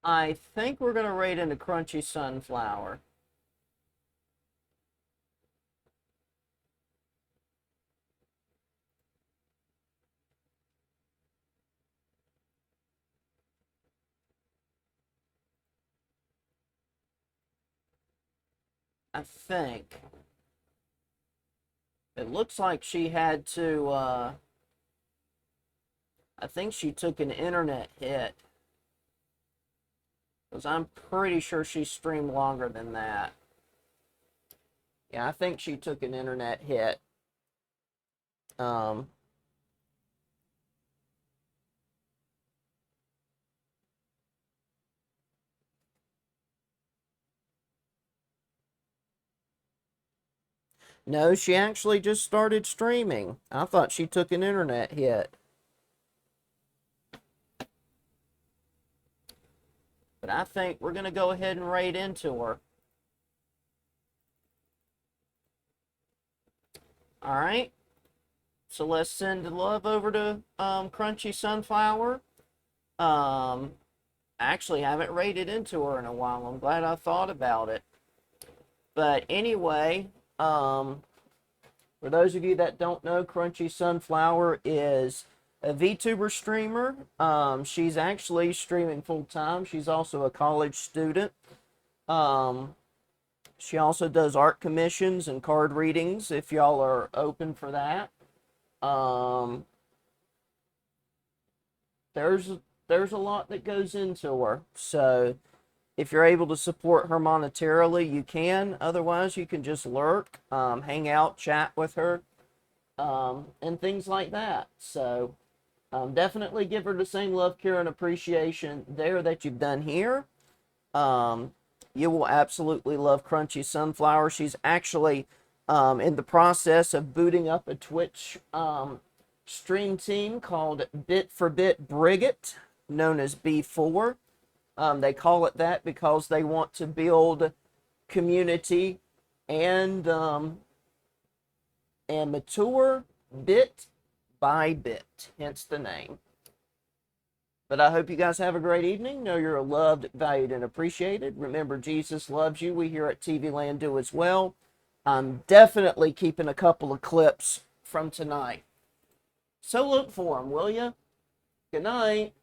I think we're going to raid into Crunchy Sunflower. I think. It looks like she had to, I think she took an internet hit. Because I'm pretty sure she streamed longer than that. Yeah, I think she took an internet hit. No, she actually just started streaming. I thought she took an internet hit. But I think we're going to go ahead and raid into her. Alright. So let's send the love over to Crunchy Sunflower. Actually haven't raided into her in a while. I'm glad I thought about it. But anyway, for those of you that don't know, Crunchy Sunflower is a VTuber streamer. She's actually streaming full time. She's also a college student. She also does art commissions and card readings if y'all are open for that. There's a lot that goes into her. So if you're able to support her monetarily, you can. Otherwise, you can just lurk, hang out, chat with her, and things like that. So definitely give her the same love, care, and appreciation there that you've done here. You will absolutely love Crunchy Sunflower. She's actually in the process of booting up a Twitch stream team called Bit for Bit Brigade, known as B4. They call it that because they want to build community and mature bit by bit, hence the name. But I hope you guys have a great evening. Know you're loved, valued, and appreciated. Remember, Jesus loves you. We here at TV Land do as well. I'm definitely keeping a couple of clips from tonight. So look for them, will you? Good night.